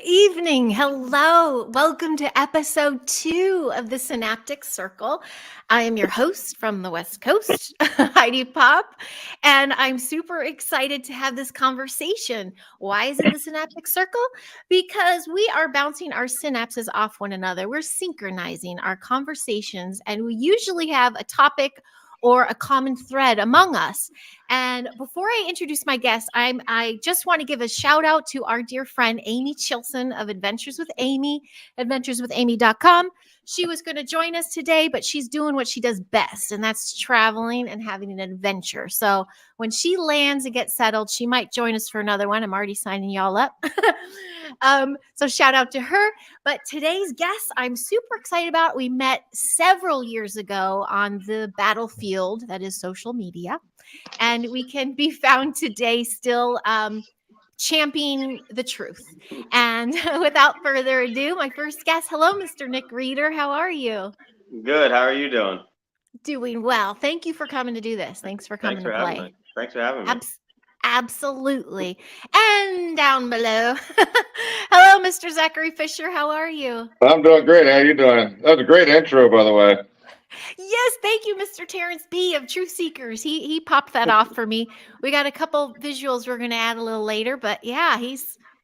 evening. Hello. Welcome to episode 2 of the Synaptic Circle. I am your host from the West Coast, Heidi Pop, and I'm super excited to have this conversation. Why is it the Synaptic Circle? Because we are bouncing our synapses off one another. We're synchronizing our conversations, and we usually have a topic or a common thread among us. And before I introduce my guest, I just want to give a shout out to our dear friend Amy Chilson of Adventures with Amy, adventureswithamy.com. She was going to join us today, but she's doing what she does best, and that's traveling and having an adventure. So when she lands and gets settled, she might join us for another one. I'm already signing y'all up. So shout out to her. But today's guest, I'm super excited about. We met several years ago on the battlefield that is social media. And we can be found today still championing the truth. And without further ado, my first guest, hello, Mr. Nick Reeder. How are you? Good. How are you doing? Doing well. Thank you for coming to do this. Thanks for coming to play. Thanks for having me. Absolutely. And down below, hello, Mr. Zachary Fisher. How are you? I'm doing great. How are you doing? That was a great intro, by the way. Yes, thank you, Mr. Terrence B. of Truth Seekers. He popped that off for me. We got a couple visuals we're going to add a little later, but yeah,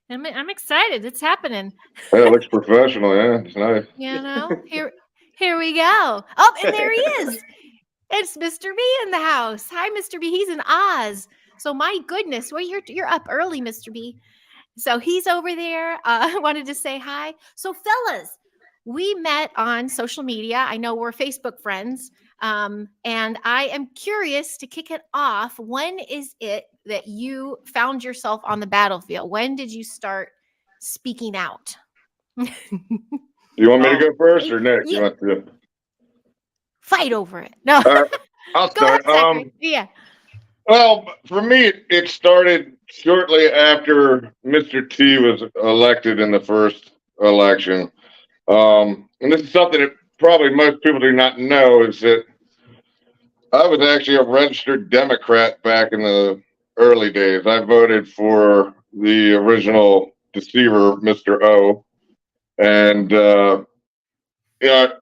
I'm excited. It's happening. Yeah, it looks professional. Yeah, it's nice. You know, here we go. Oh, and there he is. It's Mr. B in the house. Hi, Mr. B. He's in Oz. So my goodness, well, you're up early, Mr. B. So he's over there. I wanted to say hi. So fellas, we met on social media. I know we're Facebook friends. And I am curious to kick it off. When is it that you found yourself on the battlefield? When did you start speaking out? You want me to go first or Nick? Yeah. You want to? Fight over it. No. I'll Go ahead, start. Zachary. Yeah. Well, for me, it started shortly after Mr. T was elected in the first election. And this is something that probably most people do not know, is that I was actually a registered Democrat back in the early days. I voted for the original deceiver, Mr. O. And, and I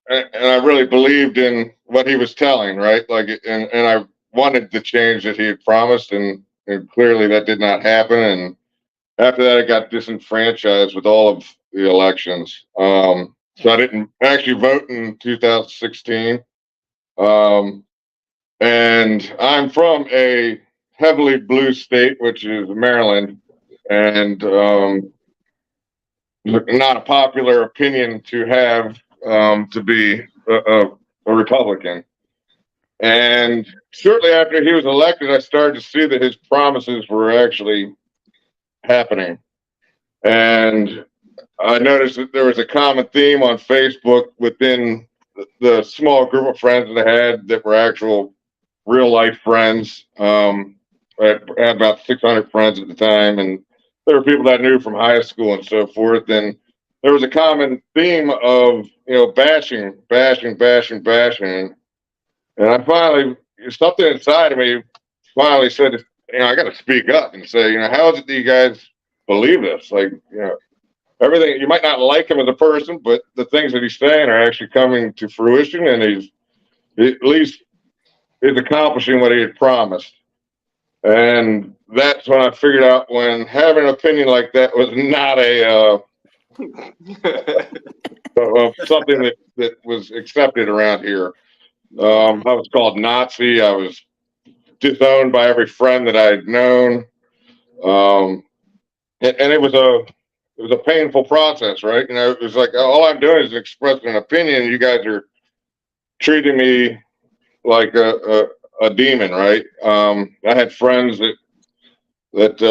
really believed in what he was telling, right? And I wanted the change that he had promised, and clearly that did not happen. And after that, I got disenfranchised with all of the elections. So I didn't actually vote in 2016. And I'm from a heavily blue state, which is Maryland, and not a popular opinion to have, to be a Republican. And shortly after he was elected, I started to see that his promises were actually happening. And I noticed that there was a common theme on Facebook within the small group of friends that I had that were actual real life friends. I had about 600 friends at the time, and there were people that I knew from high school and so forth. And there was a common theme of, bashing. And I finally, something inside of me finally said, I got to speak up and say, how is it that you guys believe this? Like, everything, you might not like him as a person, but the things that he's saying are actually coming to fruition, and he's at least is accomplishing what he had promised. And that's when I figured out when having an opinion like that was not something that was accepted around here. I was called Nazi. I was disowned by every friend that I had known. And it was a painful process, right? It was like, all I'm doing is expressing an opinion. You guys are treating me like a demon, right? I had friends that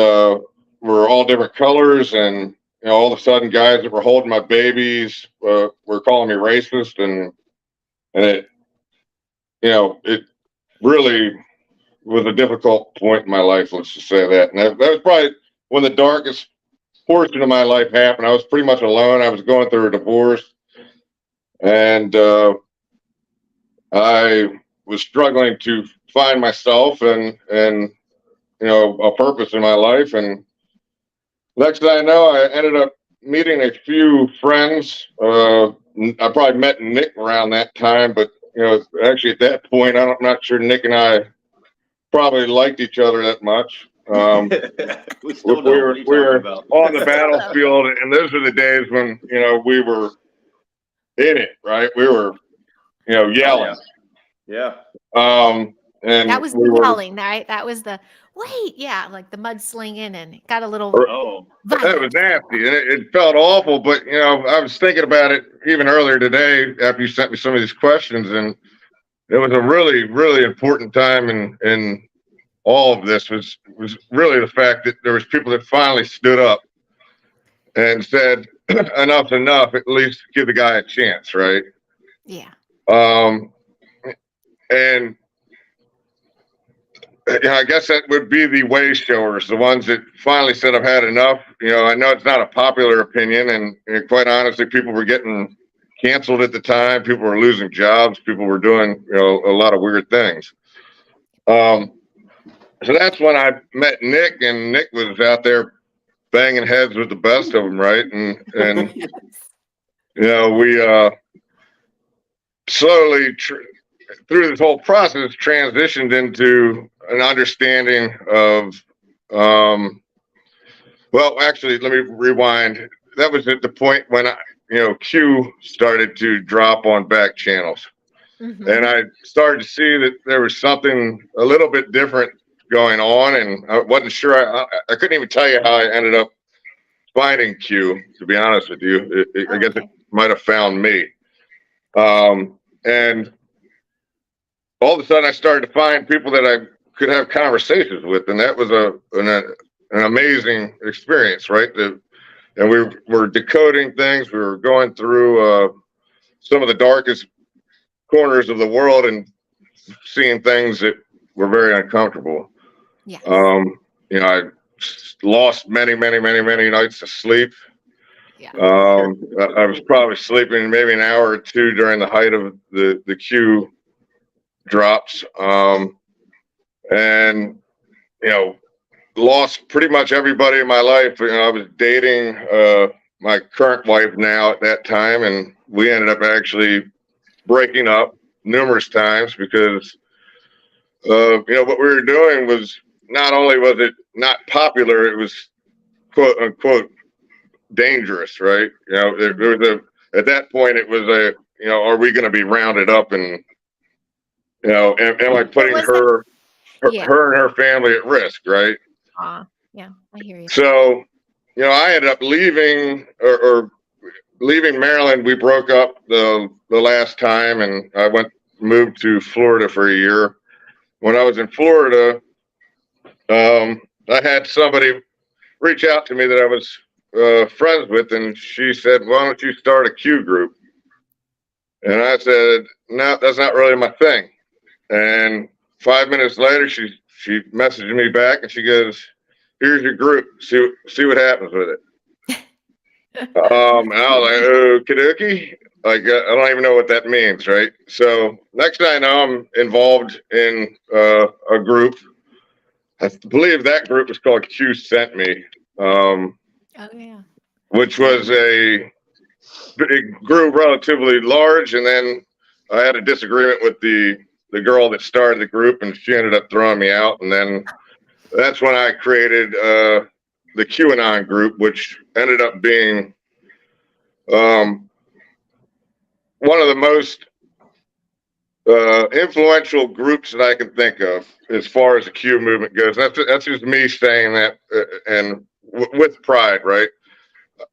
were all different colors, and all of a sudden, guys that were holding my babies were calling me racist, and it really was a difficult point in my life. Let's just say that, and that was probably when the darkest portion of my life happened. I was pretty much alone. I was going through a divorce, and I was struggling to find myself and a purpose in my life. And next thing I know, I ended up meeting a few friends. I probably met Nick around that time, but actually at that point, I'm not sure Nick and I probably liked each other that much. We still don't. What are you talking about? On the battlefield, and those were the days when we were in it, right? We were yelling. Yeah. And that was the yelling, right? That was the like the mudslinging, and it got a little that was nasty, and it felt awful. But I was thinking about it even earlier today after you sent me some of these questions, and it was a really, really important time in all of this was really the fact that there was people that finally stood up and said, enough's enough, at least give the guy a chance, right? Yeah. And I guess that would be the wayshowers, the ones that finally said, I've had enough. I know it's not a popular opinion, and quite honestly, people were getting canceled at the time. People were losing jobs. People were doing, a lot of weird things. So that's when I met Nick, and Nick was out there banging heads with the best of them, right? And we slowly through this whole process transitioned into an understanding of well, actually, let me rewind. That was at the point when Q started to drop on back channels. Mm-hmm. And I started to see that there was something a little bit different going on, and I wasn't sure. I couldn't even tell you how I ended up finding Q, to be honest with you. I guess it might have found me. And all of a sudden I started to find people that I could have conversations with, and that was an amazing experience, right? And we were decoding things. We were going through some of the darkest corners of the world and seeing things that were very uncomfortable. Yes. I lost many nights of sleep. Yeah. I was probably sleeping maybe an hour or two during the height of the Q drops. And lost pretty much everybody in my life. I was dating my current wife now at that time, and we ended up actually breaking up numerous times because what we were doing was not only was it not popular, it was quote unquote dangerous, right? There was at that point it was are we going to be rounded up, and am I putting her and her family at risk, right? Yeah, I hear you. So I ended up leaving or leaving Maryland. We broke up the last time, and I moved to Florida for a year. When I was in Florida, I had somebody reach out to me that I was friends with, and she said, why don't you start a Q group? And I said, no, that's not really my thing. And 5 minutes later, she messaged me back, and she goes, here's your group. See what happens with it. And I was like, okie dokie. Like, I don't even know what that means, right? So next thing I know, I'm involved in a group. I believe that group was called Q Sent Me. Which was it grew relatively large, and then I had a disagreement with the girl that started the group, and she ended up throwing me out. And then that's when I created the QAnon group, which ended up being one of the most influential groups that I can think of as far as the Q movement goes. That's just me saying that, and with pride, right?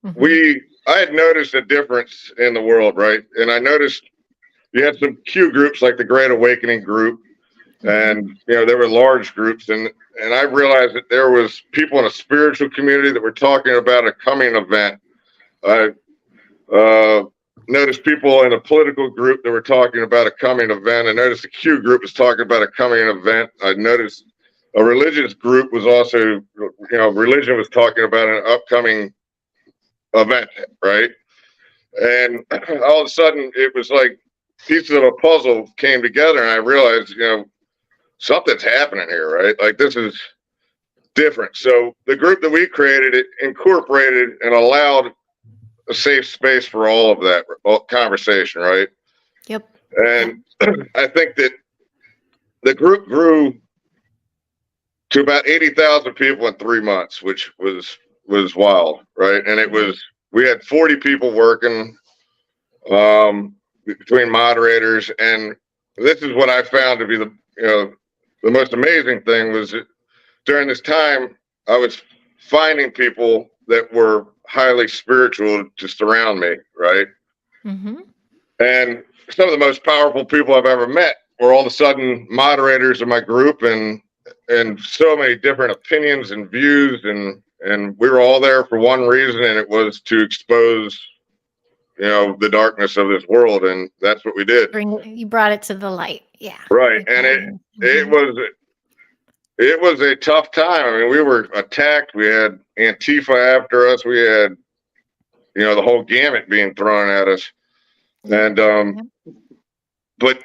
Mm-hmm. I had noticed a difference in the world, right? And I noticed you had some Q groups like the Great Awakening group, and there were large groups, and I realized that there was people in a spiritual community that were talking about a coming event. I noticed people in a political group that were talking about a coming event. I noticed the Q group was talking about a coming event. I noticed a religious group was also, religion was talking about an upcoming event, right? And all of a sudden, it was like pieces of a puzzle came together, and I realized, something's happening here, right? Like, this is different. So the group that we created, it incorporated and allowed a safe space for all of that conversation, right? Yep. And I think that the group grew to about 80,000 people in 3 months, which was wild, right? And we had 40 people working between moderators, and this is what I found to be the most amazing thing was that during this time I was finding people that were highly spiritual to surround me, right? Mm-hmm. And some of the most powerful people I've ever met were all of a sudden moderators of my group, and so many different opinions and views, and we were all there for one reason, and it was to expose the darkness of this world, and that's what we did. You brought it to the light. Yeah. Right. And it was a tough time. I mean, we were attacked. We had Antifa after us. We had the whole gamut being thrown at us. And but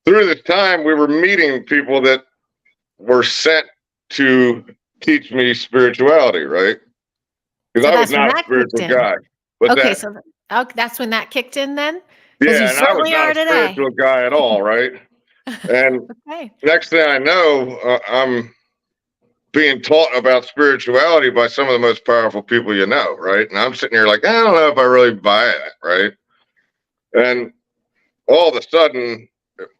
through this time we were meeting people that were sent to teach me spirituality, right? Because I was not a spiritual guy. Okay, so that's when that kicked in then? Yeah, and I was not a spiritual guy at all, right? And next thing I know, I'm being taught about spirituality by some of the most powerful people right? And I'm sitting here like, I don't know if I really buy it, right? And all of a sudden,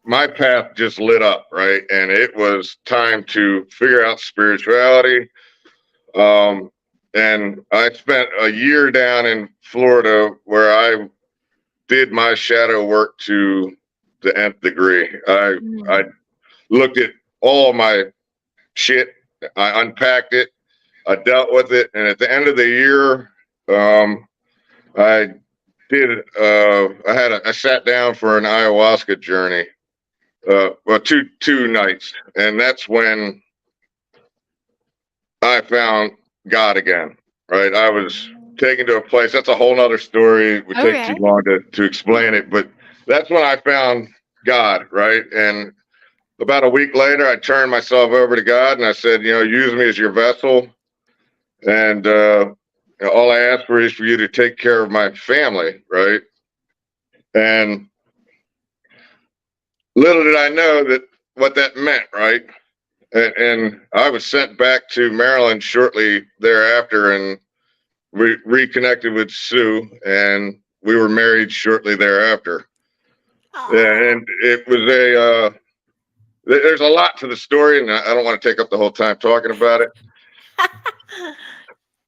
my path just lit up, right? And it was time to figure out spirituality. And I spent a year down in Florida where I did my shadow work to the nth degree. I looked at all my shit, I unpacked it, I dealt with it, and at the end of the year, I sat down for an ayahuasca journey, two nights, and that's when I found God again. Right, I was taken to a place. That's a whole nother story. It would take too long to explain it, but that's when I found God. Right, and about a week later, I turned myself over to God, and I said, use me as your vessel, and all I ask for is for you to take care of my family, right? And little did I know what that meant, right? And I was sent back to Maryland shortly thereafter, and reconnected with Sue, and we were married shortly thereafter. And it was there's a lot to the story, and I don't want to take up the whole time talking about it.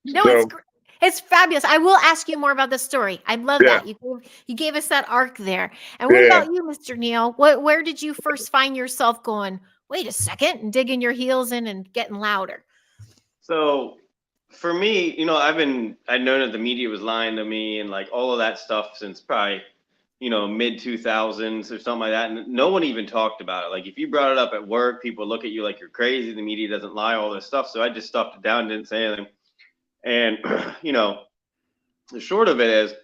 No, it's fabulous. I will ask you more about the story. I love that. You gave us that arc there. And what about you, Mr. Neal? Where did you first find yourself going, wait a second, and digging your heels in and getting louder? So for me, I'd known that the media was lying to me and like all of that stuff since probably, mid 2000s or something like that. And no one even talked about it. Like if you brought it up at work, people look at you like you're crazy. The media doesn't lie, all this stuff. So I just stuffed it down, didn't say anything. And, the short of it is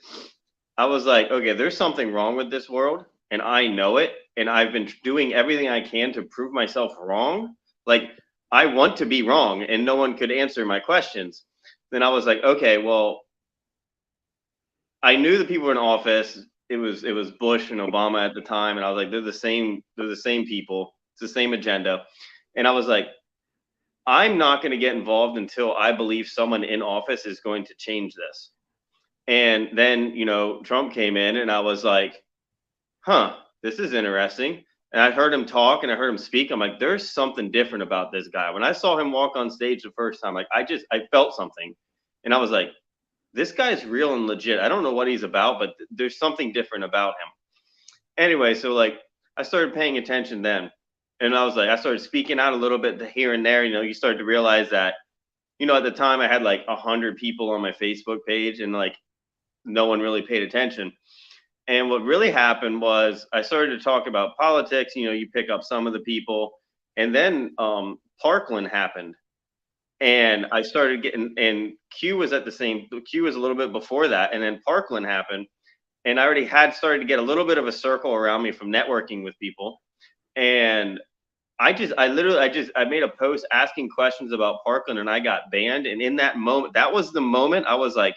I was like, okay, there's something wrong with this world and I know it. And I've been doing everything I can to prove myself wrong. Like I want to be wrong and no one could answer my questions. Then I was like, okay, well, I knew the people in office. It was Bush and Obama at the time. And I was like, they're the same people. It's the same agenda. And I was like, I'm not going to get involved until I believe someone in office is going to change this. And then, Trump came in and I was like, this is interesting. And I heard him talk and I heard him speak. I'm like, there's something different about this guy. When I saw him walk on stage the first time, like I felt something. And I was like, this guy's real and legit. I don't know what he's about, but there's something different about him. Anyway, so like I started paying attention then. And I was like, I started speaking out a little bit here and there. You started to realize that, at the time I had like 100 people on my Facebook page and like no one really paid attention. And what really happened was I started to talk about politics. You pick up some of the people. And then Parkland happened. And I started getting, and Q was a little bit before that. And then Parkland happened. And I already had started to get a little bit of a circle around me from networking with people. And I made a post asking questions about Parkland and I got banned. And in that moment, that was the moment I was like,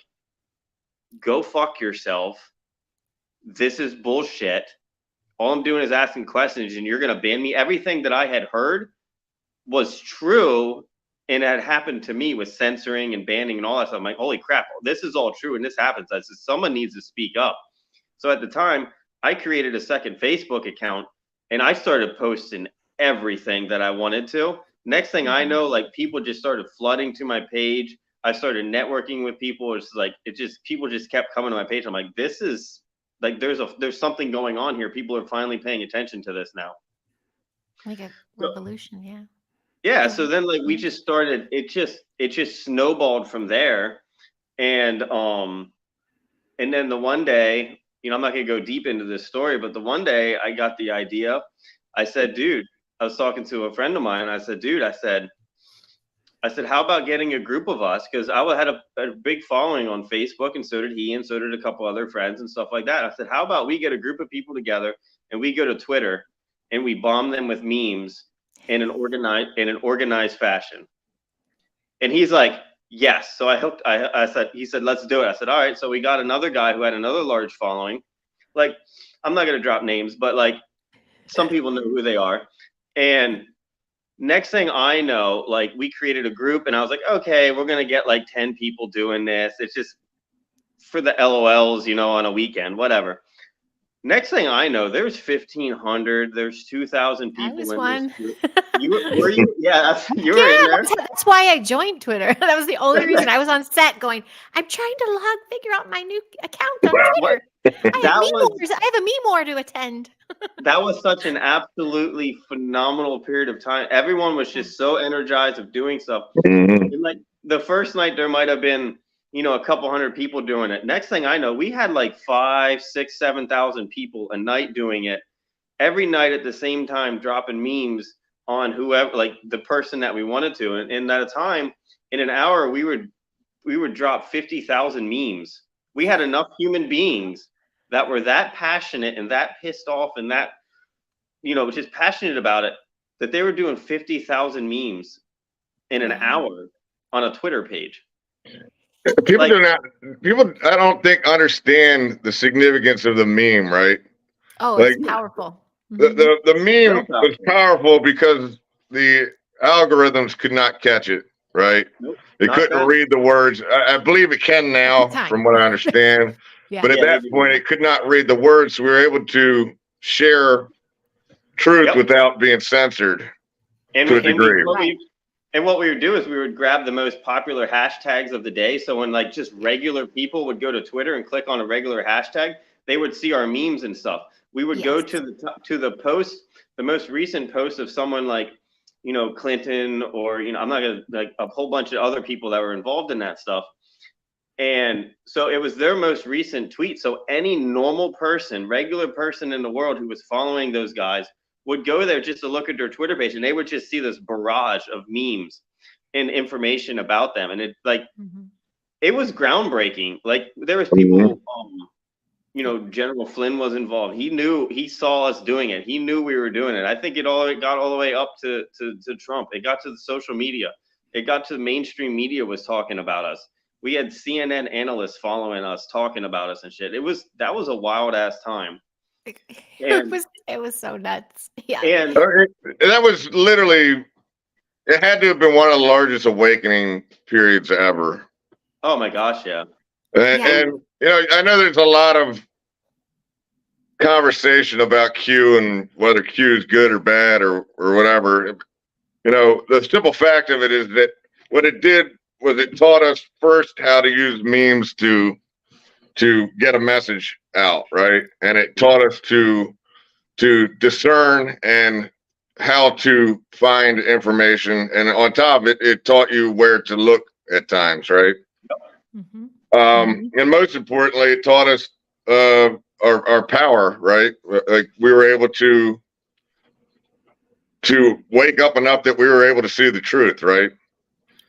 go fuck yourself. This is bullshit. All I'm doing is asking questions and you're going to ban me. Everything that I had heard was true and had happened to me with censoring and banning and all that stuff. I'm like, holy crap, this is all true and this happens. I said, someone needs to speak up. So at the time, I created a second Facebook account and I started posting everything that I wanted to. Next thing I know, like people just started flooding to my page. I started networking with people. It's like, people just kept coming to my page. I'm like, this is like, there's something going on here. People are finally paying attention to this now. Like a revolution, yeah. Yeah. So then like we just started, it just snowballed from there. And then the one day, I'm not going to go deep into this story, but the one day I got the idea. I said, dude, I was talking to a friend of mine. I said, dude, I said, how about getting a group of us? Because I had a big following on Facebook, and so did he, and so did a couple other friends and stuff like that. I said, how about we get a group of people together and we go to Twitter and we bomb them with memes in an organized fashion? And he's like, yes. So he said, let's do it. I said, all right. So we got another guy who had another large following. Like, I'm not going to drop names, but like some people know who they are. And next thing I know, like we created a group and I was like, okay, we're going to get like 10 people doing this. It's just for the LOLs, on a weekend, whatever. Next thing I know, there's 1,500, there's 2,000 people. I was one. Were you? Yeah, you were in there. That's why I joined Twitter. That was the only reason. I was on set going, I'm trying to figure out my new account on Twitter. I have a meme war to attend. That was such an absolutely phenomenal period of time. Everyone was just so energized of doing stuff. And like the first night, there might have been, a couple hundred people doing it. Next thing I know, we had like 5,000, 6,000, 7,000 people a night doing it. Every night at the same time, dropping memes on whoever, like the person that we wanted to. And at a time, in an hour, we would drop 50,000 memes. We had enough human beings that were that passionate and that pissed off and that, just passionate about it, that they were doing 50,000 memes in an hour on a Twitter page. People I don't think understand the significance of the meme, right? Oh, it's powerful. The meme was powerful because the algorithms could not catch it, right? Nope, they couldn't read the words. I believe it can now, from what I understand. But at that point, it could not read the words. So we were able to share truth without being censored to a degree. And what we would do is we would grab the most popular hashtags of the day. So when like just regular people would go to Twitter and click on a regular hashtag, they would see our memes and stuff. We would go to the post, the most recent post of someone like, Clinton, or, I'm not going to, like a whole bunch of other people that were involved in that stuff. And so it was their most recent tweet. So any normal person, regular person in the world who was following those guys would go there just to look at their Twitter page, and they would just see this barrage of memes and information about them. And it it was groundbreaking. Like there was people, General Flynn was involved. He saw us doing it. He knew we were doing it. I think it got all the way up to Trump. It got to the social media. It got to the mainstream media was talking about us. We had CNN analysts following us, talking about us and shit. That was a wild ass time. It was so nuts. Yeah. And that was literally, it had to have been one of the largest awakening periods ever. Oh my gosh, yeah. And I know there's a lot of conversation about Q and whether Q is good or bad or whatever. The simple fact of it is that what it did was it taught us first how to use memes to get a message out, right? And it taught us to discern and how to find information. And on top of it, it taught you where to look at times, right? And most importantly, it taught us our power, right? Like we were able to wake up enough that we were able to see the truth, right?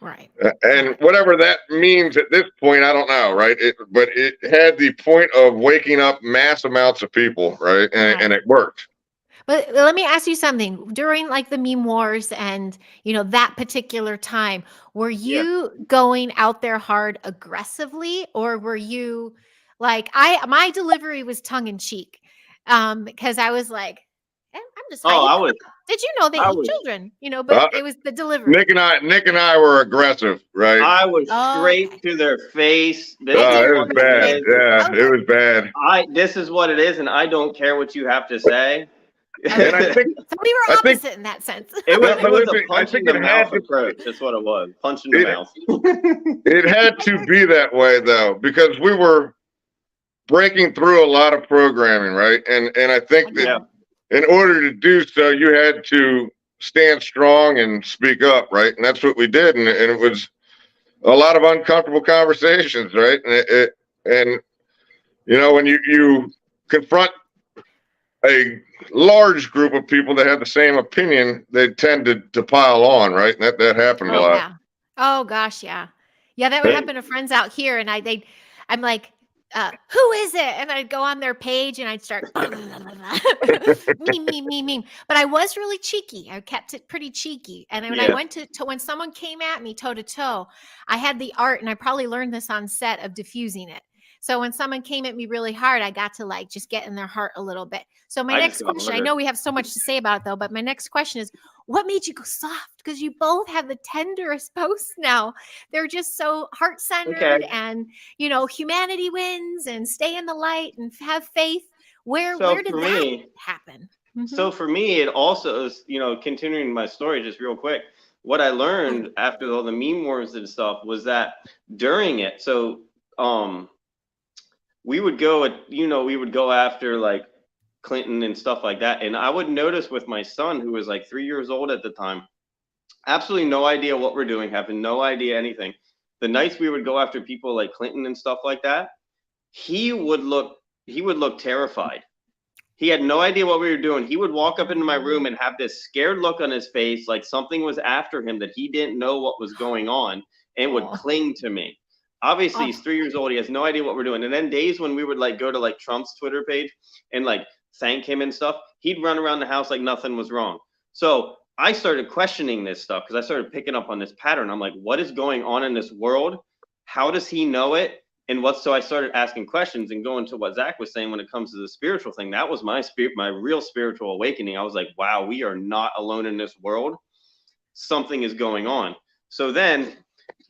Right. And whatever that means at this point, I don't know, right? But it had the point of waking up mass amounts of people, right? And it worked. But let me ask you something. During like the meme wars and, that particular time, were you going out there hard aggressively, or were you Like my delivery was tongue in cheek, because I was like, I'm just Oh, hiding. Did you know they I eat was, children? But Uh, it was the delivery. Nick and I were aggressive, right? I was Okay. straight to their face. This And is It you're was what it bad. okay. is. Yeah, it Okay. was bad. This is what it is, and I don't care what you have to say. And Okay. So we I were think, opposite in that sense. It was a Listen, I punch in think the mouth approach. That's what it was. Punch in the it, mouth. it had to be that way though, because we were breaking through a lot of programming, right? And I I think that Yeah. know. in order to do so, you had to stand strong and speak up, right? And that's what we did. And it was a lot of uncomfortable conversations, right? And you know, when you confront a large group of people that have the same opinion, they tend to pile on, right? And that happened a Oh lot. yeah. Oh gosh, yeah. Yeah, that would happen to friends out here, and I'm like, who is it? And I'd go on their page and I'd start me. But I was really cheeky. I kept it pretty cheeky. And when I Yeah. went to when someone came at me toe to toe, I had the art, and I probably learned this on set, of diffusing it. So when someone came at me really hard, I got to like just get in their heart a little bit. So my I just next got question, I murdered. know we have so much to say about it though, but my next question is, what made you go soft? Because you both have the tenderest posts now. They're just so heart-centered, Okay. and humanity wins, and stay in the light, and have faith. Where So did for that me, happen? it also is, continuing my story just real quick. What I learned after all the meme wars and stuff was that during it, so we would go after like Clinton and stuff like that. And I would notice with my son, who was like 3 years old at the time, absolutely no idea what we're doing, having no idea anything. The nights we would go after people like Clinton and stuff like that, he would look terrified. He had no idea what we were doing. He would walk up into my room and have this scared look on his face, like something was after him, that he didn't know what was going on, and would Oh, cling to me. Obviously, he's oh, 3 years old. He has no idea what we're doing. And then days when we would like go to like Trump's Twitter page and like thank him and stuff, he'd run around the house like nothing was wrong. So I started questioning this stuff because I started picking up on this pattern. I'm like, what is going on in this world? How does he know it? And so I started asking questions and going to what Zach was saying when it comes to the spiritual thing. That was my real spiritual awakening. I was like, wow, we are not alone in this world. Something is going on. So then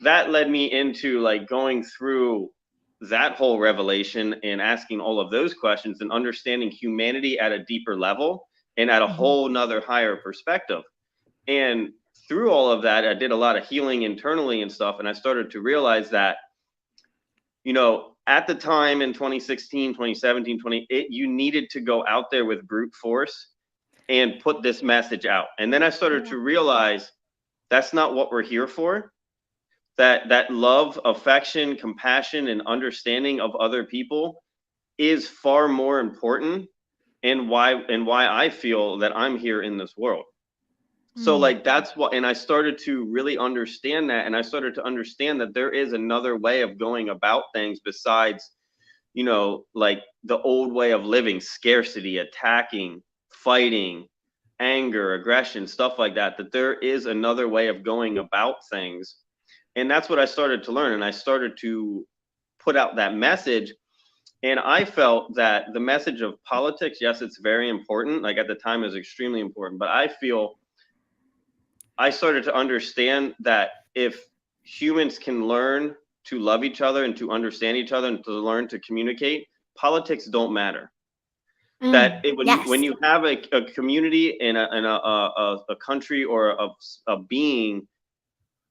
that led me into like going through that whole revelation and asking all of those questions and understanding humanity at a deeper level and at a whole nother higher perspective. And through all of that, I did a lot of healing internally and stuff. And I started to realize that, at the time in 2016, 2017, you needed to go out there with brute force and put this message out. And then I started to realize that's not what we're here for. That love, affection, compassion, and understanding of other people is far more important, and why I feel that I'm here in this world. So like that's what, and I started to really understand that, and I started to understand that there is another way of going about things besides, like the old way of living, scarcity, attacking, fighting, anger, aggression, stuff like that, that there is another way of going about things. And that's what I started to learn. And I started to put out that message. And I felt that the message of politics, yes, it's very important. Like at the time, it was extremely important. But I feel I started to understand that if humans can learn to love each other and to understand each other and to learn to communicate, politics don't matter. That when yes. you have a community and a country or a being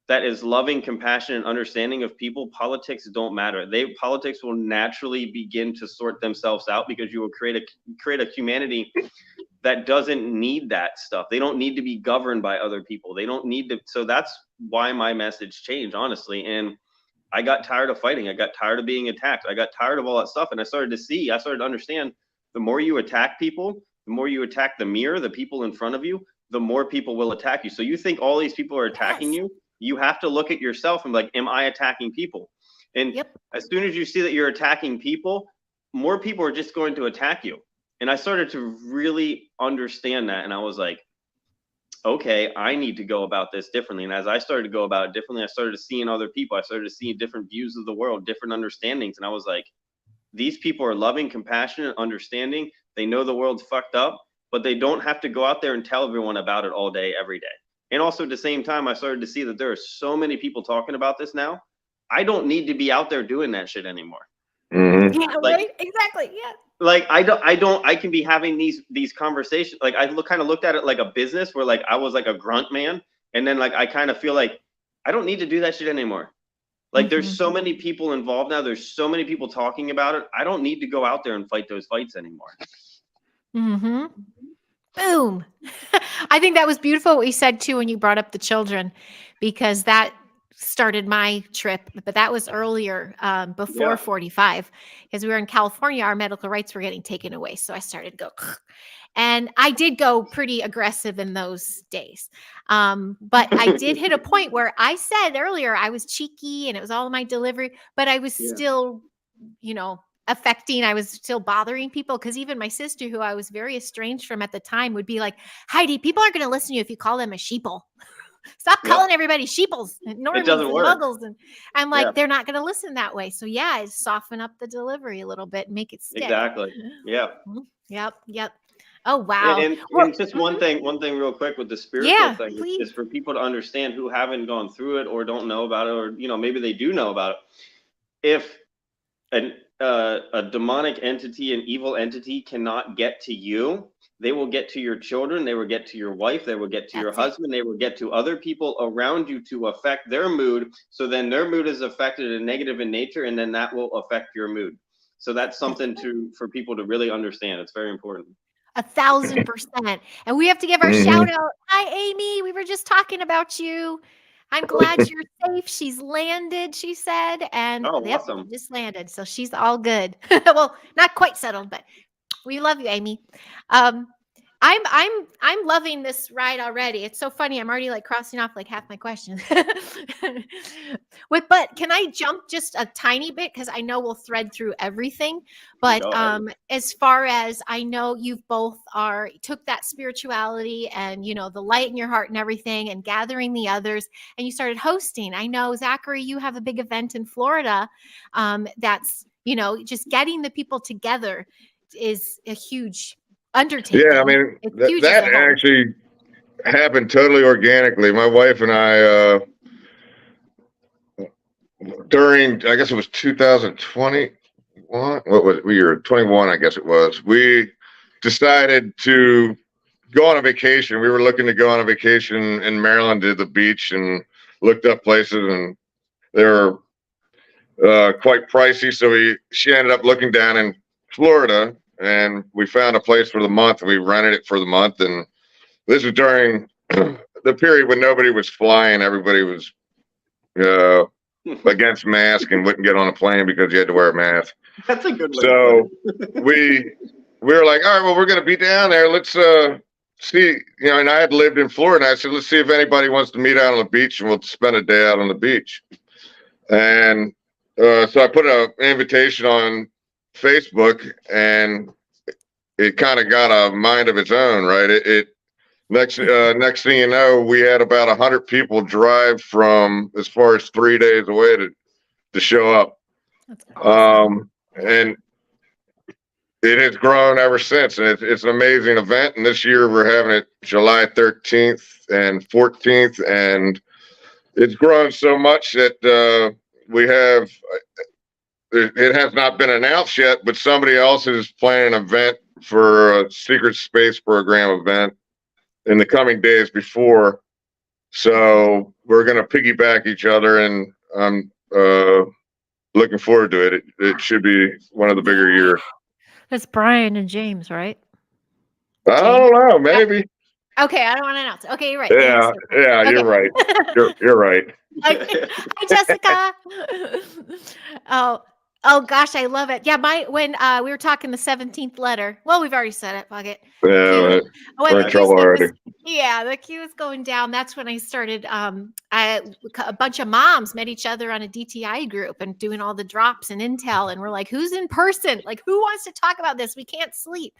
that is loving, compassionate, and understanding of people, politics don't matter. Politics will naturally begin to sort themselves out because you will create a humanity that doesn't need that stuff. They don't need to be governed by other people. They don't need to. So that's why my message changed, honestly. And I got tired of fighting. I got tired of being attacked. I got tired of all that stuff. And I started to understand, the more you attack people, the more you attack the mirror, the people in front of you, the more people will attack you. So you think all these people are attacking you? You have to look at yourself and be like, am I attacking people? And as soon as you see that you're attacking people, more people are just going to attack you. And I started to really understand that. And I was like, okay, I need to go about this differently. And as I started to go about it differently, I started seeing other people. I started to see different views of the world, different understandings. And I was like, these people are loving, compassionate, understanding. They know the world's fucked up, but they don't have to go out there and tell everyone about it all day, every day. And also at the same time, I started to see that there are so many people talking about this now. I don't need to be out there doing that shit anymore. Mm-hmm. Yeah, Like, right. Exactly. Yeah. like I can be having these conversations. Like I kind of looked at it like a business where like I was like a grunt man, and then like I kind of feel like I don't need to do that shit anymore. Like there's so many people involved now. There's so many people talking about it. I don't need to go out there and fight those fights anymore. Mm-hmm. Boom. I think that was beautiful what you said too when you brought up the children, because that started my trip, but that was earlier, before Yeah. 45, because we were in California, our medical rights were getting taken away. So I started to go, and I did go pretty aggressive in those days. But I did hit a point where I said earlier I was cheeky and it was all in my delivery, but I was Yeah. still, I was still bothering people, because even my sister, who I was very estranged from at the time, would be like, Heidi, people aren't going to listen to you if you call them a sheeple. Stop Yep. calling everybody sheeples and normies doesn't and work. muggles. And I'm like, Yeah. they're not going to listen that way. So yeah, I soften up the delivery a little bit, make it stick. Exactly. Yeah. Yep. Oh, wow. And just one thing real quick with the spiritual Yeah, thing please. is for people to understand who haven't gone through it or don't know about it, or maybe they do know about it. If a demonic entity, an evil entity cannot get to you, they will get to your children, they will get to your wife, they will get to your husband, they will get to other people around you to affect their mood. So then their mood is affected and negative in nature, and then that will affect your mood. So that's something for people to really understand. It's very important. 1,000%. And we have to give our shout out. Hi, Amy. We were just talking about you. I'm glad you're safe. She's landed, she said. And yep, Awesome. just landed. So she's all good. Well, not quite settled, but we love you, Amy. I'm loving this ride already. It's so funny. I'm already like crossing off like half my questions. But can I jump just a tiny bit, because I know we'll thread through everything. But as far as I know, you've both took that spirituality and the light in your heart and everything, and gathering the others, and you started hosting. I know, Zachary, you have a big event in Florida. That's just getting the people together is a huge undertaking. Yeah, I mean, that actually happened totally organically. My wife and I, during, I guess it was 2021, what was it? We were 21, I guess it was. We decided to go on a vacation. We were looking to go on a vacation in Maryland to the beach, and looked up places, and they were quite pricey. So she ended up looking down in Florida, and we found a place for the month. We rented it for the month, and this was during the period when nobody was flying. Everybody was against mask and wouldn't get on a plane because you had to wear a mask. That's a good way. So we were like, all right, well, we're going to be down there. Let's see, and I had lived in Florida. I said, let's see if anybody wants to meet out on the beach, and we'll spend a day out on the beach. And so I put an invitation on Facebook, and it kind of got a mind of its own, right? Next thing you know, we had about 100 people drive from as far as 3 days away to show up. That's awesome. And it has grown ever since. And it's an amazing event. And this year we're having it July 13th and 14th, and it's grown so much that we have. It has not been announced yet, but somebody else is planning an event for a secret space program event in the coming days before. So we're going to piggyback each other, and I'm looking forward to it. It should be one of the bigger years. That's Brian and James, right? I don't know, maybe. Okay, I don't want to announce. Okay, you're right. Yeah, okay. You're right. You're right. Hi, Jessica. Oh gosh, I love it. Yeah, when we were talking the 17th letter. Well, we've already said it. Fuck it. Yeah, we're in trouble already. The queue was going down. That's when I started. A bunch of moms met each other on a DTI group and doing all the drops and intel. And we're like, who's in person? Like, who wants to talk about this? We can't sleep.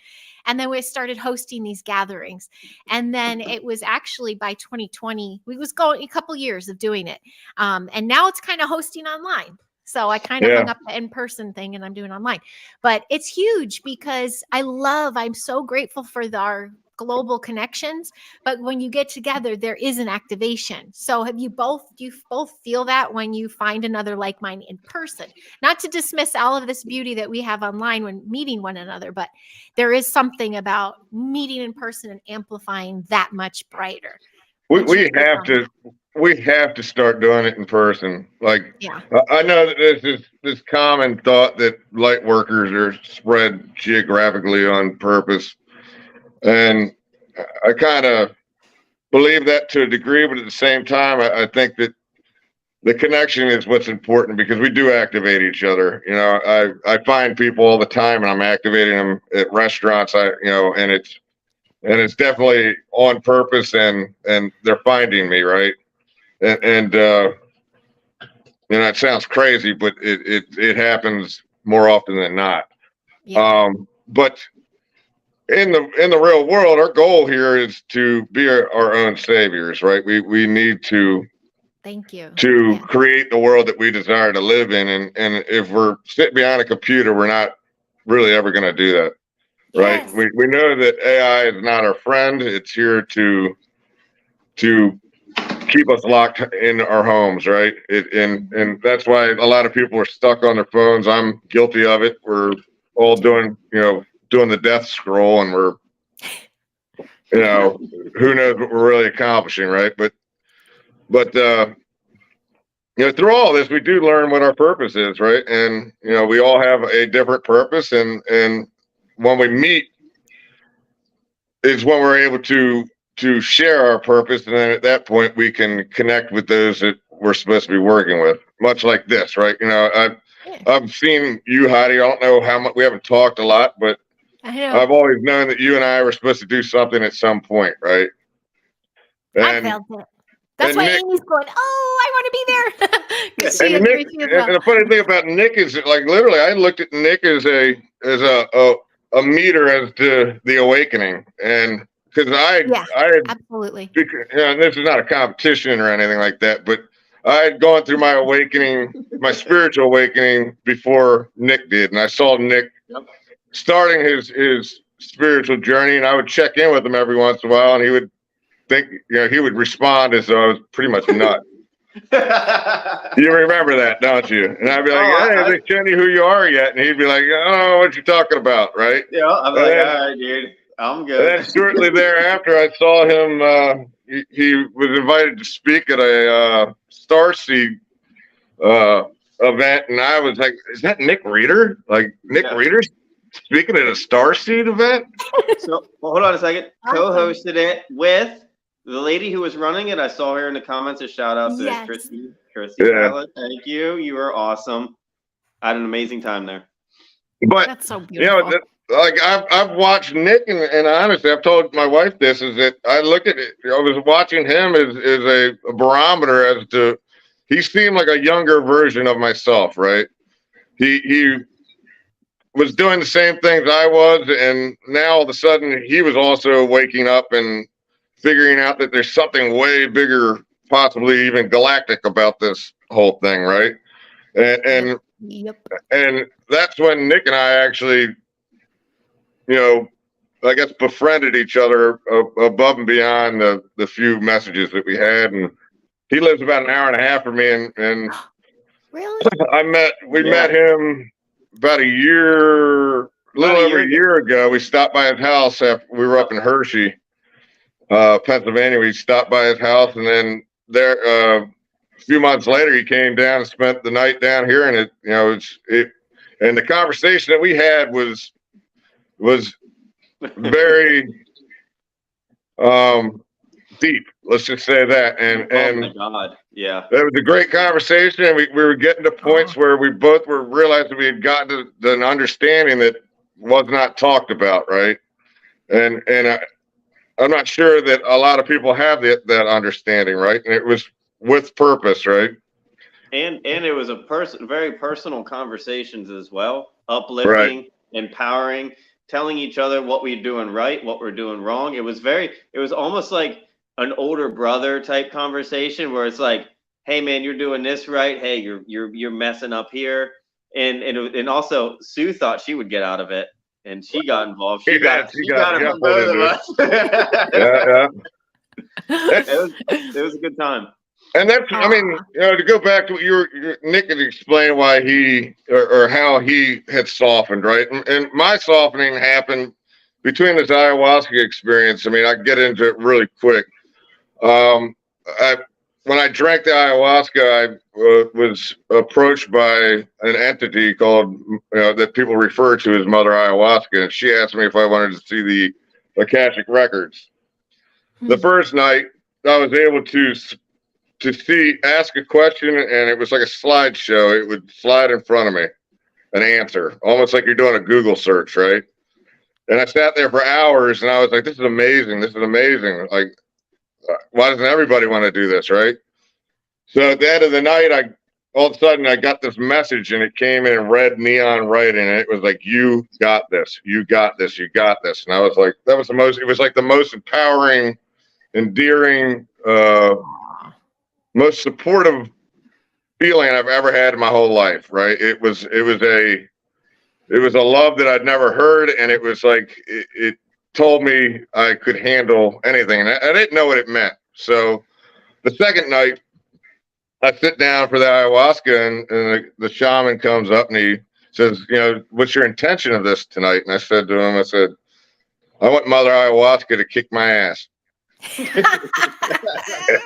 And then we started hosting these gatherings. And then it was actually by 2020, we was going a couple years of doing it. And now it's kind of hosting online. So I kind of hung up the in-person thing and I'm doing online. But it's huge because I'm so grateful for our global connections. But when you get together, there is an activation. So do you both feel that when you find another like mind in person? Not to dismiss all of this beauty that we have online when meeting one another, but there is something about meeting in person and amplifying that much brighter. We have to start doing it in person. Like, yeah. I know that there's this common thought that light workers are spread geographically on purpose, and I kind of believe that to a degree, but at the same time, I think that the connection is what's important because we do activate each other. You know, I find people all the time, and I'm activating them at restaurants. And it's definitely on purpose, and they're finding me, right? And it sounds crazy, but it happens more often than not. Yeah. But in the real world, our goal here is to be our own saviors, right? We need to thank you to create the world that we desire to live in, and if we're sitting behind a computer, we're not really ever going to do that, right? Yes. We know that AI is not our friend. It's here to keep us locked in our homes, right? And that's why a lot of people are stuck on their phones. I'm guilty of it. We're all doing the death scroll, and we're who knows what we're really accomplishing, right? But through all this, we do learn what our purpose is, right? And we all have a different purpose, and when we meet is when we're able to share our purpose, and then at that point we can connect with those that we're supposed to be working with, much like this, right? I've seen you, Heidi. I don't know how much, we haven't talked a lot, but I've always known that you and I were supposed to do something at some point, right? And I felt it. That's why Nick, Amy's going, oh, I want to be there. Because she agrees as well. And the funny thing about Nick is that, like, literally, I looked at Nick as a meter as to the awakening, and because I absolutely. And this is not a competition or anything like that, but I had gone through my awakening, my spiritual awakening before Nick did, and I saw Nick starting his spiritual journey, and I would check in with him every once in a while, and he would think, he would respond as though I was pretty much nuts. You remember that, don't you? And I'd be like, hey, they show you who you are yet? And he'd be like, oh, what you talking about, right? Yeah, I'm like, all right, dude, I'm good. And then shortly thereafter, I saw him, he was invited to speak at a Starseed event, and I was like, is that Nick Reeder? Like, Nick Reeder's speaking at a Starseed event? So, hold on a second. Co-hosted it with the lady who was running it. I saw her in the comments. A shout out to Christy. Tyler, thank you. You were awesome. I had an amazing time there. But that's so beautiful. Like I've watched Nick, and honestly, I've told my wife this, is that I look at it. I was watching him as a barometer as to, he seemed like a younger version of myself, right? He was doing the same things I was, and now all of a sudden he was also waking up and figuring out that there's something way bigger, possibly even galactic, about this whole thing, right? And that's when Nick and I actually, I guess, befriended each other above and beyond the few messages that we had. And he lives about an hour and a half from me, and really, we met him about a little over a year ago. We stopped by his house after we were up in Hershey, Pennsylvania. We stopped by his house, and then a few months later, he came down and spent the night down here. And and the conversation that we had was very deep. Let's just say that. And oh my God, yeah, it was a great conversation, and we were getting to points where we both were realizing we had gotten to an understanding that was not talked about, right? And I'm not sure that a lot of people have that understanding, right? And it was with purpose, right? And it was very personal conversations as well, uplifting, empowering, telling each other what we're doing right, what we're doing wrong. It was almost like an older brother type conversation where it's like, hey man, you're doing this right. Hey, you're messing up here. And also Sue thought she would get out of it, and she got involved. She got it from pulled both of into it. us. Yeah. It was a good time. And that's, I mean, to go back to what Nick had explained why he or how he had softened, right? And my softening happened between this ayahuasca experience. I mean, I can get into it really quick. When I drank the ayahuasca, I was approached by an entity called, that people refer to as Mother Ayahuasca. And she asked me if I wanted to see the Akashic records. The first night, I was able to ask a question, and it was like a slideshow. It would slide in front of me, an answer, almost like you're doing a Google search, right? And I sat there for hours, and I was like, this is amazing. This is amazing. Like, why doesn't everybody want to do this, right? So at the end of the night, all of a sudden I got this message, and it came in red neon writing, and it was like, you got this, you got this, you got this. And I was like, it was like the most empowering, endearing, most supportive feeling I've ever had in my whole life, right? It was a love that I'd never heard, and it was like it told me I could handle anything, and I didn't know what it meant. So the second night, I sit down for the ayahuasca, and the shaman comes up and he says, what's your intention of this tonight? And I said to him, I want Mother Ayahuasca to kick my ass.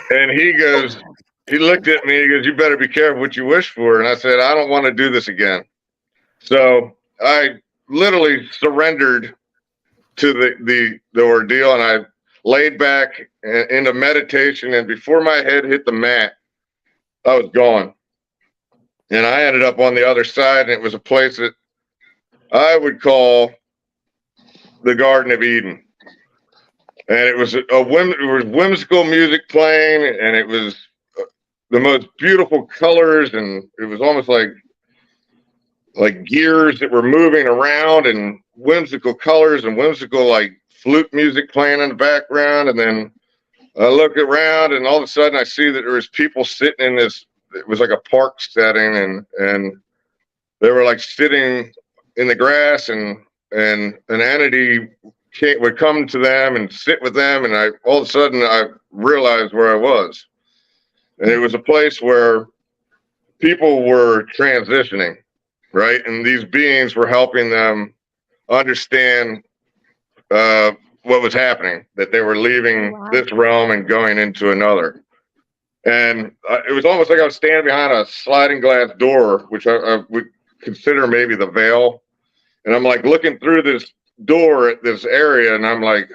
And he looked at me, he goes, you better be careful what you wish for. And I said, I don't want to do this again. So I literally surrendered to the ordeal, and I laid back into meditation, and before my head hit the mat, I was gone. And I ended up on the other side, and it was a place that I would call the Garden of Eden. And it was whimsical music playing, and it was the most beautiful colors, and it was almost like gears that were moving around, and whimsical colors and whimsical like flute music playing in the background. And then I look around, and all of a sudden I see that there was people sitting in this. It was like a park setting, and they were like sitting in the grass, and an entity would come to them and sit with them, and all of a sudden I realized where I was, and it was a place where people were transitioning, right? And these beings were helping them understand what was happening, that they were leaving this realm and going into another. And it was almost like I was standing behind a sliding glass door, which I would consider maybe the veil. And I'm like looking through this door at this area, and I'm like,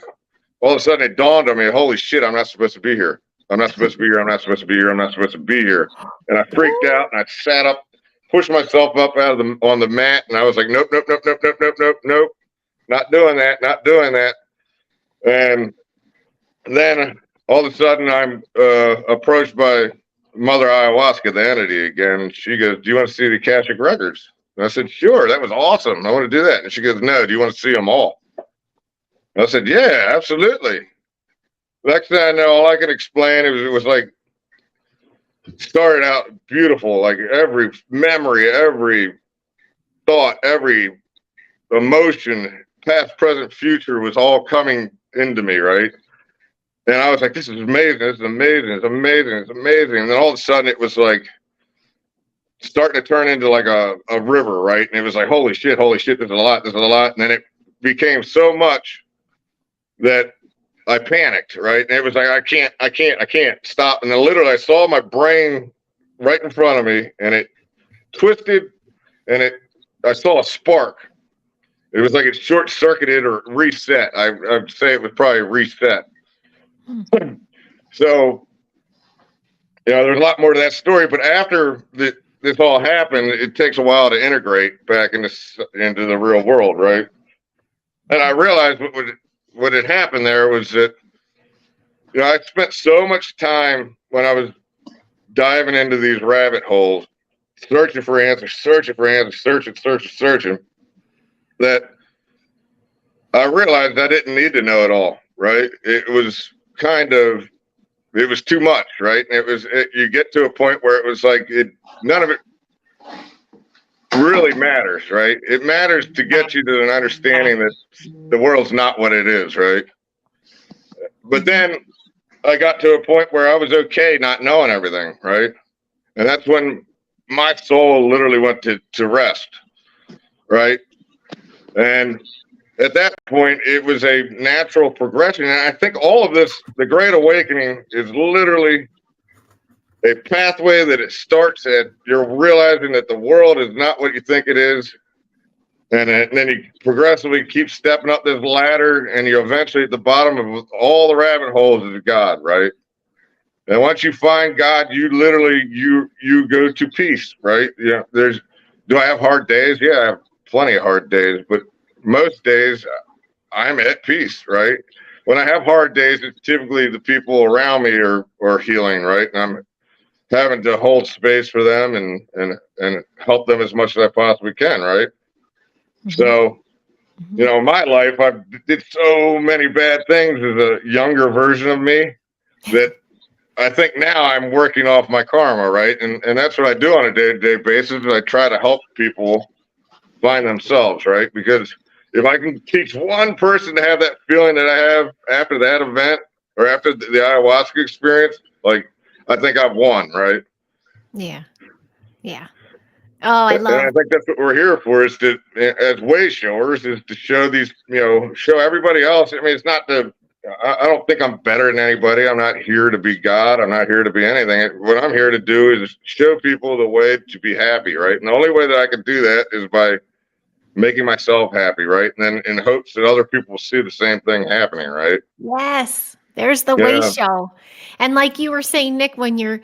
all of a sudden it dawned on me, holy shit, I'm not supposed to be here. I'm not supposed to be here. I'm not supposed to be here. I'm not supposed to be here. And I freaked out, and I sat up, pushed myself up on the mat, and I was like, nope, nope, nope, nope, nope, nope, nope, nope. Not doing that, not doing that. And then all of a sudden I'm approached by Mother Ayahuasca, the entity again. And she goes, do you want to see the Akashic records? And I said, sure, that was awesome. I want to do that. And she goes, no, do you want to see them all? And I said, yeah, absolutely. Next thing I know, all I could explain, it was like, started out beautiful, like every memory, every thought, every emotion, past, present, future was all coming into me, right? And I was like, this is amazing, this is amazing, it's amazing, it's amazing. And then all of a sudden it was like starting to turn into like a river, right? And it was like, holy shit, there's a lot. And then it became so much that I panicked, right? And it was like, I can't stop. And then literally I saw my brain right in front of me, and it twisted, and I saw a spark. It was like it short circuited or reset. I'd say it was probably reset. So, there's a lot more to that story, but after this all happened, it takes a while to integrate back into the real world, right? And I realized what had happened there was that, I spent so much time when I was diving into these rabbit holes, searching for answers, searching, that I realized I didn't need to know it all, right? It was kind of it was too much, right? And you get to a point where it was like none of it really matters, right? It matters to get you to an understanding that the world's not what it is, right? But then I got to a point where I was okay not knowing everything, right? And that's when my soul literally went to rest, right? And at that point, it was a natural progression. And I think all of this, the Great Awakening, is literally a pathway that it starts at. You're realizing that the world is not what you think it is. And then you progressively keep stepping up this ladder, and you're eventually at the bottom of all the rabbit holes is God, right? And once you find God, you literally you go to peace, right? Yeah. Do I have hard days? Yeah, I have plenty of hard days, but most days I'm at peace, right? When I have hard days, it's typically the people around me are healing, right? And I'm having to hold space for them and help them as much as I possibly can, right? So, in my life, I did so many bad things as a younger version of me that I think now I'm working off my karma, right? And that's what I do on a day-to-day basis. Is I try to help people find themselves, right? Because if I can teach one person to have that feeling that I have after that event or after the ayahuasca experience, like I think I've won, right? Yeah. Yeah. Oh, I And I love. think that's what we're here for, is to, as wayshowers, is to show these, show everybody else. I mean, it's not I don't think I'm better than anybody. I'm not here to be God. I'm not here to be anything. What I'm here to do is show people the way to be happy, right? And the only way that I can do that is by making myself happy, right? And then in hopes that other people will see the same thing happening, right? Yes. There's the way Yeah. show. And like you were saying, Nick, when you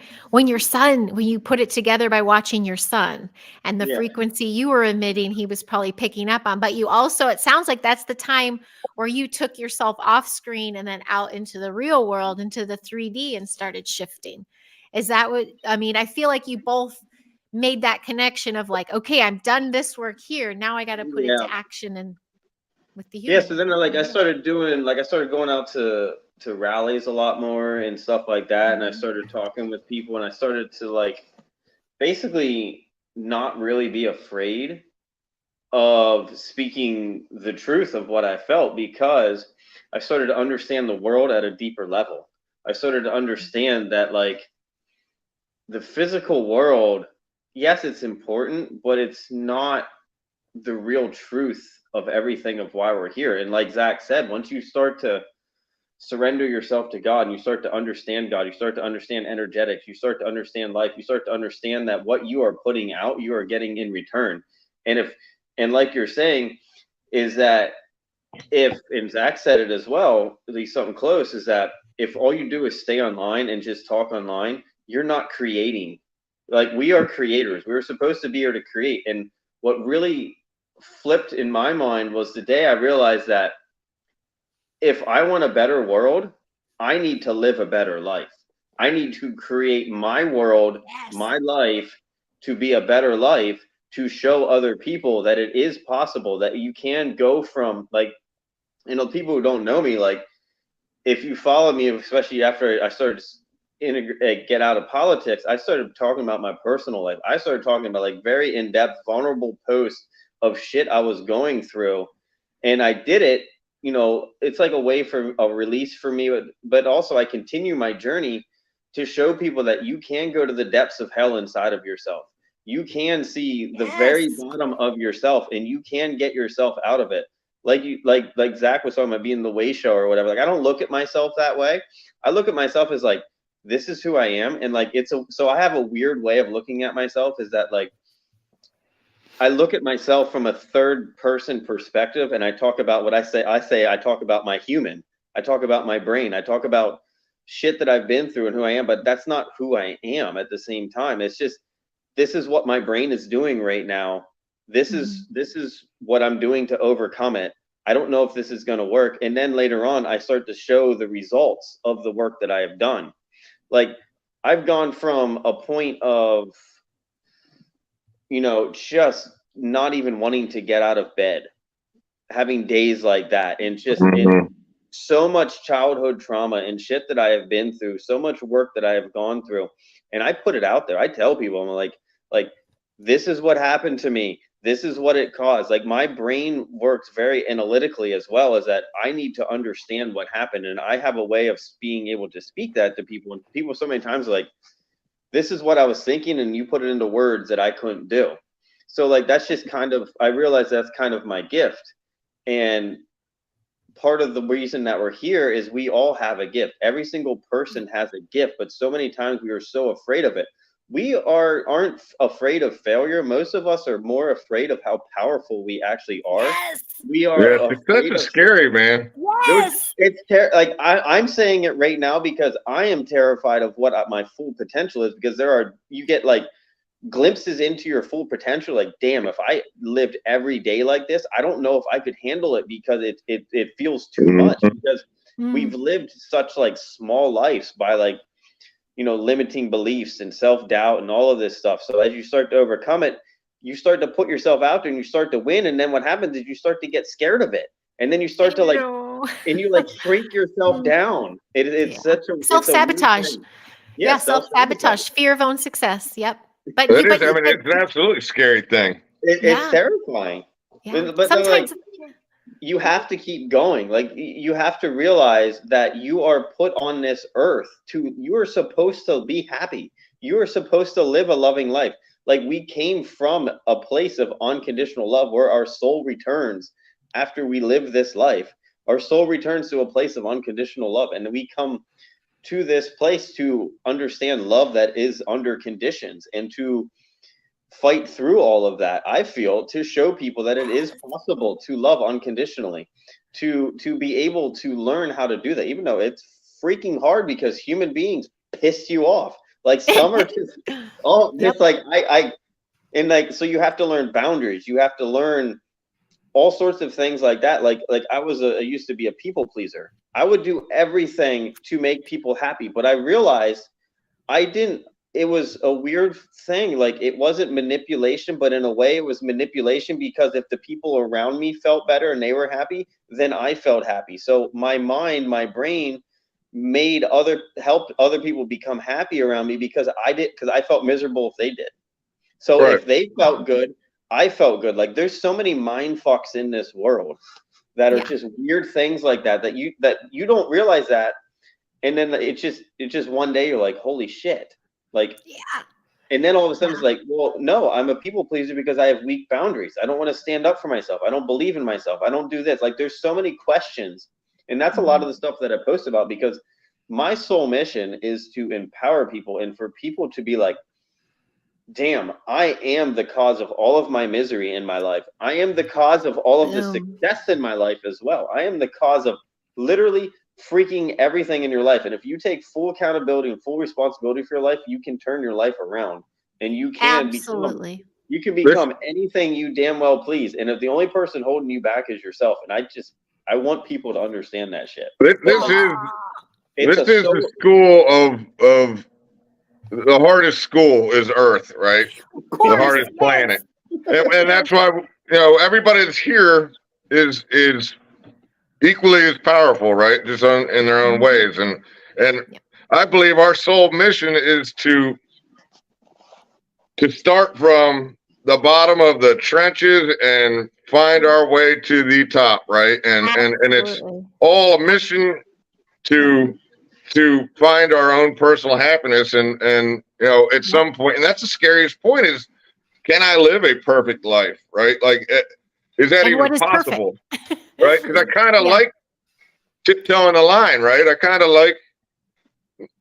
put it together by watching your son and the Yeah. frequency you were emitting, he was probably picking up on. But you also, it sounds like that's the time where you took yourself off screen and then out into the real world, into the 3D, and started shifting. Is that what I mean? I feel like you both made that connection of like, okay, I'm done this work here. Now I got to put it Yeah. to action and with the Yeah. human. So then I started going out to rallies a lot more and stuff like that. And I started talking with people, and I started to basically not really be afraid of speaking the truth of what I felt, because I started to understand the world at a deeper level. I started to understand that the physical world, yes, it's important, but it's not the real truth of everything of why we're here. And like Zach said, once you start to surrender yourself to God and you start to understand God, you start to understand energetics, you start to understand life, you start to understand that what you are putting out, you are getting in return. And like you're saying, is that and Zach said it as well, at least something close, is that if all you do is stay online and just talk online, you're not creating. Like, we are creators. We were supposed to be here to create. And what really flipped in my mind was the day I realized that if I want a better world, I need to live a better life. I need to create my world, my life, to be a better life, to show other people that it is possible, that you can go from people who don't know me, if you follow me, especially after I started get out of politics, I started talking about my personal life. I started talking about very in-depth, vulnerable posts of shit I was going through, and I did it. It's like a way for a release for me, but also I continue my journey to show people that you can go to the depths of hell inside of yourself. You can see the very bottom of yourself, and you can get yourself out of it. Like Zach was talking about being the Wayshower or whatever. I don't look at myself that way. I look at myself as this is who I am, and so I have a weird way of looking at myself, is that I look at myself from a third person perspective, and I talk about what I say. I talk about my human. I talk about my brain. I talk about shit that I've been through and who I am, but that's not who I am at the same time. It's just, this is what my brain is doing right now. This is what I'm doing to overcome it. I don't know if this is going to work. And then later on, I start to show the results of the work that I have done. I've gone from a point of, just not even wanting to get out of bed, having days like that, and just so much childhood trauma and shit that I have been through, so much work that I have gone through, and I put it out there. I tell people, I'm like, this is what happened to me. This is what it caused. Like, my brain works very analytically as well, as that I need to understand what happened, and I have a way of being able to speak that to people. And people so many times are like, this is what I was thinking, and you put it into words that I couldn't do. So like, that's just kind of, I realize that's kind of my gift. And part of the reason that we're here is we all have a gift. Every single person has a gift, but so many times we are so afraid of it. We aren't afraid of failure. Most of us are more afraid of how powerful we actually are. Yes. We are success is scary, man. Yes. It's like, I'm saying it right now because I am terrified of what my full potential is, because you get like glimpses into your full potential. Like, damn, if I lived every day like this, I don't know if I could handle it, because it feels too much, because we've lived such like small lives by like, limiting beliefs and self-doubt and all of this stuff. So as you start to overcome it, you start to put yourself out there and you start to win. And then what happens is you start to get scared of it. And then you start to like, and you like shrink yourself down. It's such a self-sabotage. Yeah, self-sabotage, fear of own success. Yep. But it's an absolutely scary thing. It's terrifying. Yeah. But sometimes you have to keep going. Like, you have to realize that you are put on this earth you are supposed to be happy. You are supposed to live a loving life. Like, we came from a place of unconditional love where our soul returns after we live this life. Our soul returns to a place of unconditional love. And we come to this place to understand love that is under conditions, and to fight through all of that. I feel, to show people that it is possible to love unconditionally, to be able to learn how to do that, even though it's freaking hard, because human beings piss you off. Like, some are just so you have to learn boundaries. You have to learn all sorts of things like that. Like I used to be a people pleaser. I would do everything to make people happy, but I realized it was a weird thing. Like, it wasn't manipulation, but in a way it was manipulation, because if the people around me felt better and they were happy, then I felt happy. So my brain helped other people become happy around me, because I felt miserable if they did. So if they felt good, I felt good. Like, there's so many mind fucks in this world that are just weird things like that you don't realize that. And then it's just one day you're like, holy shit. Like, and then all of a sudden it's like, well, no, I'm a people pleaser because I have weak boundaries. I don't want to stand up for myself. I don't believe in myself. I don't do this. Like, there's so many questions. And that's a lot of the stuff that I post about, because my sole mission is to empower people, and for people to be like, damn, I am the cause of all of my misery in my life. I am the cause of all of the success in my life as well. I am the cause of literally freaking everything in your life. And if you take full accountability and full responsibility for your life, you can turn your life around, and you can become anything you damn well please. And if the only person holding you back is yourself, and I want people to understand that shit. This is the school of the hardest school is Earth, right? The hardest planet. And that's why, everybody that's here is equally as powerful, right? Just in their own ways. And I believe our sole mission is to start from the bottom of the trenches and find our way to the top, right? And it's all a mission to find our own personal happiness, and at some point, and that's the scariest point, is, can I live a perfect life, right? Like, is that even possible? Right? Because I kind of like tiptoeing the line, right? I kind of like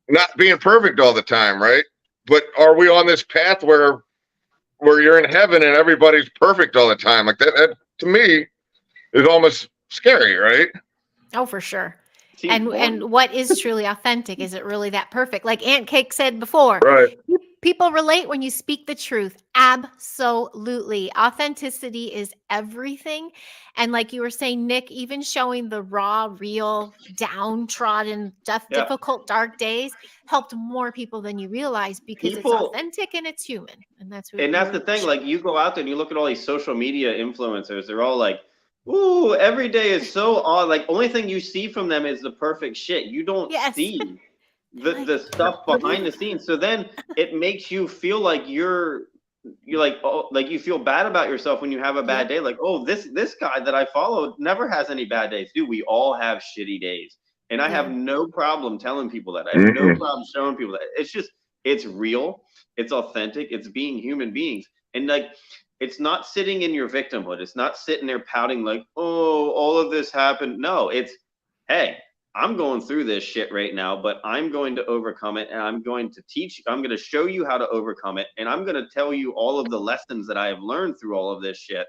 not being perfect all the time, right? But are we on this path where you're in heaven and everybody's perfect all the time? Like, that to me is almost scary, right? Oh, for sure. And what is truly authentic? Is it really that perfect? Like Aunt Cake said before, right? People relate when you speak the truth. Absolutely. Authenticity is everything. And like you were saying, Nick, even showing the raw, real, downtrodden, difficult, dark days helped more people than you realize, because it's authentic and it's human. And that's the thing. Like, you go out there and you look at all these social media influencers. They're all like, Ooh, every day is so odd. Like, only thing you see from them is the perfect shit. You don't Yes. see They're like, the stuff what do you behind the scenes. So then it makes you feel like you're like, oh, like you feel bad about yourself when you have a bad Yep. day. Like, oh, this guy that I follow never has any bad days. Dude, we all have shitty days. And I have Yeah. no problem telling people that. I have no Mm-mm. problem showing people that. It's just, it's real, it's authentic, it's being human beings. And like, it's not sitting in your victimhood. It's not sitting there pouting like, oh, all of this happened. No, it's, hey, I'm going through this shit right now, but I'm going to overcome it, and I'm going to teach, I'm going to show you how to overcome it, and I'm going to tell you all of the lessons that I have learned through all of this shit.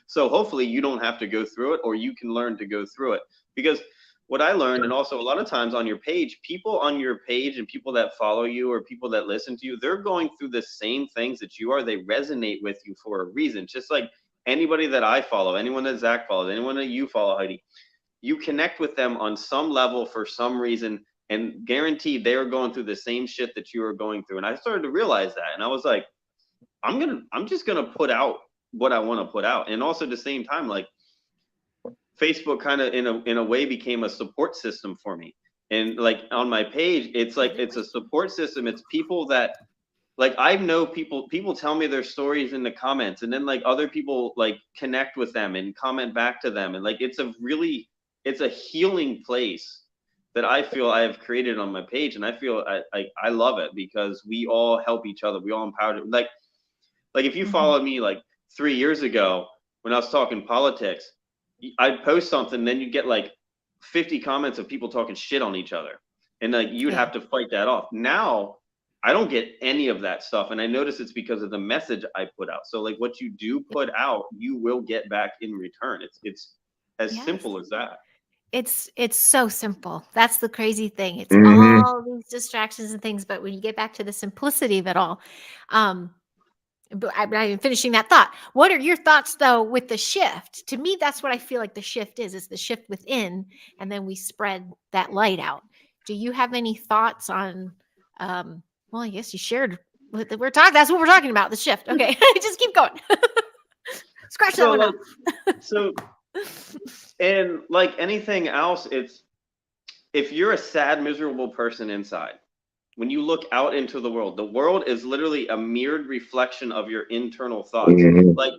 So hopefully you don't have to go through it, or you can learn to go through it. Because what I learned, and also a lot of times on your page, people on your page and people that follow you or people that listen to you, they're going through the same things that you are. They resonate with you for a reason. Just like anybody that I follow, anyone that Zach follows, anyone that you follow, Heidi, you connect with them on some level for some reason, and guaranteed they are going through the same shit that you are going through. And I started to realize that, and I was like, I'm just gonna put out what I want to put out. And also at the same time, like, Facebook kind of in a way became a support system for me. And like on my page, it's like it's a support system. It's people that, like, I know people tell me their stories in the comments, and then like other people like connect with them and comment back to them, and like it's a healing place that I feel I have created on my page. And I feel I love it because we all help each other, we all empower. Like if you followed me like 3 years ago when I was talking politics, I'd post something, then you get like 50 comments of people talking shit on each other, and like you'd Yeah. have to fight that off. Now I don't get any of that stuff, and I notice it's because of the message I put out. So like what you do put out, you will get back in return. It's as Yes. simple as that. It's so simple. That's the crazy thing. It's Mm-hmm. all these distractions and things, but when you get back to the simplicity of it all, um, but I'm not even finishing that thought. What are your thoughts though with the shift? To me, that's what I feel like the shift is the shift within, and then we spread that light out. Do you have any thoughts on well, I guess you shared we're talking, that's what we're talking about, the shift. Okay. Just keep going. Scratch that So one like off. so and like anything else, it's, if you're a sad, miserable person inside, when you look out into the world is literally a mirrored reflection of your internal thoughts. Mm-hmm. Like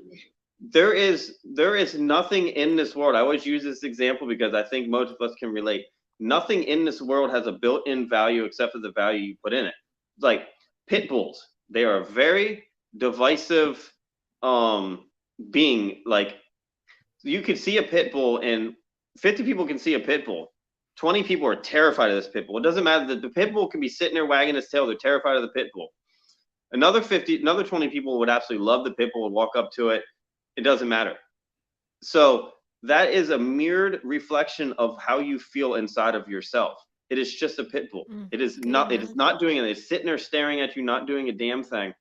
there is nothing in this world. I always use this example because I think most of us can relate. Nothing in this world has a built-in value except for the value you put in it. Like pit bulls, they are a very divisive being. Like you could see a pit bull and 50 people can see a pit bull. 20 people are terrified of this pit bull. It doesn't matter. The pit bull can be sitting there wagging its tail. They're terrified of the pit bull. Another 20 people would absolutely love the pit bull and walk up to it. It doesn't matter. So that is a mirrored reflection of how you feel inside of yourself. It is just a pit bull. It is not. It is not doing anything. It's sitting there staring at you, not doing a damn thing.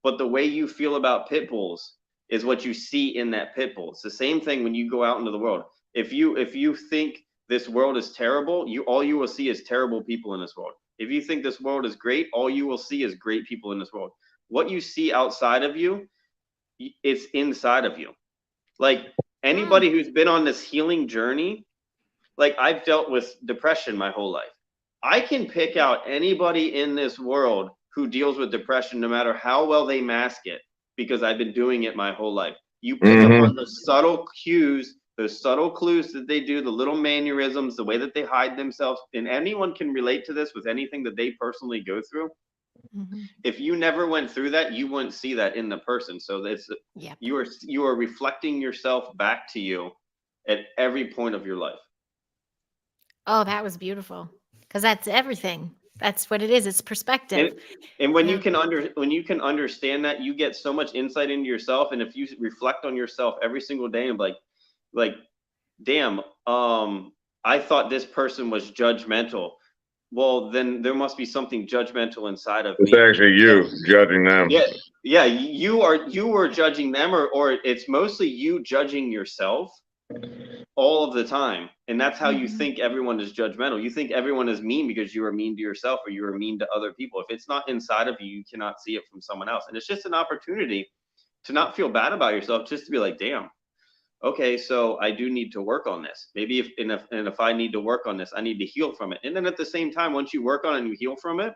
But the way you feel about pit bulls is what you see in that pit bull. It's the same thing when you go out into the world. If you think this world is terrible, all you will see is terrible people in this world. If you think this world is great, all you will see is great people in this world. What you see outside of you, it's inside of you. Like anybody who's been on this healing journey, like I've dealt with depression my whole life. I can pick out anybody in this world who deals with depression, no matter how well they mask it, because I've been doing it my whole life. You pick up on the subtle cues, those subtle clues that they do, the little mannerisms, the way that they hide themselves. And anyone can relate to this with anything that they personally go through. If you never went through that, you wouldn't see that in the person. So it's, Yep. you are reflecting yourself back to you at every point of your life. Oh, that was beautiful. Because that's everything. That's what it is. It's perspective. And when Yeah. you can understand that, you get so much insight into yourself. And if you reflect on yourself every single day and like, damn, I thought this person was judgmental. Well, then there must be something judgmental inside of It's me. actually you judging them. Yeah, you are judging them, or it's mostly you judging yourself all of the time. And that's how you think everyone is judgmental. You think everyone is mean because you are mean to yourself or you are mean to other people. If it's not inside of you, you cannot see it from someone else. And it's just an opportunity to not feel bad about yourself, just to be like, damn, okay, so I do need to work on this. Maybe if I need to work on this, I need to heal from it. And then at the same time, once you work on it and you heal from it,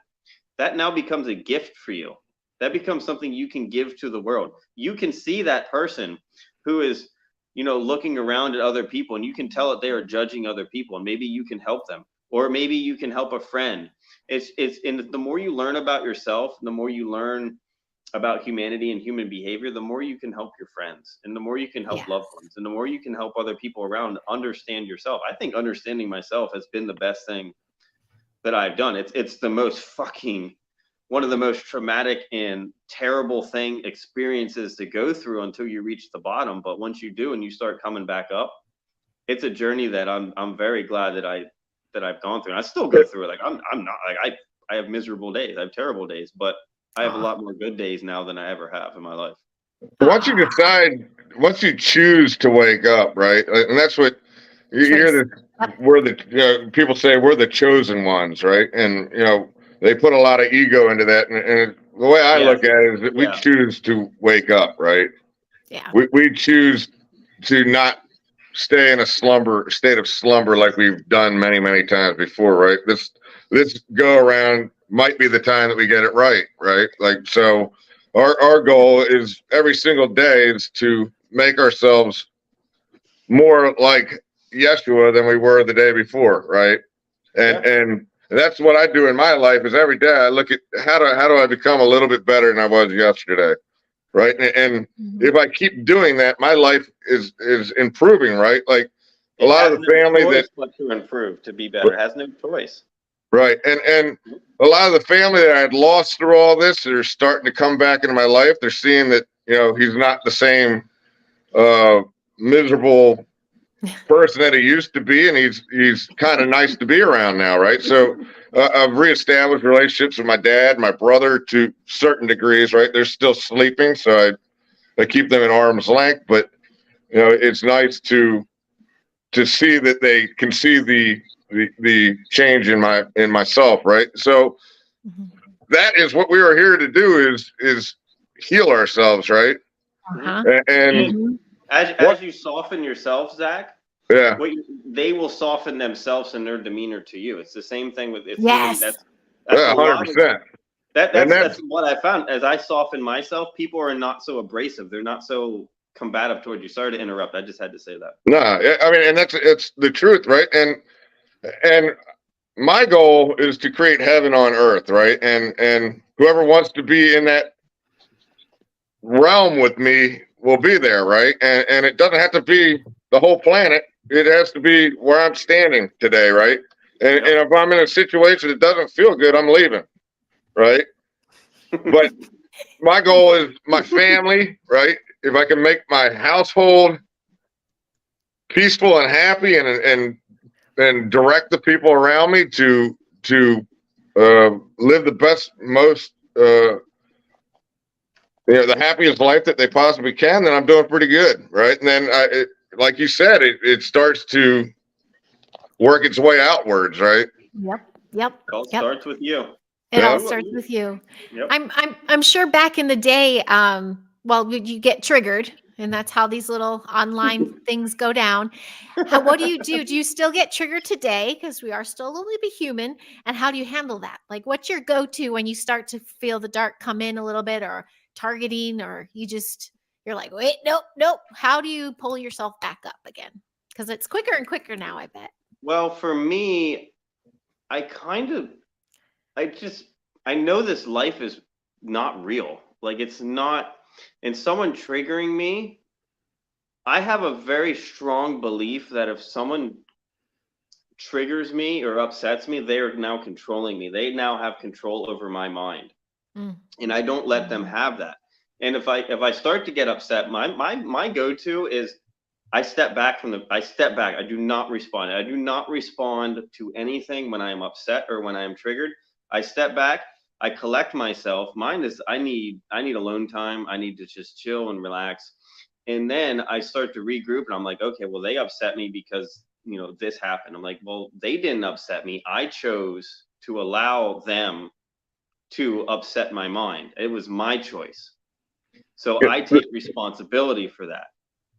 that now becomes a gift for you. That becomes something you can give to the world. You can see that person who is, looking around at other people, and you can tell that they are judging other people, and maybe you can help them, or maybe you can help a friend. And the more you learn about yourself, the more you learn about humanity and human behavior, the more you can help your friends, and the more you can help loved ones, and the more you can help other people around understand yourself. I think understanding myself has been the best thing that I've done. It's the most one of the most traumatic and terrible experiences to go through until you reach the bottom. But once you do and you start coming back up, it's a journey that I'm very glad that I've gone through. And I still go through it. Like I'm not like I have miserable days, I have terrible days, but I have a lot more good days now than I ever have in my life. Once you choose to wake up, right? And that's what you hear, we're the people say we're the chosen ones, right? And they put a lot of ego into that, and the way I look at it is that we choose to wake up, right? Yeah. We choose to not stay in a state of slumber like we've done many, many times before, right? This go around might be the time that we get it right? Like, so our goal is every single day is to make ourselves more like Yeshua than we were the day before, right? And that's what I do in my life. Is every day I look at how do I become a little bit better than I was yesterday, right? And if I keep doing that, my life is improving, right? Like a lot of the family that to improve, to be better, has no choice, right? And a lot of the family that I had lost through all this, they're starting to come back into my life. They're seeing that he's not the same miserable person that he used to be, and he's kind of nice to be around now, right? So I've reestablished relationships with my dad, my brother, to certain degrees, right? They're still sleeping, so I keep them at arm's length, but it's nice to see that they can see the change in myself, right? So that is what we are here to do, is heal ourselves, right? And as you soften yourself, Zach, yeah, they will soften themselves in their demeanor to you. It's the same thing with Yes. That's 100%. That's what I found. As I soften myself, people are not so abrasive. They're not so combative toward you. Sorry to interrupt. I just had to say that. No, I mean, and it's the truth, right? And my goal is to create heaven on earth, right? And whoever wants to be in that realm with me will be there, right? And it doesn't have to be the whole planet. It has to be where I'm standing today, right? And if I'm in a situation that doesn't feel good, I'm leaving, right? But my goal is my family, right? If I can make my household peaceful and happy, and direct the people around me to live the best, most the happiest life that they possibly can, then I'm doing pretty good, right? And then like you said, it starts to work its way outwards, right? Yep. It all starts with you. It all starts with you. Yep. I'm sure back in the day, well, you get triggered, and that's how these little online things go down. What do you do? Do you still get triggered today? Because we are still only be human. And how do you handle that? Like, what's your go-to when you start to feel the dark come in a little bit, or targeting, or you're like, wait, nope. How do you pull yourself back up again? Because it's quicker and quicker now, I bet. Well, for me, I know this life is not real. Like, it's not, and someone triggering me, I have a very strong belief that if someone triggers me or upsets me, they are now controlling me. They now have control over my mind. And I don't let them have that. And if I start to get upset, my go-to is I step back. I do not respond. I do not respond to anything when I am upset or when I am triggered. I step back. I collect myself. Mine is I need alone time. I need to just chill and relax. And then I start to regroup, and I'm like, okay, well, they upset me because this happened. I'm like, well, they didn't upset me. I chose to allow them to upset my mind. It was my choice. So I take responsibility for that.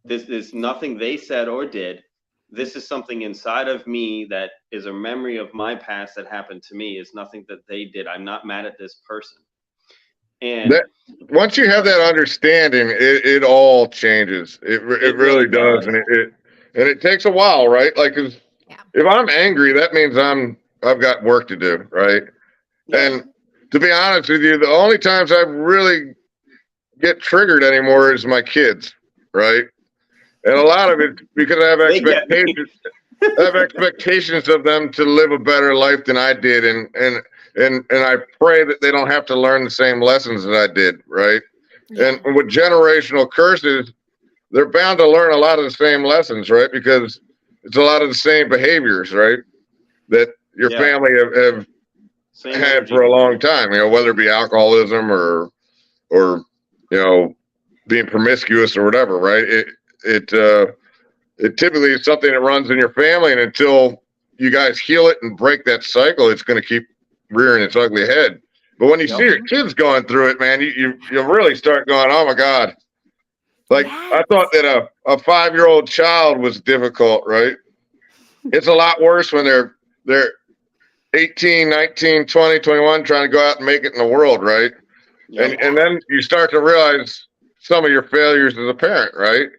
This is nothing they said or did. This is something inside of me that is a memory of my past that happened to me. It's nothing that they did. I'm not mad at this person. And that once you have that understanding, it all changes. It really does, and it takes a while, right? Like, 'cause if I'm angry, that means I've got work to do, right? And to be honest with you, the only times I really get triggered anymore is my kids, right? And a lot of it because I have expectations. I have expectations of them to live a better life than I did, and I pray that they don't have to learn the same lessons that I did, right? And with generational curses, they're bound to learn a lot of the same lessons, right? Because it's a lot of the same behaviors, right? That your family have had for a long time, whether it be alcoholism or being promiscuous or whatever, right? It typically is something that runs in your family, and until you guys heal it and break that cycle, it's going to keep rearing its ugly head. But when you see your kids going through it, man, you really start going, oh my God. Like, I thought that a 5-year-old child was difficult, right? It's a lot worse when they're 18, 19, 20, 21, trying to go out and make it in the world, right? And then you start to realize some of your failures as a parent, right?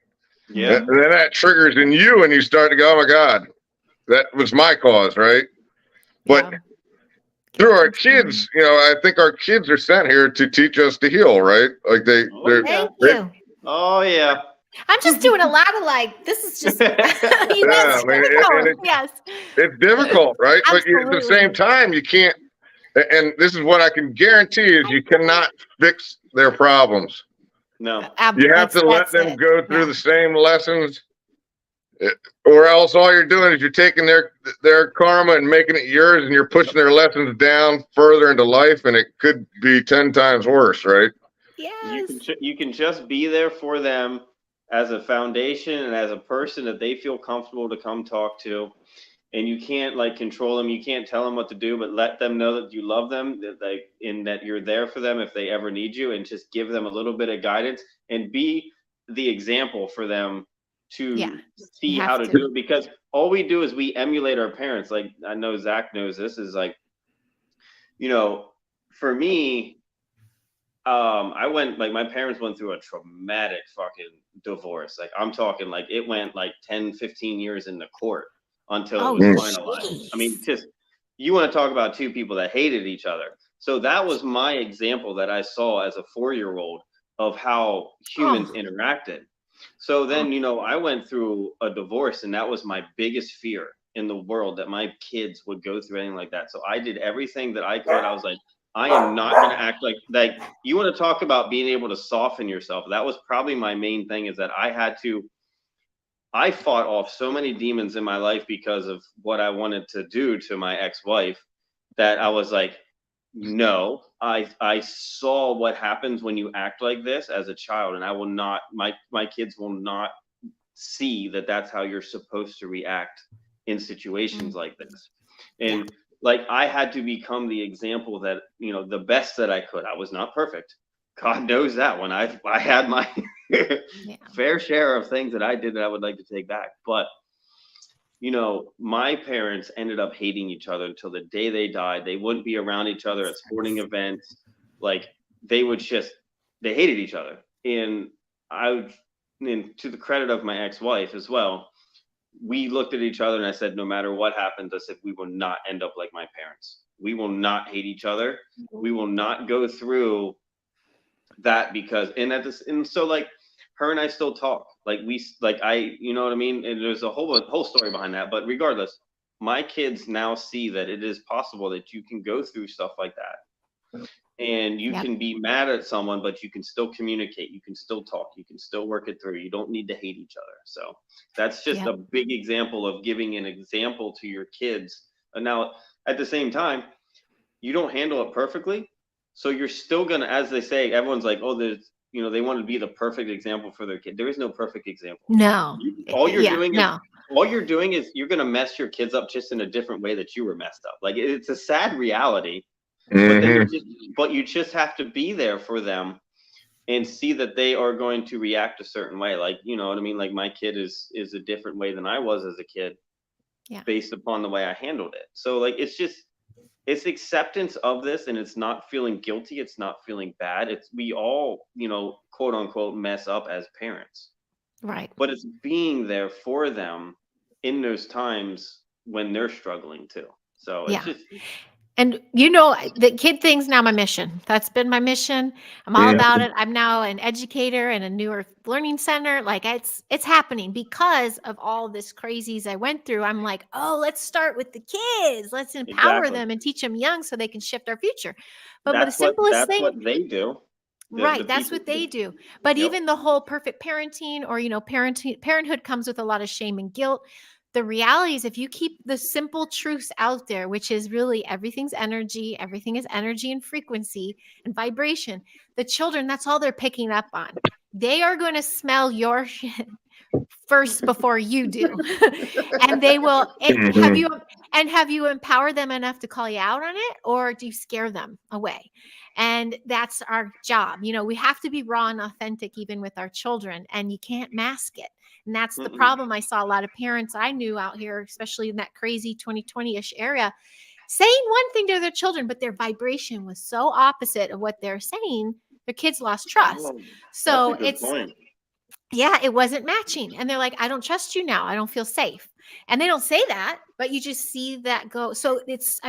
Yeah. And then that triggers in you, and you start to go, oh my God, that was my cause, right? But through our kids, I think our kids are sent here to teach us to heal, right? Like Thank you. Oh yeah. I'm just doing a lot of this is just yes. It's difficult, right? Absolutely. But at the same time, you can't, and this is what I can guarantee is you cannot fix their problems. No. You have to let them go through the same lessons, or else all you're doing is you're taking their karma and making it yours, and you're pushing their lessons down further into life, and it could be 10 times worse, right? Yes. You can just be there for them as a foundation and as a person that they feel comfortable to come talk to. And you can't control them. You can't tell them what to do, but let them know that you love them, that you're there for them if they ever need you, and just give them a little bit of guidance and be the example for them to see how to do it. Because all we do is we emulate our parents. Like, I know Zach knows this is for me, my parents went through a traumatic fucking divorce. Like, I'm talking it went 10, 15 years in the court until it was finalized. I mean, just, you want to talk about two people that hated each other. So that was my example that I saw as a 4-year-old of how humans interacted. So then, I went through a divorce, and that was my biggest fear in the world, that my kids would go through anything like that. So I did everything that I could. I was like, I am not going to act like you want to talk about being able to soften yourself. That was probably my main thing, is that I fought off so many demons in my life because of what I wanted to do to my ex-wife, that I was like, no, I saw what happens when you act like this as a child, and I will not, my kids will not see that that's how you're supposed to react in situations like this. And I had to become the example that, the best that I could. I was not perfect. God knows that. When I had my fair share of things that I did that I would like to take back. But, my parents ended up hating each other until the day they died. They wouldn't be around each other at sporting events. They hated each other. And to the credit of my ex-wife as well, we looked at each other, and I said, no matter what happens, I said, we will not end up like my parents. We will not hate each other. We will not go through that, because, so her and I still talk. You know what I mean? And there's a whole story behind that. But regardless, my kids now see that it is possible that you can go through stuff like that. And you can be mad at someone, but you can still communicate. You can still talk. You can still work it through. You don't need to hate each other. So that's just a big example of giving an example to your kids. And now, at the same time, you don't handle it perfectly. So you're still going to, as they say, everyone's like, oh, there's, they want to be the perfect example for their kid. There is no perfect example. No. All you're doing is you're going to mess your kids up just in a different way that you were messed up. It's a sad reality. But you just have to be there for them and see that they are going to react a certain way. Like, you know what I mean? Like my kid is a different way than I was as a kid, based upon the way I handled it. So like, it's acceptance of this, and it's not feeling guilty. It's not feeling bad. We all, you know, quote unquote, mess up as parents. Right. But it's being there for them in those times when they're struggling too. So it's just. And you know, the kid thing's now my mission. That's been my mission. I'm all about it. I'm now an educator in a New Earth Learning Center. Like it's happening because of all this crazies I went through. I'm like, oh, let's start with the kids. Let's empower them and teach them young so they can shift our future. But the simplest thing, what they do. Right. That's what they do. But even the whole perfect parenting, or, you know, parenthood comes with a lot of shame and guilt. The reality is, if you keep the simple truths out there, which is really everything's energy, everything is energy and frequency and vibration, the children, that's all they're picking up on. They are going to smell your shit first before you do. And they will, have you empowered them enough to call you out on it, or do you scare them away? And that's our job. You know, we have to be raw and authentic, even with our children, and you can't mask it. And that's the problem. I saw a lot of parents I knew out here, especially in that crazy 2020-ish area, saying one thing to their children, but their vibration was so opposite of what they're saying, their kids lost trust. So it wasn't matching. And they're like, I don't trust you now. I don't feel safe. And they don't say that, but you just see that go. So it's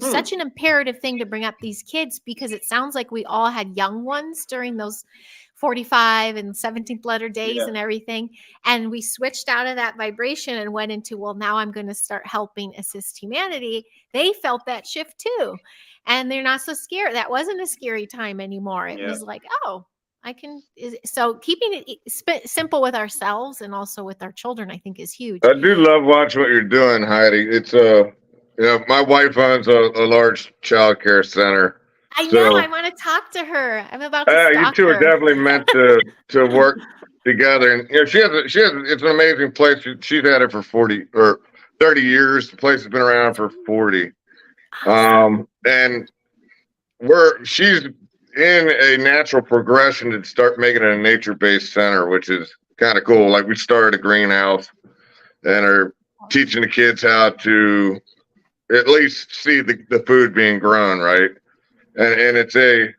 such an imperative thing to bring up these kids, because it sounds like we all had young ones during those 45 and 17th letter days and everything. And we switched out of that vibration and went into, well, now I'm going to start helping assist humanity. They felt that shift too. And they're not so scared. That wasn't a scary time anymore. It was like, oh, I can. So keeping it simple with ourselves and also with our children, I think, is huge. I do love watching what you're doing, Heidi. It's you know, my wife owns a large child care center. I know. I want to talk to her. I'm about to stalk you two her. are definitely meant to work together. And you know, she has. It's an amazing place. She's had it for 40 or 30 years. The place has been around for 40. Awesome. And she's in a natural progression to start making it a nature-based center, which is kind of cool. Like, we started a greenhouse and are teaching the kids how to at least see the food being grown, right? And it's a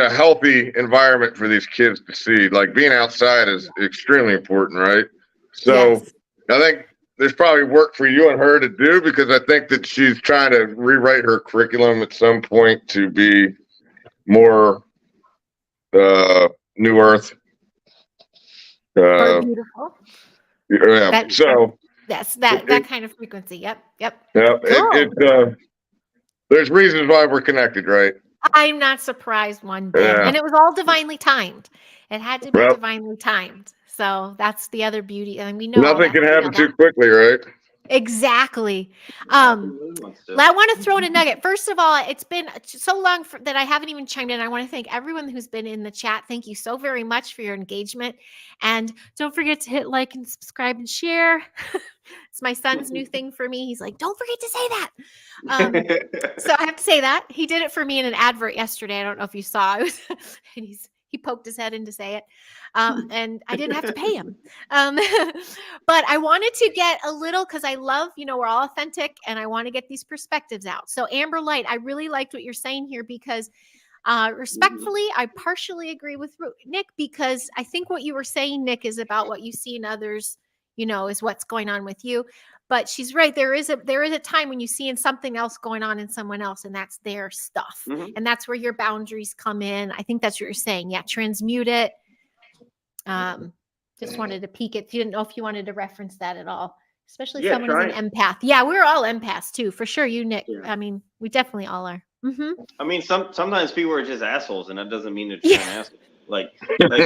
healthy environment for these kids to see. Like, being outside is extremely important, right? So I think there's probably work for you and her to do, because I think that she's trying to rewrite her curriculum at some point to be more New Earth. Beautiful. Yeah. That kind of frequency. Yep. Yeah. Cool. There's reasons why we're connected, right? I'm not surprised one bit. And it was all divinely timed. It had to be divinely timed. So that's the other beauty. And we know nothing can happen too quickly, right? Exactly. I want to throw in a nugget. First of all, it's been so long that I haven't even chimed in. I want to thank everyone who's been in the chat. Thank you so very much for your engagement. And don't forget to hit like and subscribe and share. It's my son's new thing for me. He's like, don't forget to say that. So I have to say that. He did it for me in an advert yesterday. I don't know if you saw it. He poked his head in to say it. And I didn't have to pay him. But I wanted to get a little, because I love, you know, we're all authentic, and I want to get these perspectives out. So Amber Light, I really liked what you're saying here, because respectfully, I partially agree with Nick, because I think what you were saying, Nick, is about what you see in others, you know, is what's going on with you. But she's right. There is a time when you see something else going on in someone else, and that's their stuff. And that's where your boundaries come in. I think that's what you're saying. Yeah. Transmute it. Just wanted to peek it. You didn't know if you wanted to reference that at all, especially someone who's an empath. Yeah. We're all empaths too, for sure. You, Nick. I mean, we definitely all are. I mean, sometimes people are just assholes, and that doesn't mean they're just an asshole. Like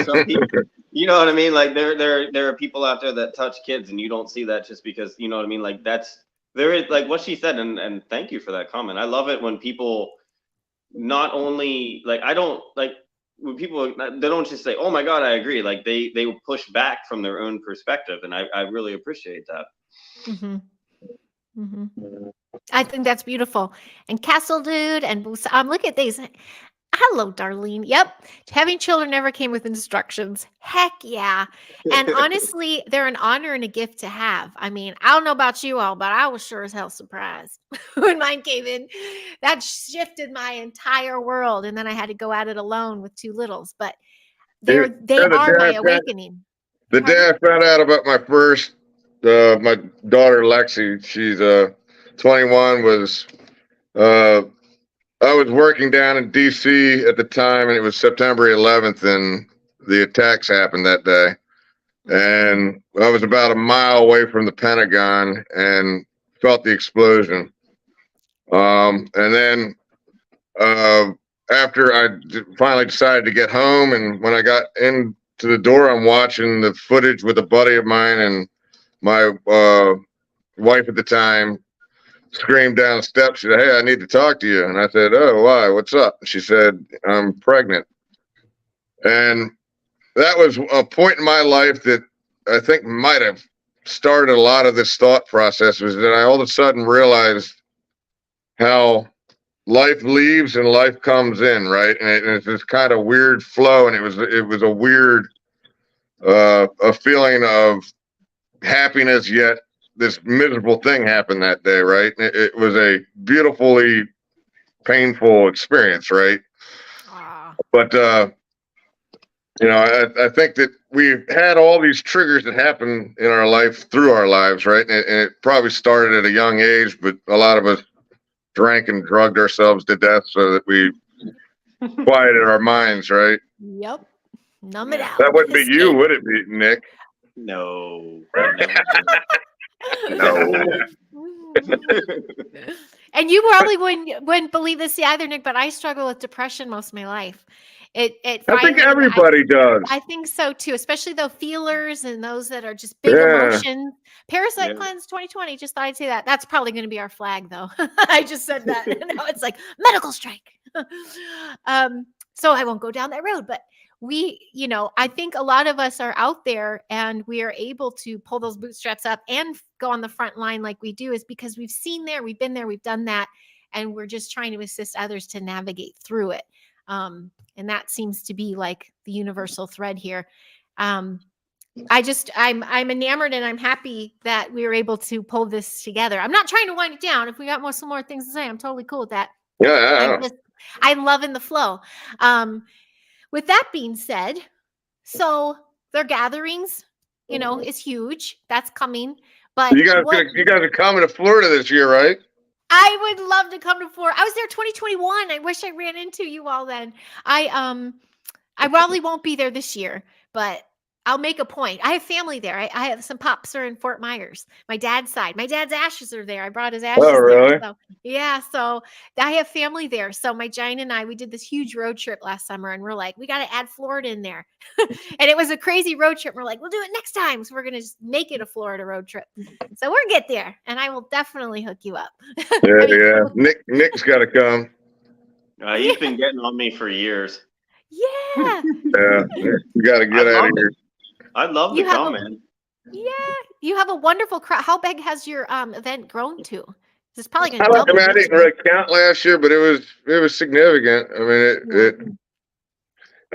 some people, you know what I mean? Like there are people out there that touch kids, and you don't see that just because, you know what I mean? Like there is, like what she said, and thank you for that comment. I love it when people not only, like, I don't like when people, they don't just say, oh my God, I agree. Like they will push back from their own perspective. And I really appreciate that. I think that's beautiful. And Castle Dude and look at these. Hello, Darlene. Yep. Having children never came with instructions. Heck yeah. And honestly, they're an honor and a gift to have. I mean, I don't know about you all, but I was sure as hell surprised when mine came in. That shifted my entire world. And then I had to go at it alone with two littles. But they Yeah, are my awakening. the day I found out about my first, my daughter Lexi, she's 21, was I was working down in DC at the time, and it was September 11th, and the attacks happened that day. And I was about a mile away from the Pentagon and felt the explosion. And then after I finally decided to get home, and when I got into the door, I'm watching the footage with a buddy of mine, and my wife at the time screamed down the steps. She said, "Hey, I need to talk to you." And I said, "Oh, why? What's up?" She said, "I'm pregnant." And that was a point in my life that I think might have started a lot of this thought process, was that I all of a sudden realized how life leaves and life comes in, right? And it's this kind of weird flow, and it was a weird a feeling of happiness, yet this miserable thing happened that day, right? It was a beautifully painful experience, right? But I think that we've had all these triggers that happen in our life through our lives, right? And it probably started at a young age, but a lot of us drank and drugged ourselves to death so that we quieted our minds, right? Yep. Numb it out. That wouldn't be you, would it be, Nick? No. No. And you probably wouldn't believe this either, Nick, but I struggle with depression most of my life. I think everybody does. I think so too, especially the feelers and those that are just big emotions. Parasite Cleanse 2020. Just thought I'd say that. That's probably going to be our flag, though. I just said that. Now it's like medical strike. So I won't go down that road, but I think a lot of us are out there and we are able to pull those bootstraps up and go on the front line like we do, is because we've been there, we've done that, and we're just trying to assist others to navigate through it. And that seems to be like the universal thread here. I'm enamored, and I'm happy that we were able to pull this together. I'm not trying to wind it down. If we got some more things to say, I'm totally cool with that. Yeah. I'm loving the flow. With that being said, so their gatherings, is huge. That's coming. But you guys are coming to Florida this year, right? I would love to come to Florida. I was there 2021. I wish I ran into you all then. I probably won't be there this year, but I'll make a point. I have family there. I have some pops are in Fort Myers. My dad's side. My dad's ashes are there. I brought his ashes really? there. So, yeah, so I have family there. So my giant and I, we did this huge road trip last summer, and we're like, we got to add Florida in there. And it was a crazy road trip. We're like, we'll do it next time. So we're going to just make it a Florida road trip. So we'll get there, and I will definitely hook you up. Yeah. Nick's got to come. He's been getting on me for years. Yeah. Yeah. You got to get out of here. I'd love to come, man. Yeah, you have a wonderful crowd. How big has your event grown to? It's probably going to double. I didn't really count last year, but it was significant. I mean,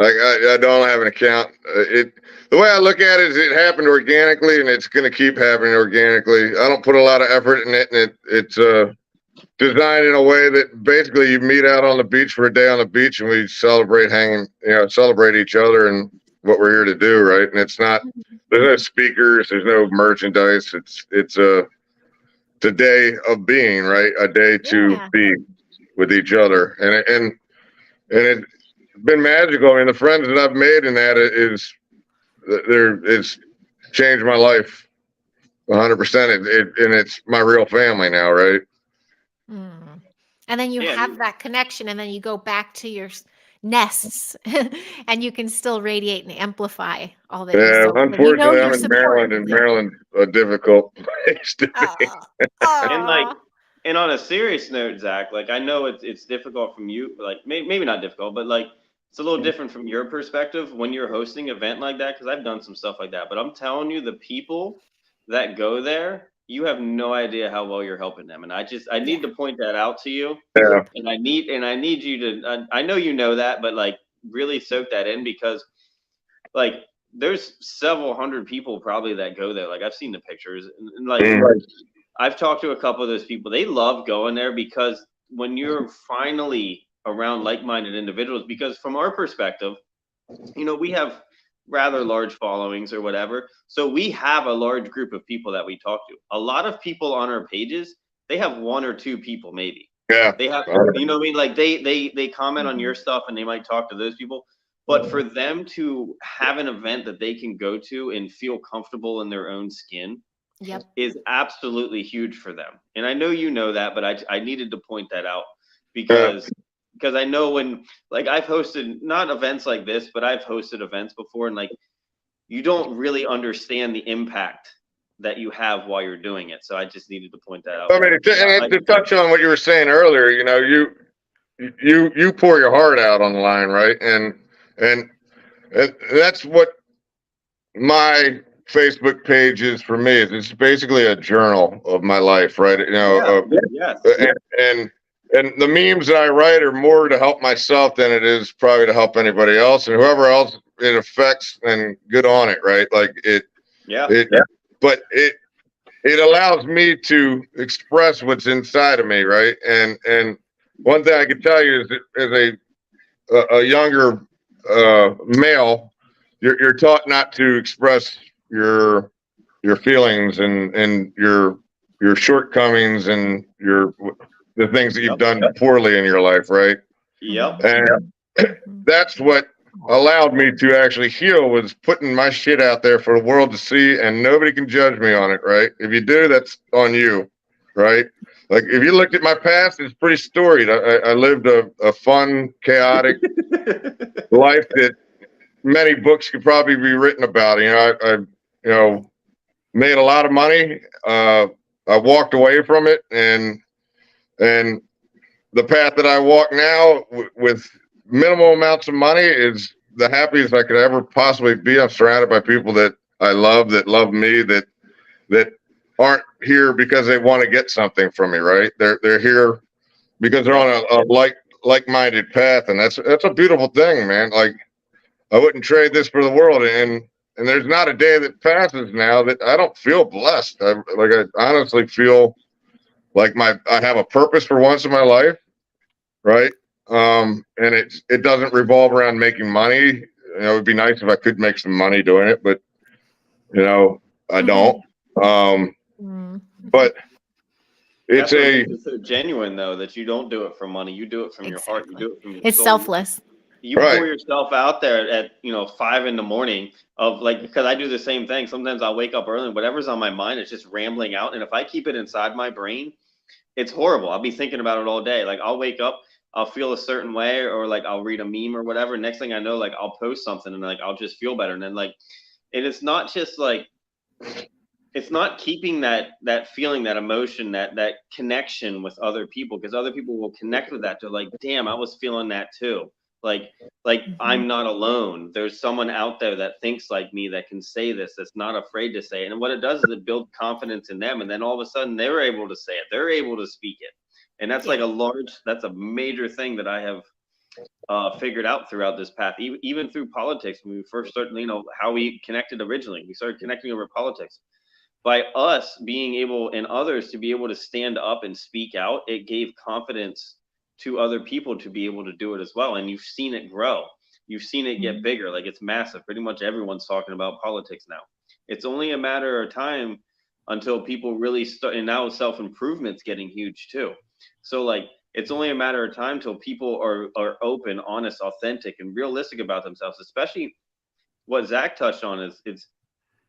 I don't have an account. The way I look at it is it happened organically, and it's going to keep happening organically. I don't put a lot of effort in it, and it's designed in a way that basically you meet out on the beach for a day on the beach, and we celebrate celebrate each other and what we're here to do, right? And it's not, there's no speakers, there's no merchandise. It's a day of being, right? A day to be with each other, and it's been magical. I mean, the friends that I've made in that it's changed my life 100%. And it's my real family now, right? And then you have that connection, and then you go back to your nests and you can still radiate and amplify all that. Yeah, unfortunately, I'm in Maryland, and Maryland's a difficult place to be. And on a serious note, Zach, like I know it's difficult from you, like maybe not difficult, but like it's a little different from your perspective when you're hosting an event like that, because I've done some stuff like that. But I'm telling you, the people that go there you have no idea how well you're helping them. And I need to point that out to you. Yeah. And I need you to, I know you know that, but like really soak that in, because like there's several hundred people probably that go there. Like I've seen the pictures, and like I've talked to a couple of those people. They love going there because when you're finally around like-minded individuals, because from our perspective, you know, we have rather large followings or whatever. So we have a large group of people that we talk to. A lot of people on our pages, they have one or two people maybe. Yeah. They have, you know what I mean? Like they comment on your stuff and they might talk to those people. But for them to have an event that they can go to and feel comfortable in their own skin is absolutely huge for them. And I know you know that, but I needed to point that out because I know when, like, I've hosted not events like this, but I've hosted events before, and like you don't really understand the impact that you have while you're doing it. So I just needed to point that out. I mean, to touch on what you were saying earlier, you know, you pour your heart out on the line, right? And that's what my Facebook page is for me. It's basically a journal of my life, right? You know, and the memes that I write are more to help myself than it is probably to help anybody else, and whoever else it affects, and good on it, right? Like but it allows me to express what's inside of me, right? And one thing I can tell you is that as a younger male, you're taught not to express your feelings and your shortcomings and the things that you've done poorly in your life, right? Yep. And that's what allowed me to actually heal, was putting my shit out there for the world to see, and nobody can judge me on it, right? If you do, that's on you, right? Like if you looked at my past, it's pretty storied. I lived a fun, chaotic life that many books could probably be written about. You know, I made a lot of money. I walked away from it, and the path that I walk now with minimal amounts of money is the happiest I could ever possibly be. I'm surrounded by people that I love, that love me, that aren't here because they want to get something from me, right? They're here because they're on a like-minded path, and that's a beautiful thing, man. Like I wouldn't trade this for the world, and there's not a day that passes now that I don't feel blessed. I honestly feel like I have a purpose for once in my life, right? And it doesn't revolve around making money. You know, it'd be nice if I could make some money doing it, but you know, I don't. But it's so genuine though, that you don't do it for money. You do it from your heart. You do it from your soul. Selfless. You pour yourself out there at 5 a.m. of like, because I do the same thing. Sometimes I'll wake up early and whatever's on my mind, it's just rambling out. And if I keep it inside my brain, it's horrible. I'll be thinking about it all day. Like I'll wake up, I'll feel a certain way, or like I'll read a meme or whatever. Next thing I know, like I'll post something and like I'll just feel better. And then like, and it's not just like, it's not keeping that feeling, that emotion, that connection with other people, because other people will connect with that. They're like, damn, I was feeling that too. Like I'm not alone. There's someone out there that thinks like me, that can say this, that's not afraid to say it. And what it does is it builds confidence in them. And then all of a sudden they're able to say it. They're able to speak it. And that's like that's a major thing that I have figured out throughout this path, even through politics. When we first started, how we connected originally, we started connecting over politics. By us being able, and others to be able to stand up and speak out, it gave confidence to other people to be able to do it as well. And you've seen it grow. You've seen it get bigger. Like it's massive. Pretty much everyone's talking about politics now. It's only a matter of time until people really start. And now self-improvement's getting huge too. So like, it's only a matter of time till people are open, honest, authentic, and realistic about themselves. Especially what Zach touched on is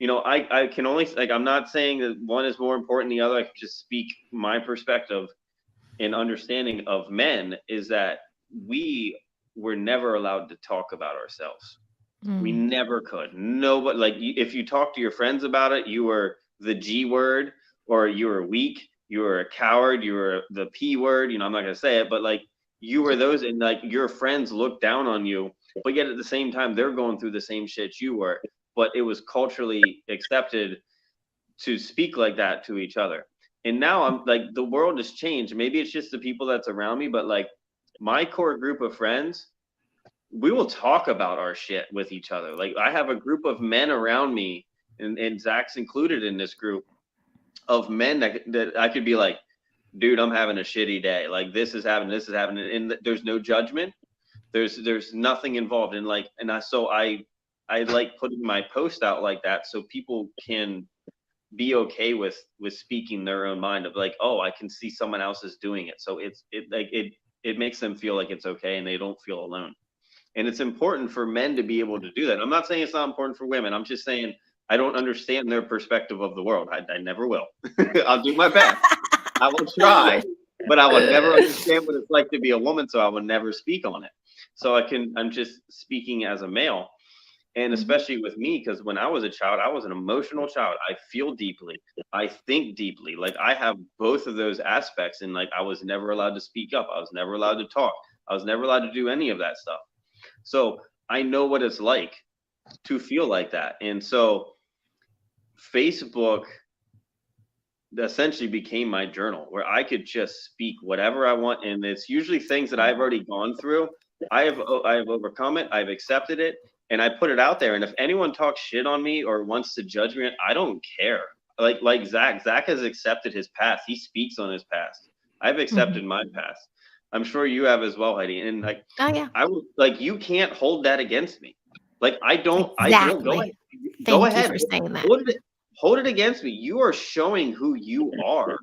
I can only, like, I'm not saying that one is more important than the other. I can just speak my perspective and understanding of men, is that we were never allowed to talk about ourselves. We never could. Nobody, like, if you talk to your friends about it, you were the G word, or you were weak, you were a coward, you were the P word. I'm not going to say it, but like you were those, and like your friends looked down on you, but yet at the same time, they're going through the same shit you were. But it was culturally accepted to speak like that to each other. And now I'm like, the world has changed. Maybe it's just the people that's around me, but like my core group of friends, we will talk about our shit with each other. Like I have a group of men around me, and Zach's included in this group of men that I could be like, dude, I'm having a shitty day. Like this is happening, and there's no judgment. There's nothing involved. And like, I like putting my post out like that so people can be okay with speaking their own mind of like, oh, I can see someone else is doing it. So it makes them feel like it's okay and they don't feel alone. And it's important for men to be able to do that. I'm not saying it's not important for women. I'm just saying I don't understand their perspective of the world. I never will. I'll do my best. I will try, but I will never understand what it's like to be a woman. So I will never speak on it. So I'm just speaking as a male. And especially with me, because when I was a child, I was an emotional child. I feel deeply. I think deeply. Like I have both of those aspects. And like I was never allowed to speak up. I was never allowed to talk. I was never allowed to do any of that stuff. So I know what it's like to feel like that. And so Facebook essentially became my journal where I could just speak whatever I want. And it's usually things that I've already gone through. I have overcome it. I've accepted it. And I put it out there. And if anyone talks shit on me or wants to judge me, I don't care. Like Zach has accepted his past. He speaks on his past. I've accepted my past. I'm sure you have as well, Heidi. And like, Oh yeah. I would like, you can't hold that against me. Like I don't Exactly. go ahead. Thank you for saying that. Hold it against me. You are showing who you are.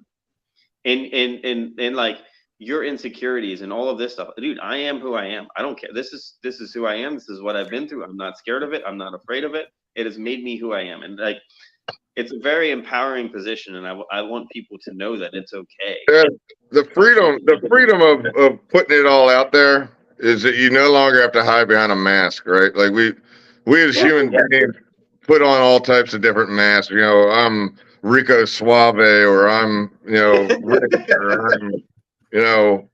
And like your insecurities and all of this stuff. Dude, I am who I am. I don't care. This is who I am. This is what I've been through. I'm not scared of it. I'm not afraid of it. It has made me who I am. And like, it's a very empowering position. And I want people to know that it's okay. And the freedom of putting it all out there is that you no longer have to hide behind a mask, right? Like we as human beings put on all types of different masks. You know, I'm Rico Suave, or I'm, you know, rich, or I'm, you know,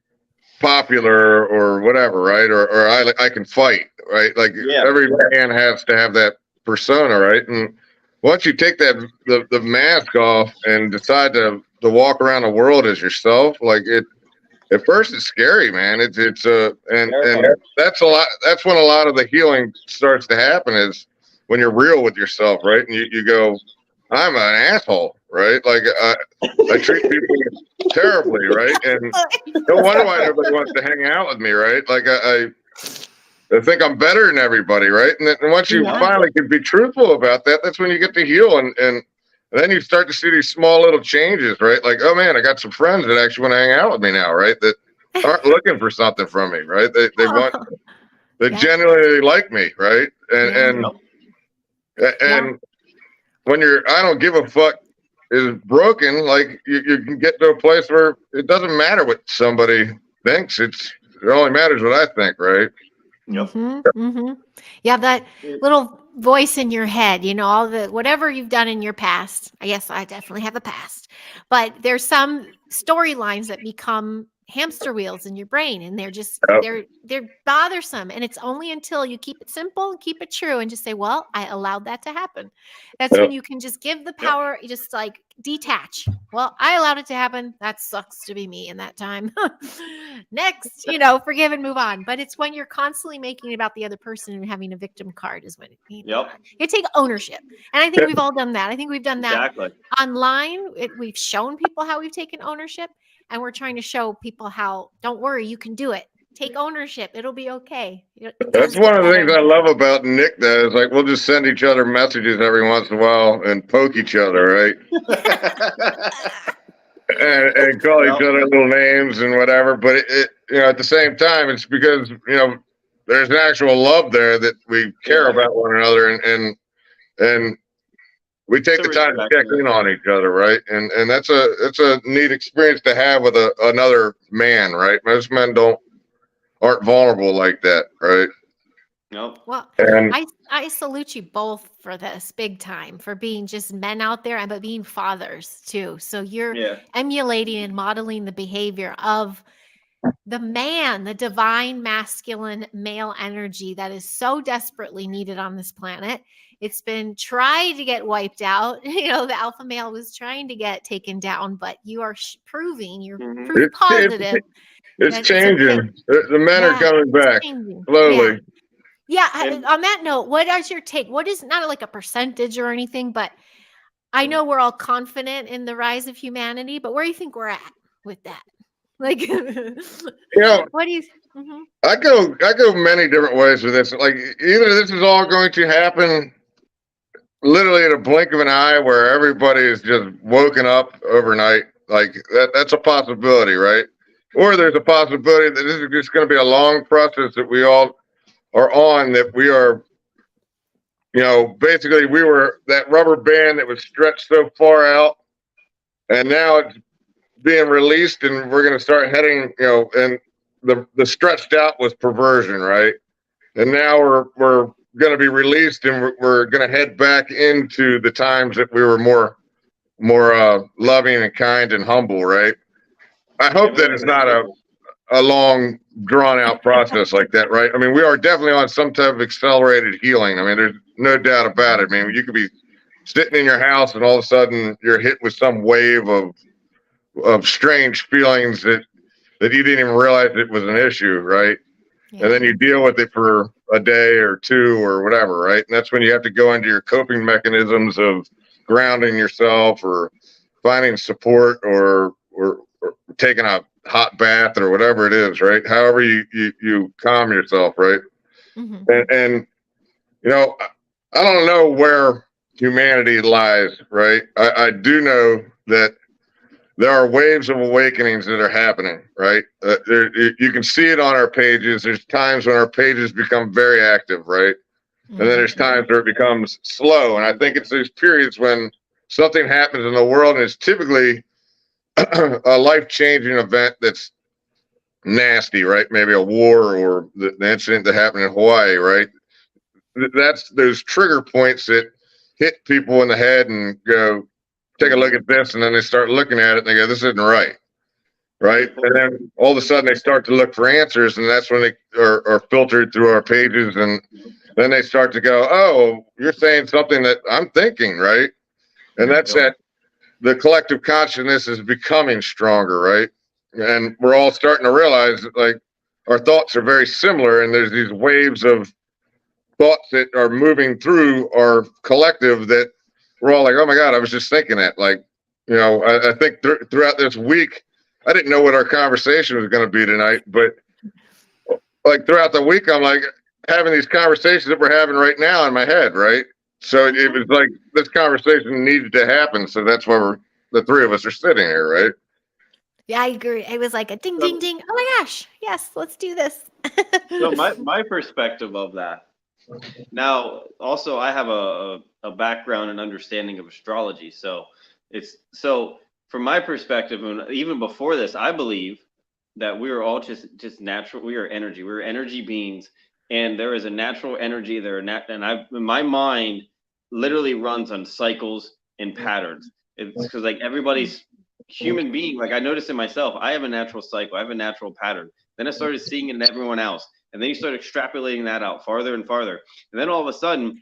popular, or whatever, right? Or I can fight, right? Like every man has to have that persona, right? And once you take that the mask off and decide to walk around the world as yourself, like it at first it's scary, man. And that's a lot. That's when a lot of the healing starts to happen, is when you're real with yourself, right? And you go, I'm an asshole, right? Like I treat people terribly, right? And no wonder why everybody wants to hang out with me, right? Like I think I'm better than everybody, right? And once you finally can be truthful about that, that's when you get to heal, and then you start to see these small little changes, right? Like, oh man, I got some friends that actually want to hang out with me now, right? That aren't looking for something from me, right? They genuinely like me, right? And when your I don't give a fuck is broken, like you can get to a place where it doesn't matter what somebody thinks. It only matters what I think, right? Yep. You have that little voice in your head, you know, all the whatever you've done in your past. I guess I definitely have a past, but there's some storylines that become hamster wheels in your brain, and they're just they're bothersome. And it's only until you keep it simple, keep it true, and just say, well, I allowed that to happen. That's when you can just give the power, you just like detach. Well, I allowed it to happen. That sucks to be me in that time. Next, you know, forgive and move on. But it's when you're constantly making it about the other person and having a victim card is when you take ownership. And I think we've all done that. I think we've done that online. We've shown people how we've taken ownership, and we're trying to show people how, don't worry, you can do it. Take ownership. It'll be okay. That's one of the things I love about Nick, though, is like we'll just send each other messages every once in a while and poke each other, right? and call each other little names and whatever. But it you know, at the same time, it's because, you know, there's an actual love there that we care about one another, and we take the time to check in on each other, right? And that's a neat experience to have with another man, right? Most men aren't vulnerable like that, right? Nope. Well, I salute you both for this big time, for being just men out there, but being fathers too. So you're emulating and modeling the behavior of the man, the divine masculine male energy that is so desperately needed on this planet. It's been tried to get wiped out. You know, the alpha male was trying to get taken down, but you are proving, you're Mhm. proof positive It's that it's okay. changing. The men are Yeah, coming it's back changing. slowly. Yeah. And On that note, what is your take? What is not like a percentage or anything, but I know we're all confident in the rise of humanity, but where do you think we're at with that? Like, You know, what do you? Mhm. I go many different ways with this. Like either this is all going to happen literally at a blink of an eye, where everybody is just woken up overnight. Like that's a possibility, right? Or there's a possibility that this is just going to be a long process that we all are on. That we are, basically we were that rubber band that was stretched so far out, and now it's being released, and we're going to start heading, and the stretched out was perversion, right? And now we're going to be released, and we're going to head back into the times that we were more loving and kind and humble, right? I hope that it's not a long drawn out process like that, right? I mean, we are definitely on some type of accelerated healing. I mean, there's no doubt about it. I mean, you could be sitting in your house and all of a sudden you're hit with some wave of strange feelings that you didn't even realize it was an issue, right? Yeah. And then you deal with it for a day or two or whatever, right? And that's when you have to go into your coping mechanisms of grounding yourself or finding support or taking a hot bath or whatever it is, right? However you calm yourself, right? Mhm. And I don't know where humanity lies, right? I do know that there are waves of awakenings that are happening, right? You can see it on our pages. There's times when our pages become very active, right? And then there's times where it becomes slow. And I think it's these periods when something happens in the world, and it's typically a life-changing event that's nasty, right? Maybe a war or the incident that happened in Hawaii, right? That's those trigger points that hit people in the head and go, take a look at this, and then they start looking at it and they go, this isn't right. Right. And then all of a sudden they start to look for answers, and that's when they are filtered through our pages. And then they start to go, oh, you're saying something that I'm thinking, right? And that's that the collective consciousness is becoming stronger, right? And we're all starting to realize that, like, our thoughts are very similar, and there's these waves of thoughts that are moving through our collective that we're all like, oh my God, I was just thinking that. Like, I think throughout this week, I didn't know what our conversation was going to be tonight, but like throughout the week, I'm like having these conversations that we're having right now in my head, right? So it was like this conversation needed to happen. So that's why the three of us are sitting here, right? Yeah, I agree. It was like a ding, ding, ding. Oh my gosh. Yes, let's do this. so my perspective of that. Now, also, I have a background and understanding of astrology. So from my perspective, and even before this, I believe that we are all just natural. We are energy. We're energy beings, and there is a natural energy there. And my mind literally runs on cycles and patterns. It's because like everybody's human being. Like I noticed in myself, I have a natural cycle. I have a natural pattern. Then I started seeing it in everyone else. And then you start extrapolating that out farther and farther. And then all of a sudden,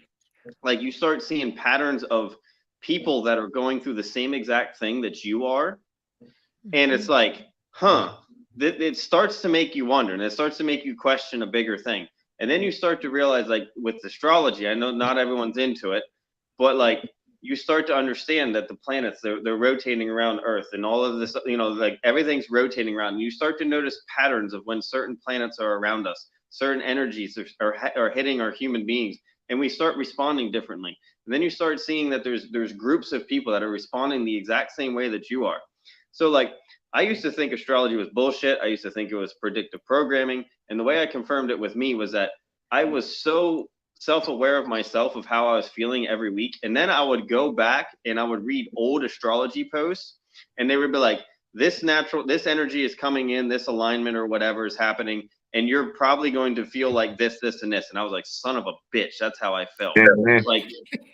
like you start seeing patterns of people that are going through the same exact thing that you are. And it's like, it starts to make you wonder, and it starts to make you question a bigger thing. And then you start to realize, like with astrology, I know not everyone's into it, but like you start to understand that the planets, they're rotating around Earth, and all of this, like everything's rotating around. And you start to notice patterns of when certain planets are around us, certain energies are hitting our human beings, and we start responding differently. And then you start seeing that there's groups of people that are responding the exact same way that you are. So like I used to think astrology was bullshit. I used to think it was predictive programming. And the way I confirmed it with me was that I was so self-aware of myself, of how I was feeling every week. And then I would go back and I would read old astrology posts, and they would be like, this energy is coming in, this alignment or whatever is happening, and you're probably going to feel like this, and this. And I was like, son of a bitch, that's how I felt. Yeah.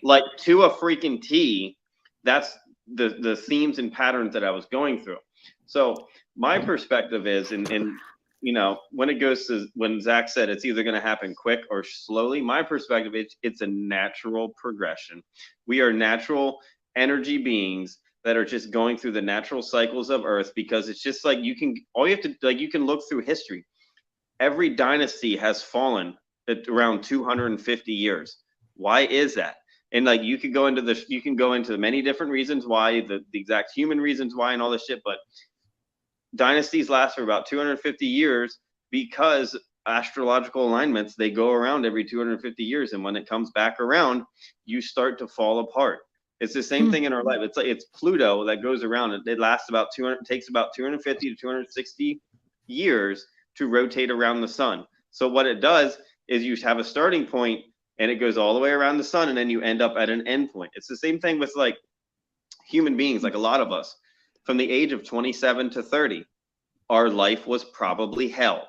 Like to a freaking T, that's the themes and patterns that I was going through. So my perspective is, and when it goes to, when Zach said it's either going to happen quick or slowly, my perspective, it's a natural progression. We are natural energy beings that are just going through the natural cycles of Earth, because it's just like, you can look through history. Every dynasty has fallen at around 250 years. Why is that? And like, you can go into many different reasons why, the exact human reasons why, and all this shit, but dynasties last for about 250 years because astrological alignments, they go around every 250 years, and when it comes back around, you start to fall apart. It's the same thing in our life. It's Pluto that goes around. It lasts about 250 to 260 years to rotate around the sun. So what it does is you have a starting point, and it goes all the way around the sun, and then you end up at an end point. It's the same thing with like human beings. Like, a lot of us, from the age of 27 to 30, our life was probably hell.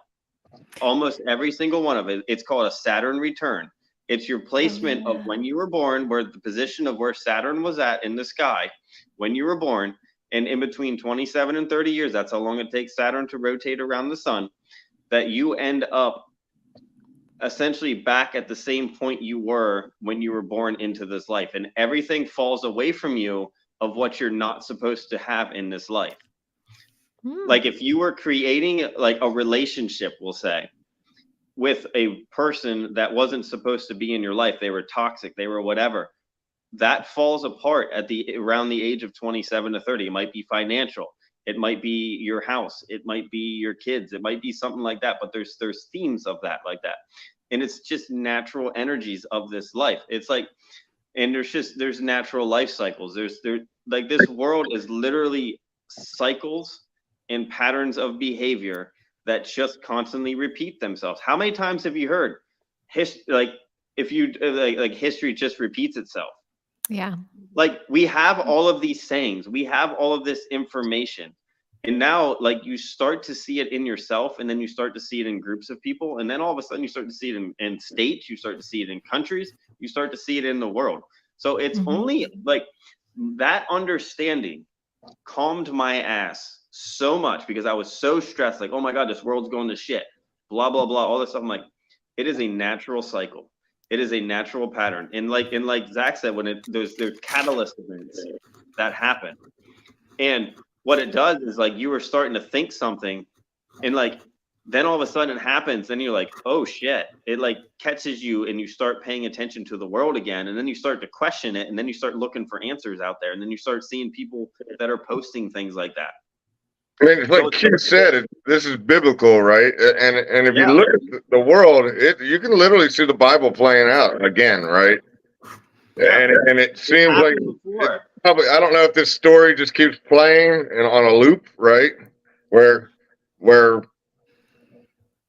Almost every single one of it. It's called a Saturn return. It's your placement of when you were born, where the position of where Saturn was at in the sky when you were born. And in between 27 and 30 years, that's how long it takes Saturn to rotate around the sun, that you end up essentially back at the same point you were when you were born into this life. And everything falls away from you of what you're not supposed to have in this life. Like, if you were creating like a relationship, we'll say, with a person that wasn't supposed to be in your life, they were toxic, they were whatever, that falls apart at around the age of 27 to 30. It might be financial, it might be your house, it might be your kids, it might be something like that. But there's themes of that, like that. And it's just natural energies of this life. It's like, and there's natural life cycles. There's like, this world is literally cycles and patterns of behavior that just constantly repeat themselves. How many times have you heard history just repeats itself? Yeah. Like, we have all of these sayings, we have all of this information, and now like, you start to see it in yourself, and then you start to see it in groups of people, and then all of a sudden you start to see it in states, you start to see it in countries, you start to see it in the world. So it's only like that understanding calmed my ass so much, because I was so stressed, like, oh my God, this world's going to shit, blah, blah, blah, all this stuff. I'm like, it is a natural cycle. It is a natural pattern. And like Zach said, when there's catalyst events that happen. And what it does is, like, you were starting to think something, and like, then all of a sudden it happens, and you're like, oh shit, it like catches you, and you start paying attention to the world again, and then you start to question it, and then you start looking for answers out there, and then you start seeing people that are posting things like that. I mean, it's like Q said, this is biblical, right? And if you look at the world, you can literally see the Bible playing out again, right? Yeah. And it seems like probably, I don't know if this story just keeps playing and on a loop, right? Where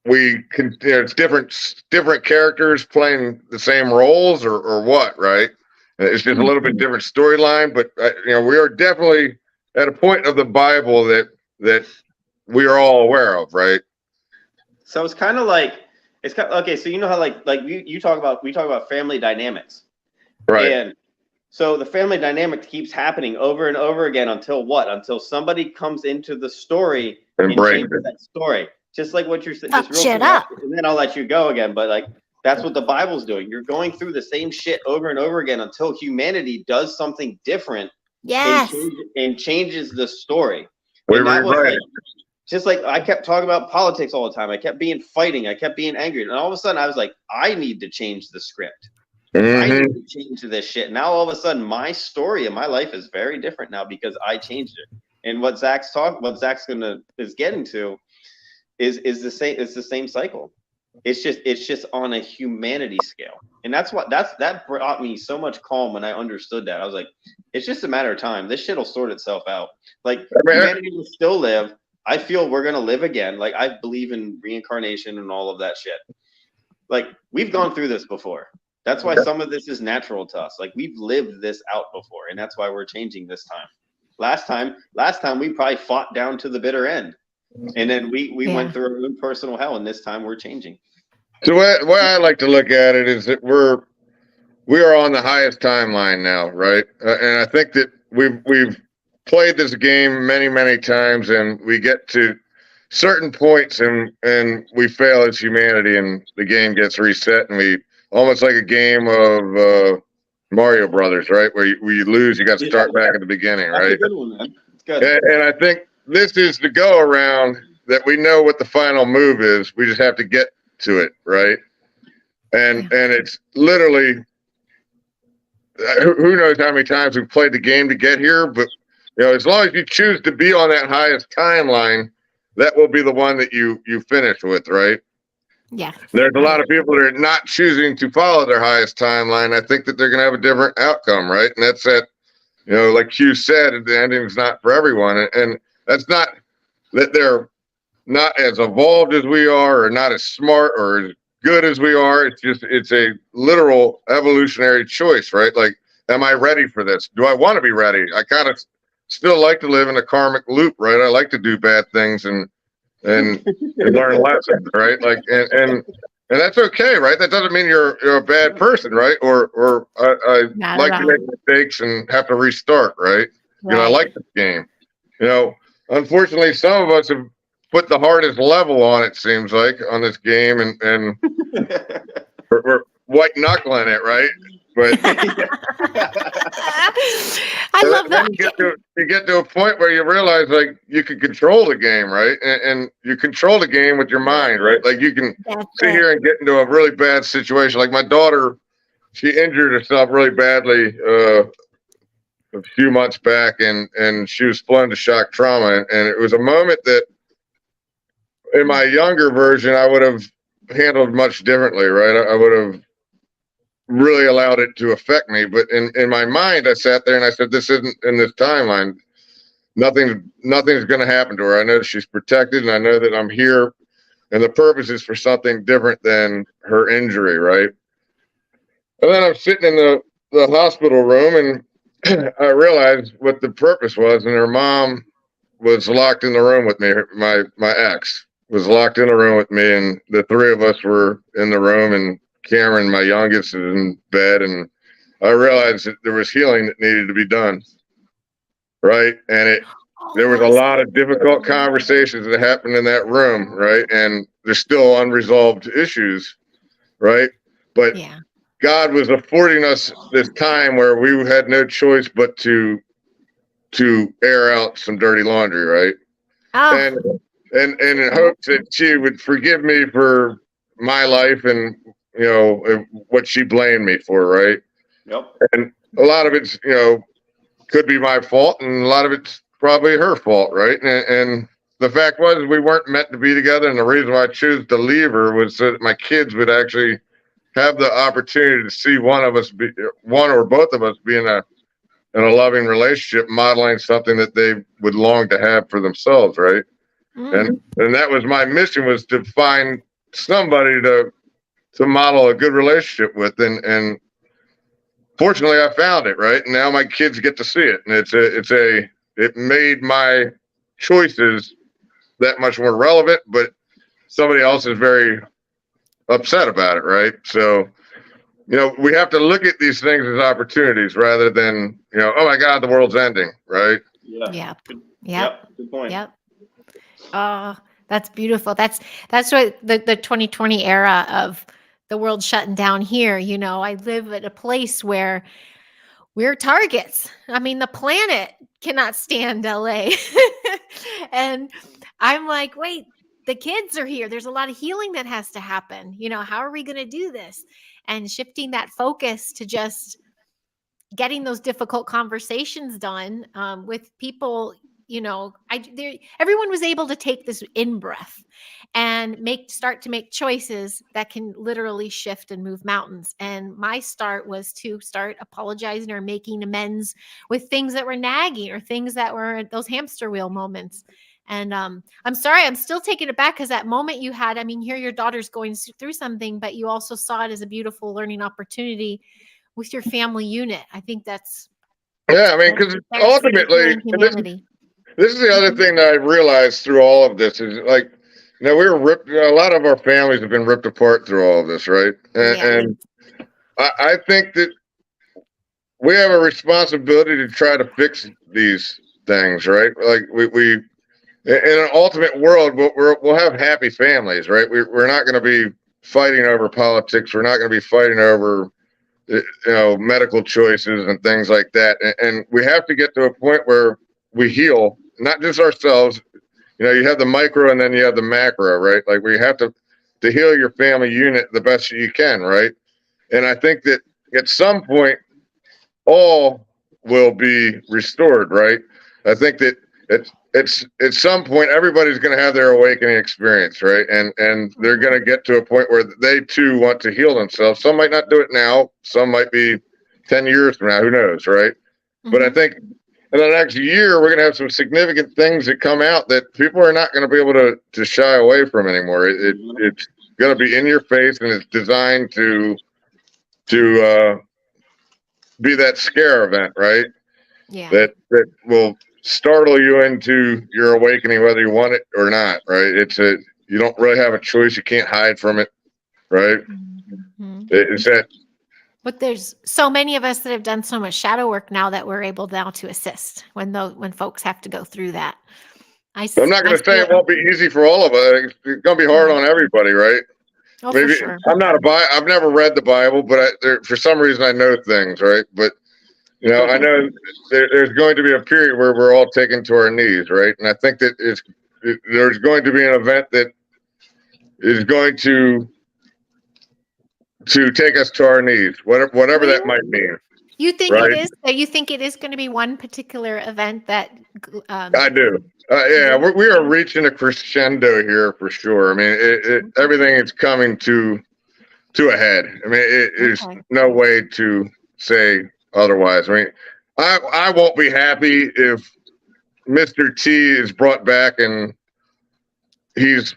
we can, it's different characters playing the same roles, or what, right? It's just a little bit different storyline, but we are definitely at a point of the Bible that we are all aware of, right? So it's kind of like, okay, so you know how like we talk about family dynamics, right? And so the family dynamic keeps happening over and over again until somebody comes into the story and changes that story. Just like what you're saying, just real quick, and then I'll let you go again. But like, that's what the Bible's doing. You're going through the same shit over and over again until humanity does something different. Yes. And changes the story. Just like I kept talking about politics all the time. I kept fighting. I kept being angry. And all of a sudden I was like, I need to change the script. I need to change this shit. Now all of a sudden my story in my life is very different now because I changed it. And what Zach's getting to is the same. It's the same cycle. It's just on a humanity scale. And that brought me so much calm when I understood that. I was like, it's just a matter of time. This shit will sort itself out. Like, humanity will still live. I feel we're gonna live again. Like, I believe in reincarnation and all of that shit. Like, we've gone through this before. That's why some of this is natural to us. Like, we've lived this out before, and that's why we're changing this time. Last time we probably fought down to the bitter end. And then we went through our own personal hell, and this time we're changing. So the way I like to look at it is that we are on the highest timeline now, right? And I think that we've played this game many times, and we get to certain points and we fail as humanity and the game gets reset and we almost like a game of Mario Brothers, right? Where you lose, you got to start back at the beginning, That's right? a good one, man. It's good. And I think this is the go around that we know what the final move is. We just have to get to it, right? And it's literally who knows how many times we've played the game to get here, but as long as you choose to be on that highest timeline, that will be the one that you finish with, right? Yeah. There's a lot of people that are not choosing to follow their highest timeline. I think that they're going to have a different outcome, right? And that's that, like Q said, the ending's not for everyone. And that's not that they're not as evolved as we are or not as smart or as good as we are. It's a literal evolutionary choice, right? Like, am I ready for this? Do I want to be ready? I kind of still like to live in a karmic loop, right? I like to do bad things and learn lessons, right? Like, and that's okay, right? That doesn't mean you're a bad person, right? Or I like to make mistakes and have to restart, right? I like this game. Unfortunately, some of us have put the hardest level on, it seems like, on this game, and we're white knuckling it, right? But I love that. You get to a point where you realize like you can control the game, right? And you control the game with your mind, right? Like you can sit here and get into a really bad situation. Like my daughter, she injured herself really badly a few months back, and she was flown to shock trauma, and it was a moment that in my younger version I would have handled much differently, right? I would have really allowed it to affect me, but in my mind I sat there and I said, this isn't in this timeline. Nothing's going to happen to her. I know she's protected, and I know that I'm here, and the purpose is for something different than her injury, right? And then I'm sitting in the hospital room, and I realized what the purpose was, and her mom was locked in the room with me. My ex was locked in the room with me, and the three of us were in the room, and Cameron, my youngest, is in bed, and I realized that there was healing that needed to be done, right? And there was a lot of difficult conversations that happened in that room, right? And there's still unresolved issues, right? But God was affording us this time where we had no choice but to air out some dirty laundry, right? And in hopes that she would forgive me for my life and what she blamed me for, right? Yep. And a lot of it's could be my fault, and a lot of it's probably her fault, right? And the fact was we weren't meant to be together, and the reason why I chose to leave her was so that my kids would actually have the opportunity to see one or both of us be in a loving relationship, modeling something that they would long to have for themselves, right? And that was my mission, was to find somebody to model a good relationship with, and fortunately I found it, right? And now my kids get to see it, and it made my choices that much more relevant, but somebody else is very upset about it, right? So we have to look at these things as opportunities rather than oh my God, the world's ending, right? Good point. Oh, that's beautiful. That's what the 2020 era of the world shutting down here. I live at a place where we're targets. I mean, the planet cannot stand LA. And I'm like, wait, the kids are here. There's a lot of healing that has to happen. How are we going to do this? And shifting that focus to just getting those difficult conversations done with people. Everyone was able to take this in breath and start to make choices that can literally shift and move mountains. And my start was to start apologizing or making amends with things that were nagging or things that were those hamster wheel moments. And I'm sorry, I'm still taking it back, because that moment you had, here your daughter's going through something, but you also saw it as a beautiful learning opportunity with your family unit. I think that's because ultimately this is the other thing that I realized through all of this is like, we were ripped. A lot of our families have been ripped apart through all of this, right? And I think that we have a responsibility to try to fix these things, right? Like we in an ultimate world, we'll have happy families, right? We're not going to be fighting over politics. We're not going to be fighting over, medical choices and things like that. And we have to get to a point where we heal, not just ourselves. You have the micro and then you have the macro, right? Like we have to heal your family unit the best you can, right? And I think that at some point, all will be restored, right? I think that it's at some point everybody's going to have their awakening experience, right? And they're going to get to a point where they too want to heal themselves. Some might not do it now. Some might be 10 years from now. Who knows, right? Mm-hmm. But I think in the next year, we're going to have some significant things that come out that people are not going to be able to shy away from anymore. It's going to be in your face, and it's designed to be that scare event, right? Yeah. That will startle you into your awakening, whether you want it or not, right? You don't really have a choice. You can't hide from it, right? Mm-hmm. It's that. But there's so many of us that have done so much shadow work now that we're able now to assist when folks have to go through that. I'm not going to say it won't be easy for all of us. It's going to be hard on everybody, right? Oh, maybe, for sure. I've never read the Bible, but for some reason I know things, right? But I know there's going to be a period where we're all taken to our knees, right? And I think that there's going to be an event that is going to take us to our knees, whatever that might mean. You think it is? You think it is going to be one particular event that? I do. Yeah, we are reaching a crescendo here for sure. I mean, everything is coming to a head. I mean, there's no way to say otherwise. I mean, I won't be happy if Mr. T is brought back and he's,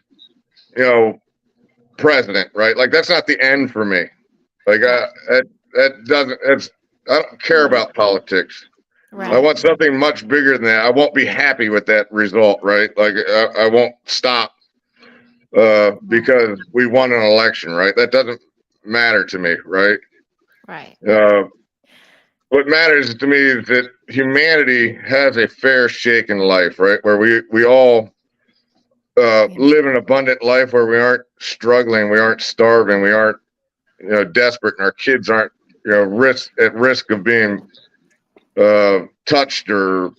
president, right? Like that's not the end for me. Like I don't care about politics. Right. I want something much bigger than that. I won't be happy with that result, right? Like I won't stop because we won an election, right? That doesn't matter to me, right? Right. What matters to me is that humanity has a fair shake in life, right? Where we all live an abundant life where we aren't struggling, we aren't starving, we aren't desperate, and our kids aren't at risk of being touched or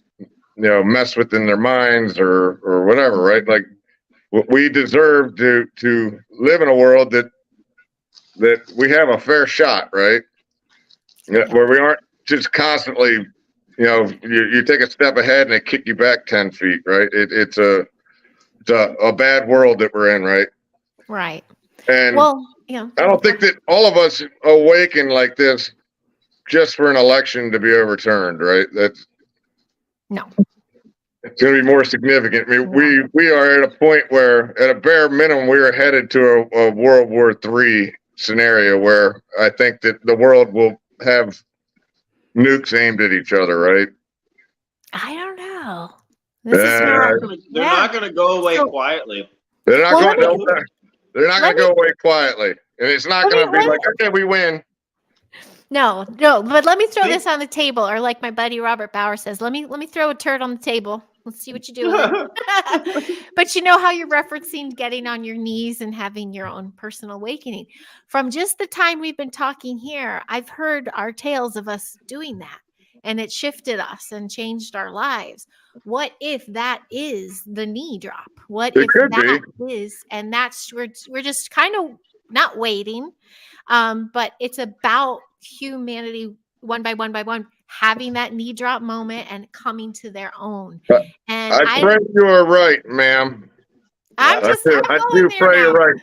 messed with in their minds or whatever, right? Like we deserve to live in a world that we have a fair shot, right? Where we aren't just constantly, you take a step ahead and they kick you back 10 feet, right? It's a bad world that we're in, right? Right. And I don't think that all of us awaken like this just for an election to be overturned, right? It's going to be more significant. I mean, we are at a point where, at a bare minimum, we are headed to a World War III scenario where I think that the world will have nukes aimed at each other, right? I don't know. They're not going to go away quietly. They're not going to go away quietly, and it's not going to be like, okay, we win. No, but let me throw this on the table, or like my buddy Robert Bauer says, let me throw a turd on the table. Let's see what you do with it. But you know how you're referencing getting on your knees and having your own personal awakening. From just the time we've been talking here, I've heard our tales of us doing that, and it shifted us and changed our lives. What if that is the knee drop? What if that is, and that's we're just kind of not waiting, but it's about humanity one by one having that knee drop moment and coming to their own. And I pray you are right, ma'am. I do pray you're right.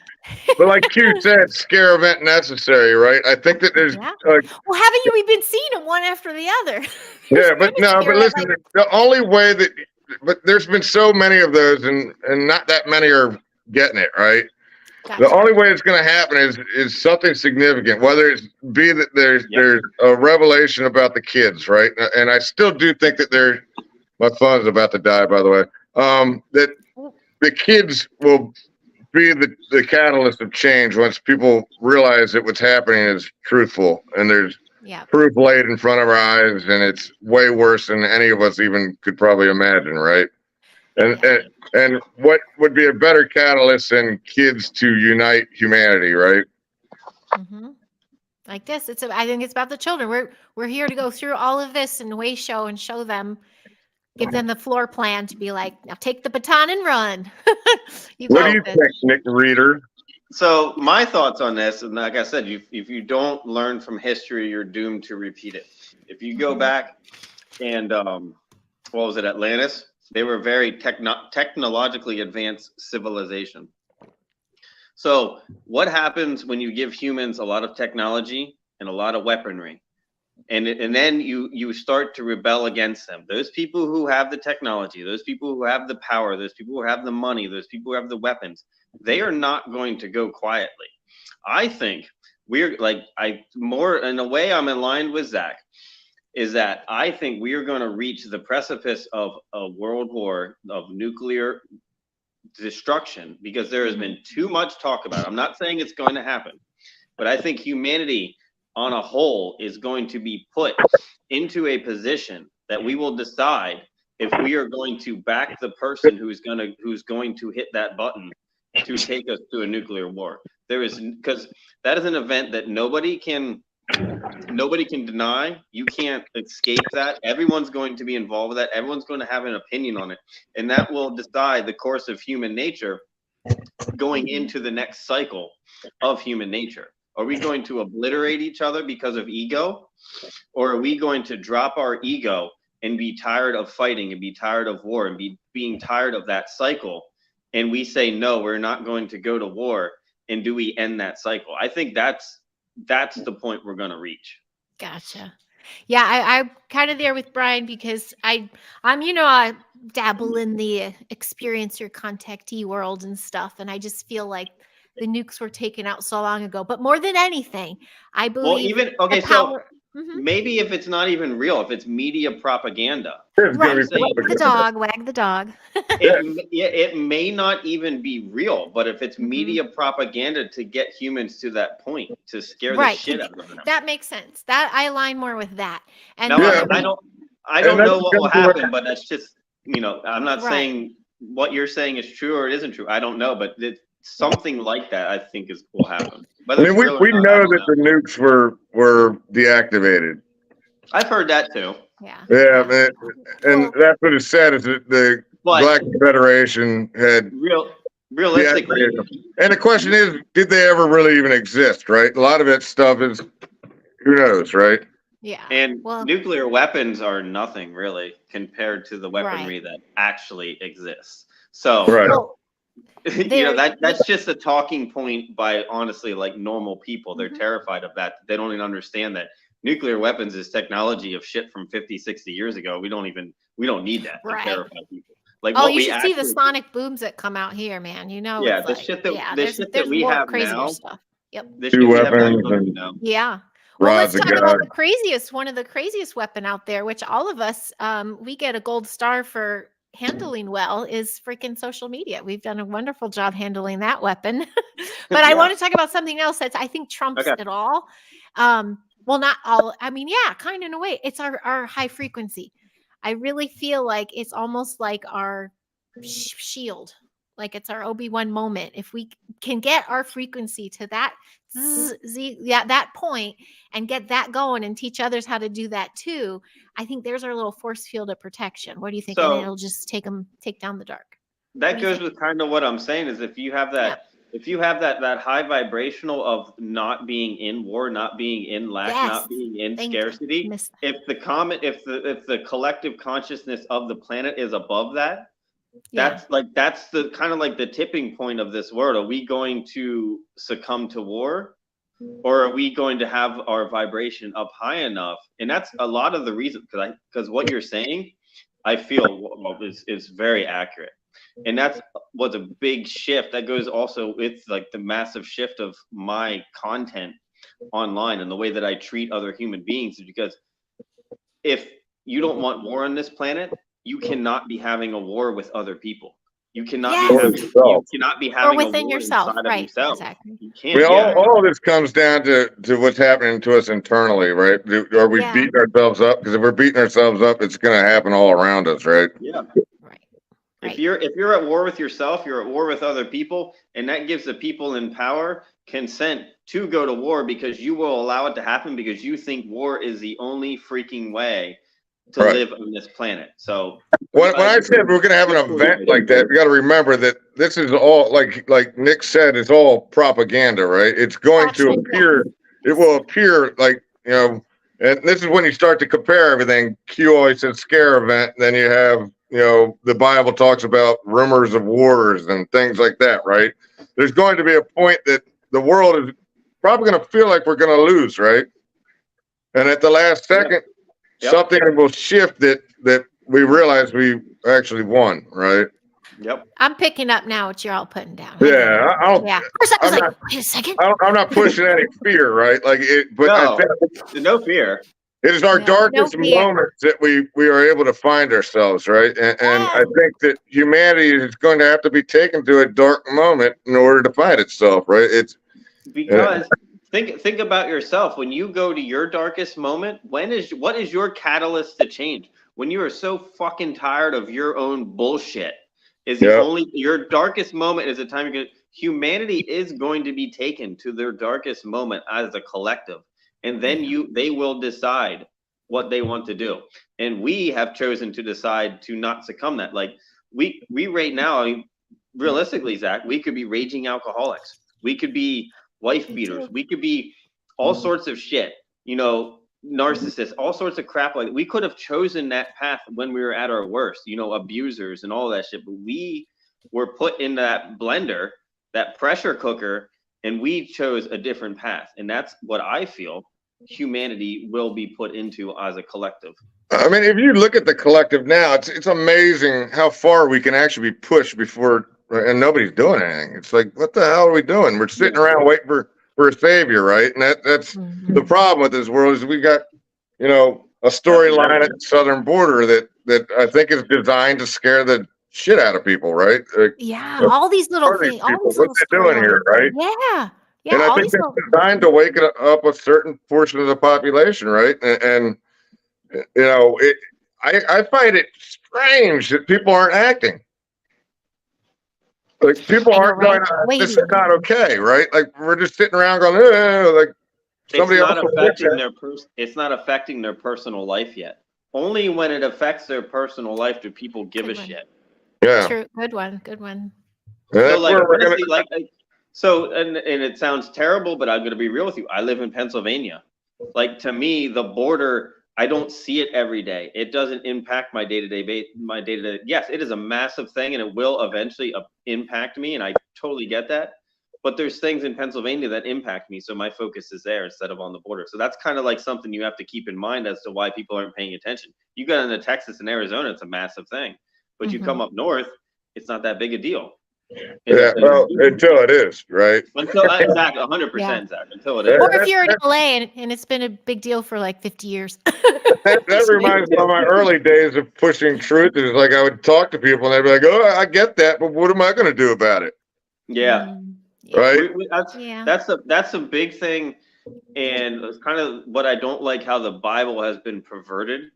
But like Q said, scare event necessary, right? I think that there's well, haven't you been seeing them one after the other? But listen, the only way but there's been so many of those and not that many are getting it, right? Gotcha. The only way it's going to happen is something significant, whether it be that there's a revelation about the kids, right? And I still do think that my phone's about to die, by the way, that the kids will be the catalyst of change once people realize that what's happening is truthful and there's proof laid in front of our eyes, and it's way worse than any of us even could probably imagine, right? And what would be a better catalyst than kids to unite humanity, right? Mm-hmm. Like this, I think it's about the children. We're here to go through all of this in Wayshow and show them, give them the floor plan to be like, now take the baton and run. What do you think, Nick Reader? So my thoughts on this, and like I said, if you don't learn from history, you're doomed to repeat it. If you go back and what was it, Atlantis? They were very technologically advanced civilization. So what happens when you give humans a lot of technology and a lot of weaponry, and then you start to rebel against them? Those people who have the technology, those people who have the power, those people who have the money, those people who have the weapons, they are not going to go quietly. I think we're more in a way I'm in line with Zach, is that I think we are going to reach the precipice of a world war, of nuclear destruction, because there has been too much talk about it. I'm not saying it's going to happen, but I think humanity on a whole is going to be put into a position that we will decide if we are going to back the person who's going to hit that button to take us to a nuclear war. Because that is an event that nobody can deny. You can't escape that. Everyone's going to be involved with that. Everyone's going to have an opinion on it, and that will decide the course of human nature going into the next cycle of human nature. Are we going to obliterate each other because of ego, or are we going to drop our ego and be tired of fighting and be tired of war and being tired of that cycle, and we say, no, we're not going to go to war, and do we end that cycle? I think that's the point we're going to reach. Gotcha. Yeah, I'm kind of there with Brian, because I'm I dabble in the experience your contactee world and stuff, and I just feel like the nukes were taken out so long ago. But more than anything, I believe maybe if it's not even real, if it's media propaganda, right? Wag the dog. it may not even be real, but if it's media propaganda to get humans to that point, to scare the shit out of them, that makes sense. That I align more with that. And I don't know what will happen, but that's just, I'm not saying what you're saying is true or it isn't true. I don't know, but something like that I think will happen. I mean, we know that the nukes were deactivated. I've heard that too. Yeah, man. And that's what it said, is that the Black Federation had realistically. And the question is, did they ever really even exist, right? A lot of that stuff is, who knows, right? Yeah. And nuclear weapons are nothing really compared to the weaponry that actually exists. So that's just a talking point by, honestly, like, normal people. They're terrified of that. They don't even understand that nuclear weapons is technology of shit from 50, 60 years ago. We don't need that to terrify people. Like, you should see the sonic booms that come out here, man. The shit that we have crazier now. Stuff. Yep. Two weapons. Yeah. Well, let's talk about one of the craziest weapon out there, which all of us, we get a gold star for handling well, is freaking social media. We've done a wonderful job handling that weapon. But I want to talk about something else that I think trumps it all. Well, not all. I mean, kind of in a way. It's our high frequency. I really feel like it's almost like our shield. Like it's our Obi-Wan moment. If we can get our frequency to that that point and get that going and teach others how to do that too, I think there's our little force field of protection. What do you think? And it'll just take down the dark. That goes with kind of what I'm saying, is if you have that, that high vibrational of not being in war, not being in lack, not being in scarcity, if the collective consciousness of the planet is above that, that's the kind of like the tipping point of this world. Are we going to succumb to war, or are we going to have our vibration up high enough? And that's a lot of the reason, because what you're saying, I feel is very accurate. And that's what's a big shift. That goes also with like the massive shift of my content online and the way that I treat other human beings, is because if you don't want war on this planet, you cannot be having a war with other people. You cannot be having or within a war yourself, inside right? Of yourself. Exactly. You can't. All of this comes down to what's happening to us internally, right? Are we beating ourselves up? Because if we're beating ourselves up, it's going to happen all around us, right? Yeah. Right. Right. If you're at war with yourself, you're at war with other people, and that gives the people in power consent to go to war because you will allow it to happen because you think war is the only freaking way to live on this planet. So when I said we're going to have an event like that, we got to remember that this is all like Nick said, it's all propaganda, right? It's going to appear, it will appear like, you know, and this is when you start to compare everything. Q always says scare event. Then you have, you know, the Bible talks about rumors of wars and things like that, right? There's going to be a point that the world is probably going to feel like we're going to lose, right? And at the last second, something will shift that we realize we actually won, right? Yep. I'm picking up now what you're all putting down. Yeah, I don't. Yeah. First, I was like, wait a second. I'm not pushing any fear, right? Like it, but I think no fear. It is our darkest moments that we are able to find ourselves, right? And I think that humanity is going to have to be taken to a dark moment in order to find itself, right? It's because think about yourself. When you go to your darkest moment, what is your catalyst to change? When you are so fucking tired of your own bullshit, is the only your darkest moment is the time humanity is going to be taken to their darkest moment as a collective. And then they will decide what they want to do. And we have chosen to decide to not succumb that. Like we right now, I mean, realistically, Zach, we could be raging alcoholics. We could be wife beaters. We could be all sorts of shit, you know, narcissists, all sorts of crap. Like we could have chosen that path when we were at our worst, you know, abusers and all that shit. But we were put in that blender, that pressure cooker, and we chose a different path. And that's what I feel humanity will be put into as a collective. I mean, if you look at the collective now, it's amazing how far we can actually be pushed before, and nobody's doing anything. It's like, what the hell are we doing? We're sitting around waiting for a savior, right? And that's the problem with this world is we got, you know, a storyline at the southern border that I think is designed to scare the shit out of people, right? All these little things. What's they doing here, right? Yeah. And I think it's designed to wake up a certain portion of the population, right? And you know, I find it strange that people aren't acting. Like people aren't going, this is not okay, right? Like we're just sitting around going, like somebody else. It's not affecting their personal life yet. Only when it affects their personal life do people give a shit. Yeah. True. Good one. So, and it sounds terrible, but I'm going to be real with you. I live in Pennsylvania. Like to me, the border, I don't see it every day. It doesn't impact my day-to-day. Yes, it is a massive thing and it will eventually impact me. And I totally get that. But there's things in Pennsylvania that impact me. So my focus is there instead of on the border. So that's kind of like something you have to keep in mind as to why people aren't paying attention. You got into Texas and Arizona, it's a massive thing. But you come up north, it's not that big a deal. Yeah, well, until it is, right? Until exactly 100%, Zach. Until it is. Or if you're in LA and it's been a big deal for like 50 years. that reminds me of my early days of pushing truth. It's like I would talk to people and they'd be like, "Oh, I get that, but what am I going to do about it?" Yeah. Right. That's a big thing, and it's kind of what I don't like how the Bible has been perverted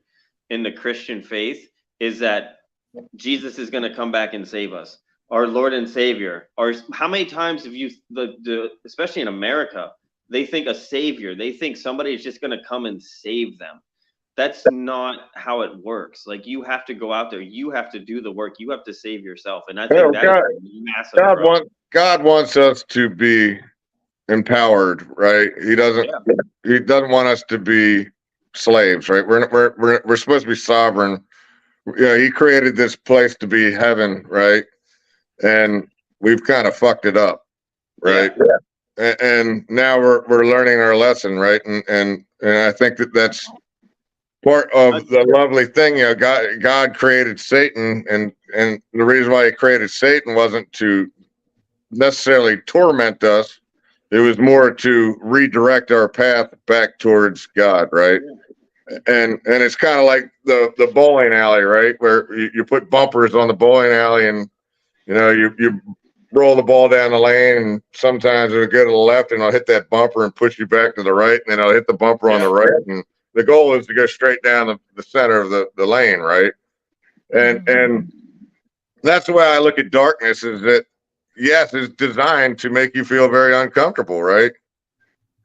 in the Christian faith is that Jesus is going to come back and save us. Our Lord and Savior. Or how many times have you, especially in America, they think a savior, they think somebody is just going to come and save them. That's not how it works. Like you have to go out there, you have to do the work, you have to save yourself. And I think that is massive. God wants us to be empowered, right? He doesn't want us to be slaves, right? We're supposed to be sovereign. Yeah, he created this place to be heaven, right? And we've kind of fucked it up, right? Yeah. And now we're learning our lesson, right? And I think that's part of the lovely thing. You know, God created Satan, and the reason why he created Satan wasn't to necessarily torment us. It was more to redirect our path back towards God, right? And it's kind of like the bowling alley, right? Where you put bumpers on the bowling alley, and you know you roll the ball down the lane, and sometimes it'll go to the left and it'll hit that bumper and push you back to the right, and then it'll hit the bumper on the right. And the goal is to go straight down the center of the lane, right? And that's the way I look at darkness, is that yes, it's designed to make you feel very uncomfortable, right?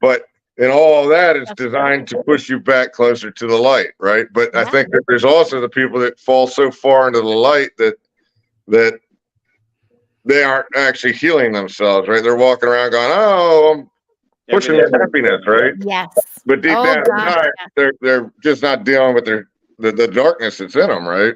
But in all of that, it's designed to push you back closer to the light, right? But I think that there's also the people that fall so far into the light that they aren't actually healing themselves, right? They're walking around going, "Oh, I'm pushing their happiness," right? Yes. But deep down inside, they're just not dealing with the darkness that's in them, right?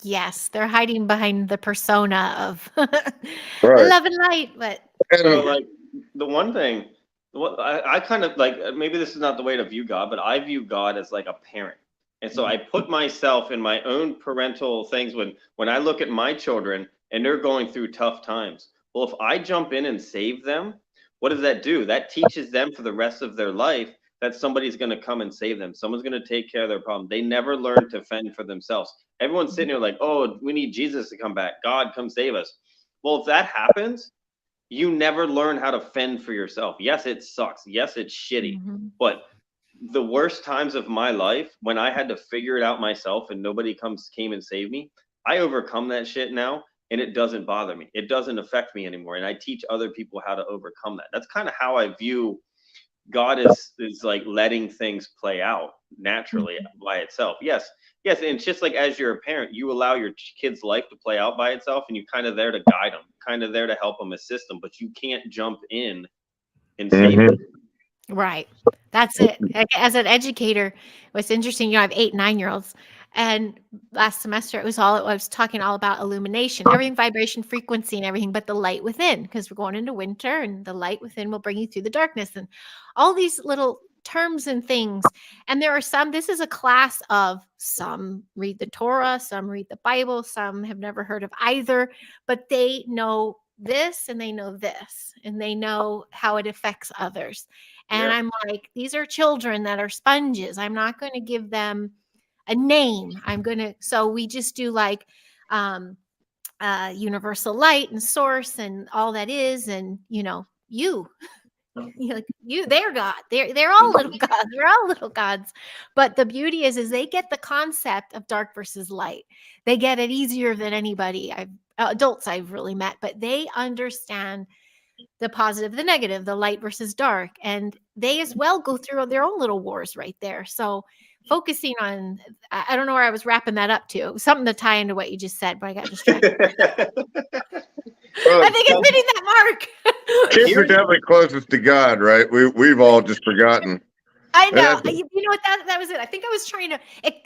Yes, they're hiding behind the persona of Right. love and light, but So, like, the one thing, what I kind of like, maybe this is not the way to view God, but I view God as like a parent. And so I put myself in my own parental things when I look at my children and they're going through tough times. Well, if I jump in and save them, what does that do? That teaches them for the rest of their life that somebody's going to come and save them. Someone's going to take care of their problem. They never learn to fend for themselves. Everyone's sitting here like, oh, we need Jesus to come back. God, come save us. Well, if that happens, you never learn how to fend for yourself. Yes, it sucks. Yes, it's shitty. But the worst times of my life, when I had to figure it out myself and nobody came and saved me, I overcome that shit now and it doesn't bother me. It doesn't affect me anymore. And I teach other people how to overcome that. That's kind of how I view God is like letting things play out naturally by itself. Yes. And it's just like, as you're a parent, you allow your kid's life to play out by itself and you're kind of there to guide them, kind of there to help them, assist them, but you can't jump in and save them. Right. That's it. As an educator, what's interesting, I have 8 9-year-olds, and last semester I was talking all about illumination, everything, vibration, frequency, and everything, but the light within, because we're going into winter, and the light within will bring you through the darkness, and all these little terms and things. And there are some. This is a class of some read the Torah, some read the Bible, some have never heard of either, but they know this and they know this, and they know how it affects others. And I'm like, these are children that are sponges. I'm not going to give them a name. So we just do like universal light and source and all that is. And, they're God. They're all little gods. We're all little gods. But the beauty is they get the concept of dark versus light. They get it easier than anybody adults I've really met, but they understand the positive, the negative, the light versus dark. And they as well go through their own little wars right there. So focusing on, I don't know where I was wrapping that up to. Something to tie into what you just said, but I got distracted. I think it's hitting that mark. Kids are definitely closest to God, right? We've all just forgotten. I know. You know what? That was it. I think I was trying to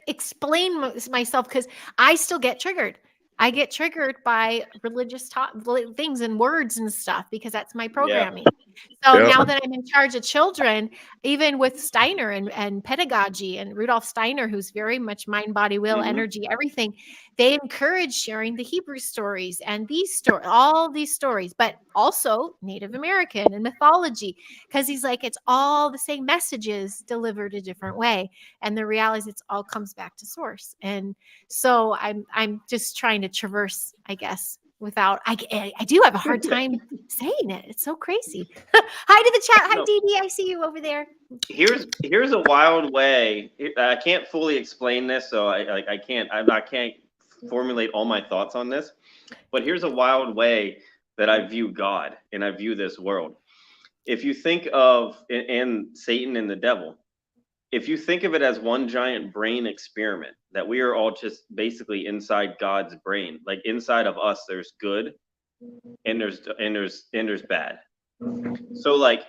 explain myself because I still get triggered. I get triggered by religious things and words and stuff because that's my programming. So now that I'm in charge of children, even with Steiner and pedagogy and Rudolf Steiner, who's very much mind, body, will, energy, everything, they encourage sharing the Hebrew stories and all these stories, but also Native American and mythology, because he's like, it's all the same messages delivered a different way. And the reality is it all comes back to source. And so I'm just trying to traverse, I guess, without I do have a hard time saying it. It's so crazy. Hi to the chat. Hi, Dee Dee. I see you over there. Here's a wild way. I can't fully explain this, so I can't formulate all my thoughts on this. But here's a wild way that I view God and I view this world. If you think of and Satan and the devil, if you think of it as one giant brain experiment, that we are all just basically inside God's brain, like inside of us, there's good and there's bad. So like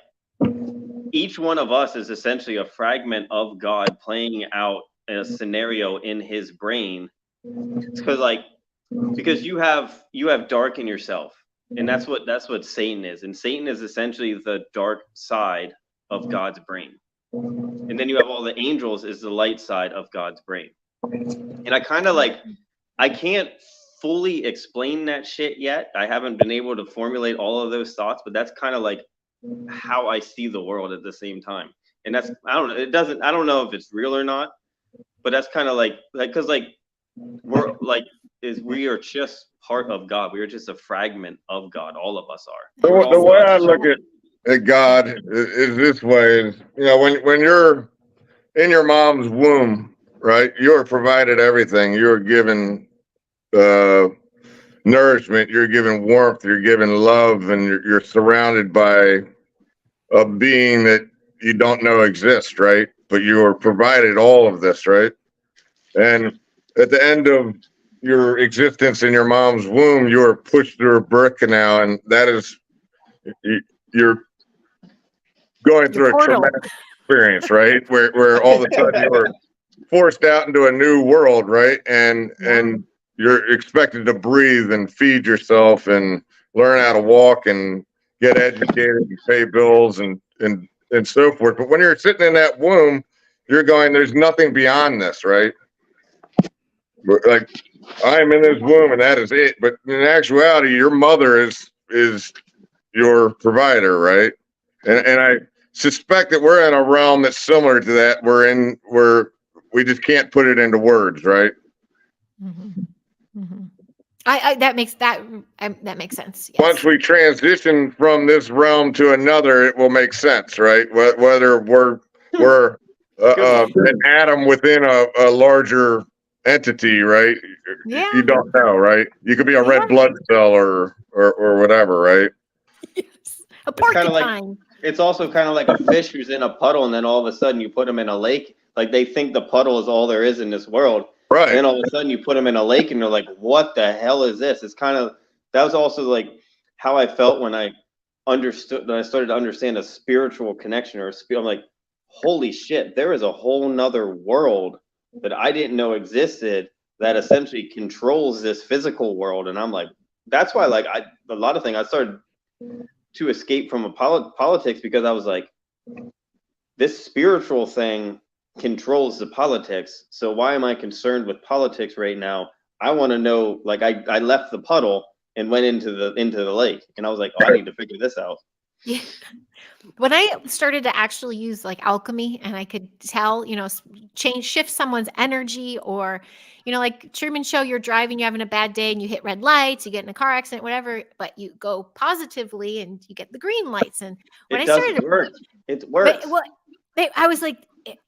each one of us is essentially a fragment of God playing out a scenario in his brain. Because you have dark in yourself, and that's what Satan is. And Satan is essentially the dark side of God's brain. And then you have all the angels is the light side of God's brain. And I can't fully explain that shit yet. I haven't been able to formulate all of those thoughts, but that's kind of like how I see the world at the same time. And that's, I don't know if it's real or not, but that's kind of like, cause like, we are just part of God. We are just a fragment of God. All of us are. The way I look at God is this way: is when you're in your mom's womb, right? You are provided everything. You are given nourishment, you're given warmth, you're given love, and you're surrounded by a being that you don't know exists, right? But you are provided all of this, right? And at the end of your existence in your mom's womb, you are pushed through a birth canal, and that is you're going through a traumatic experience, right? Where all of a sudden you are forced out into a new world, right? And you're expected to breathe and feed yourself and learn how to walk and get educated and pay bills and so forth. But when you're sitting in that womb, you're going, there's nothing beyond this, right? Like, I'm in this womb and that is it. But in actuality, your mother is your provider, right? And I suspect that we're in a realm that's similar to that. Where we just can't put it into words, right? Mm-hmm. Mm-hmm. That makes sense. Yes. Once we transition from this realm to another, it will make sense, right? Whether we're an atom within a larger entity, right? Yeah. You don't know, right? You could be a red blood cell or whatever, right? Yes. A porcupine. It's also kind of like a fish who's in a puddle, and then all of a sudden you put them in a lake. Like, they think the puddle is all there is in this world. Right. And then all of a sudden you put them in a lake and they're like, what the hell is this? It's kind of, that was also like how I felt when I started to understand a spiritual connection I'm like, holy shit, there is a whole nother world that I didn't know existed that essentially controls this physical world. And I'm like, that's why, like, a lot of things I started to escape from politics, because I was like, this spiritual thing controls the politics. So why am I concerned with politics right now? I want to know, like, I left the puddle and went into the lake, and I was like, oh, I need to figure this out. Yeah. When I started to actually use like alchemy, and I could tell, shift someone's energy, or, like Truman Show, you're driving, you're having a bad day and you hit red lights, you get in a car accident, whatever, but you go positively and you get the green lights. And when it works. I was like,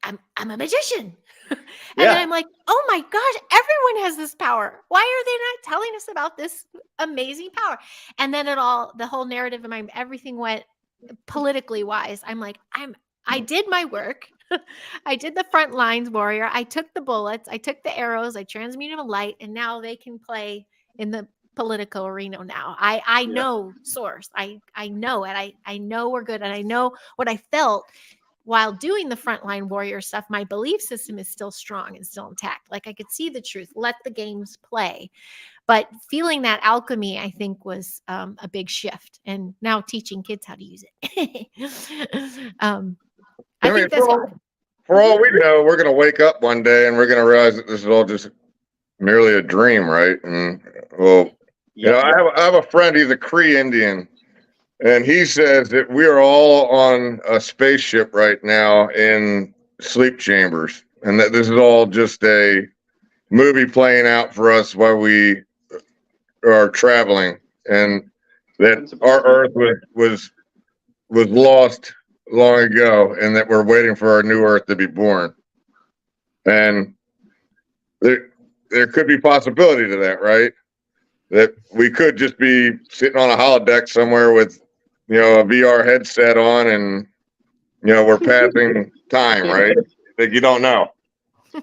I'm a magician. And then I'm like, oh my gosh, everyone has this power. Why are they not telling us about this amazing power? And then the whole narrative in everything went politically wise. I'm like, I did my work. I did the front lines warrior. I took the bullets. I took the arrows. I transmuted them light. And now they can play in the political arena now. I know source. I know it. I know we're good. And I know what I felt while doing the frontline warrior stuff. My belief system is still strong and still intact. Like, I could see the truth, let the games play. But feeling that alchemy, I think, was a big shift. And now teaching kids how to use it. I think that's for all we know, we're going to wake up one day and we're going to realize that this is all just merely a dream, right? And I have a friend, he's a Cree Indian. And he says that we are all on a spaceship right now in sleep chambers, and that this is all just a movie playing out for us while we are traveling, and that our Earth was lost long ago, and that we're waiting for our new Earth to be born. And there could be possibility to that, right? That we could just be sitting on a holodeck somewhere with a VR headset on, and we're passing time, right? Like, you don't know.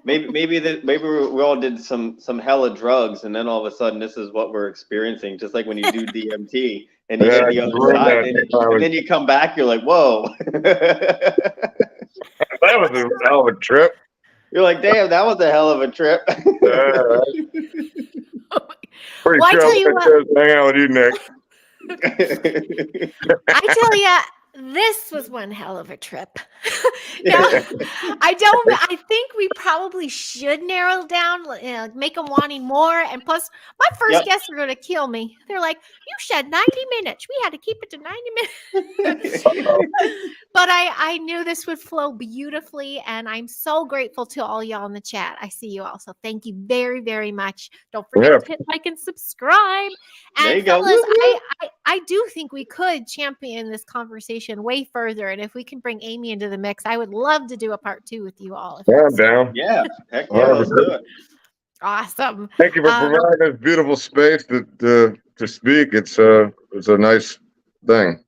Maybe we all did some hella drugs, and then all of a sudden this is what we're experiencing. Just like when you do DMT and you hit the other side, and then you come back, you're like, whoa. That was a hell of a trip. You're like, damn, that was a hell of a trip. Pretty well, I tell you what, hang out with you, Nick. I tell you, this was one hell of a trip. Now, I think we probably should narrow down, make them wanting more. And plus, my first guests are going to kill me. They're like, you said 90 minutes. We had to keep it to 90 minutes. But I knew this would flow beautifully. And I'm so grateful to all y'all in the chat. I see you all. So thank you very, very much. Don't forget to hit like and subscribe. And fellas, I do think we could champion this conversation way further. And if we can bring Amy into the mix, I would love to do a part 2 with you all. I'm down. Yeah. Heck yeah, let's do it. Awesome. Thank you for providing this beautiful space to speak. It's a nice thing.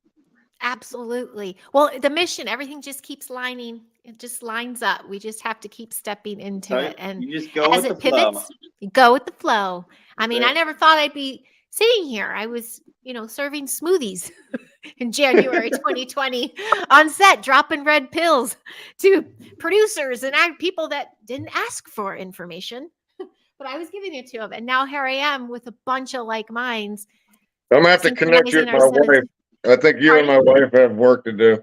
Absolutely. Well, the mission, everything just keeps lining. It just lines up. We just have to keep stepping into it. And You just go as with it the flow. pivots, you go with the flow. I mean, Yeah. I never thought I'd be sitting here. I was, serving smoothies in January 2020 on set, dropping red pills to producers and people that didn't ask for information, but I was giving it to them. And now here I am with a bunch of like minds. I'm gonna have to connect you with my wife. I think you and my wife have work to do.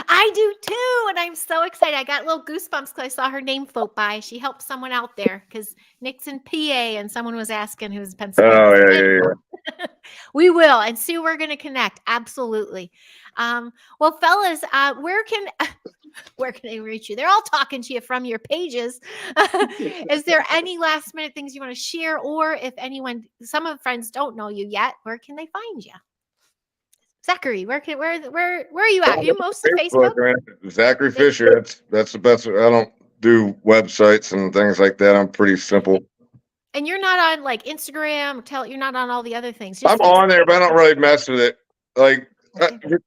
I do too, and I'm so excited. I got little goosebumps because I saw her name float by. She helped someone out there because Nick's in PA, and someone was asking who's in Pennsylvania. Oh yeah. We will, and Sue, we're going to connect absolutely. Well, fellas, where can they reach you? They're all talking to you from your pages. Is there any last minute things you want to share, or if some of friends don't know you yet, where can they find you? Zachary, where are you at? Are you mostly Facebook? Man. Zachary Fisher. That's the best. I don't do websites and things like that. I'm pretty simple. And you're not on like Instagram. You're not on all the other things. I'm on there, but I don't really mess with it. Like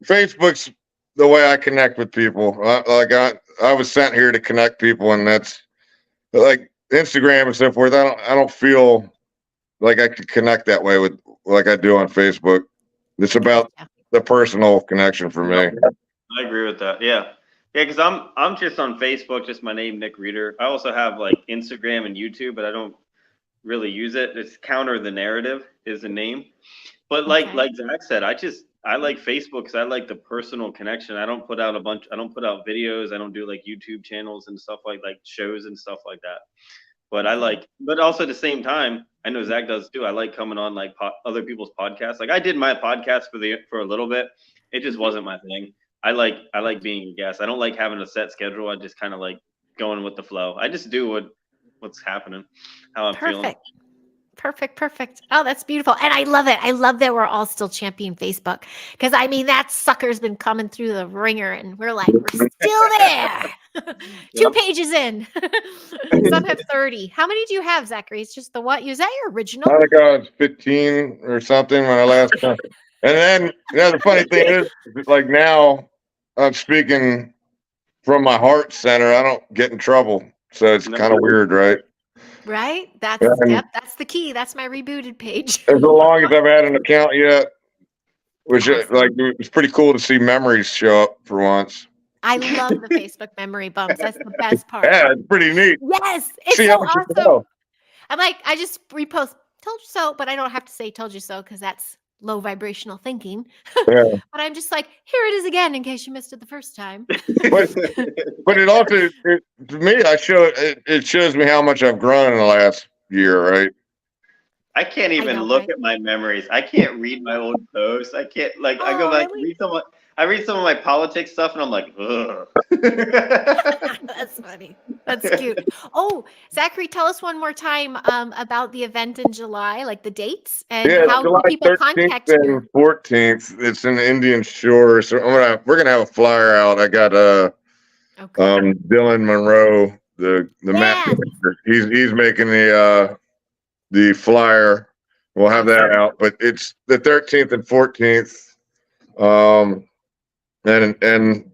Facebook's the way I connect with people. I was sent here to connect people, and that's like Instagram and so forth. I don't feel like I could connect that way with like I do on Facebook. It's about the personal connection for me. I agree with that. Yeah. Because I'm just on Facebook, just my name, Nick Reeder. I also have like Instagram and YouTube, but I don't really use it. It's Counter the Narrative is the name. But like Zach said, I like Facebook because I like the personal connection. I don't put out videos. I don't do like YouTube channels and stuff like shows and stuff like that. But but also at the same time, I know Zach does too. I like coming on like other people's podcasts. Like I did my podcast for a little bit. It just wasn't my thing. I like being a guest. I don't like having a set schedule. I just kind of like going with the flow. I just do what's happening, how I'm feeling. Perfect. Oh, that's beautiful. And I love it. I love that we're all still championing Facebook because I mean, that sucker's been coming through the ringer and we're still there. 2 pages in. Some have 30. How many do you have, Zachary? It's just the what? Is that your original? I think I was 15 or something when I last time. And then, the funny thing is, like now I'm speaking from my heart center. I don't get in trouble. So it's kind of weird, right? Right? That's the key. That's my rebooted page. As long as I've had an account yet, which it's pretty cool to see memories show up for once. I love the Facebook memory bumps. That's the best part. Yeah, it's pretty neat. Yes, it's so awesome. I'm like, I just repost, told you so, but I don't have to say told you so because that's low vibrational thinking. Yeah. But I'm just like, here it is again in case you missed it the first time. but it also, to me, it shows me how much I've grown in the last year, right? I can't even look at my memories. I can't read my old posts. I can't I go back and read some of my politics stuff and I'm like, ugh. That's funny. That's cute. Oh, Zachary, tell us one more time about the event in July, like the dates and how July people contact you. And 14th. It's in Indian Shore. So we're gonna have a flyer out. I got Dylan Monroe, the map maker. He's making the flyer. We'll have that out, but it's the 13th and 14th. And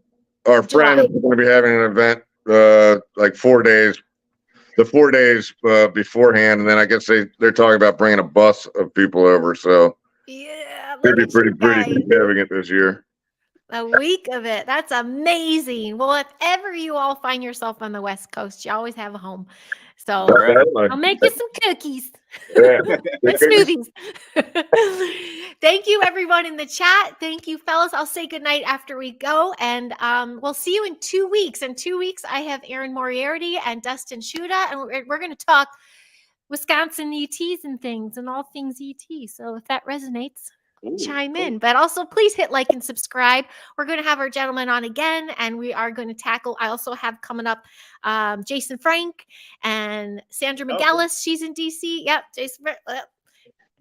our friends are going to be having an event like 4 days, the 4 days beforehand, and then I guess they're talking about bringing a bus of people over. So yeah, it'll be pretty significant this year. A week of it. That's amazing. Well, if ever you all find yourself on the West Coast, you always have a home. So I'll make you some cookies and smoothies. Thank you, everyone in the chat. Thank you, fellas. I'll say goodnight after we go. And we'll see you in 2 weeks. In 2 weeks, I have Aaron Moriarty and Dustin Shuda. And we're going to talk Wisconsin ETs and things and all things ET. So if that resonates, chime in. But also, please hit like and subscribe. We're going to have our gentleman on again, and we are going to tackle. I also have coming up Jason Frank and Sandra McGellis. She's in DC. Yep, Jason.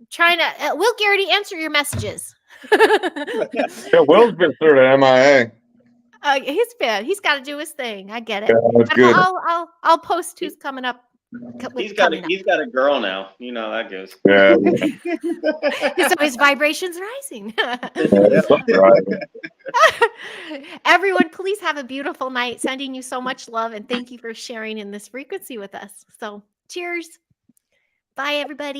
Trying to Will Garrity, answer your messages. Yeah, Will's been sort of MIA. He's got to do his thing. I get it. Yeah, that's good. I'll post who's coming up He's got a girl now. You know how that goes. Yeah. So his vibration's rising. Right. Everyone, please have a beautiful night. Sending you so much love, and thank you for sharing in this frequency with us. So cheers. Bye, everybody.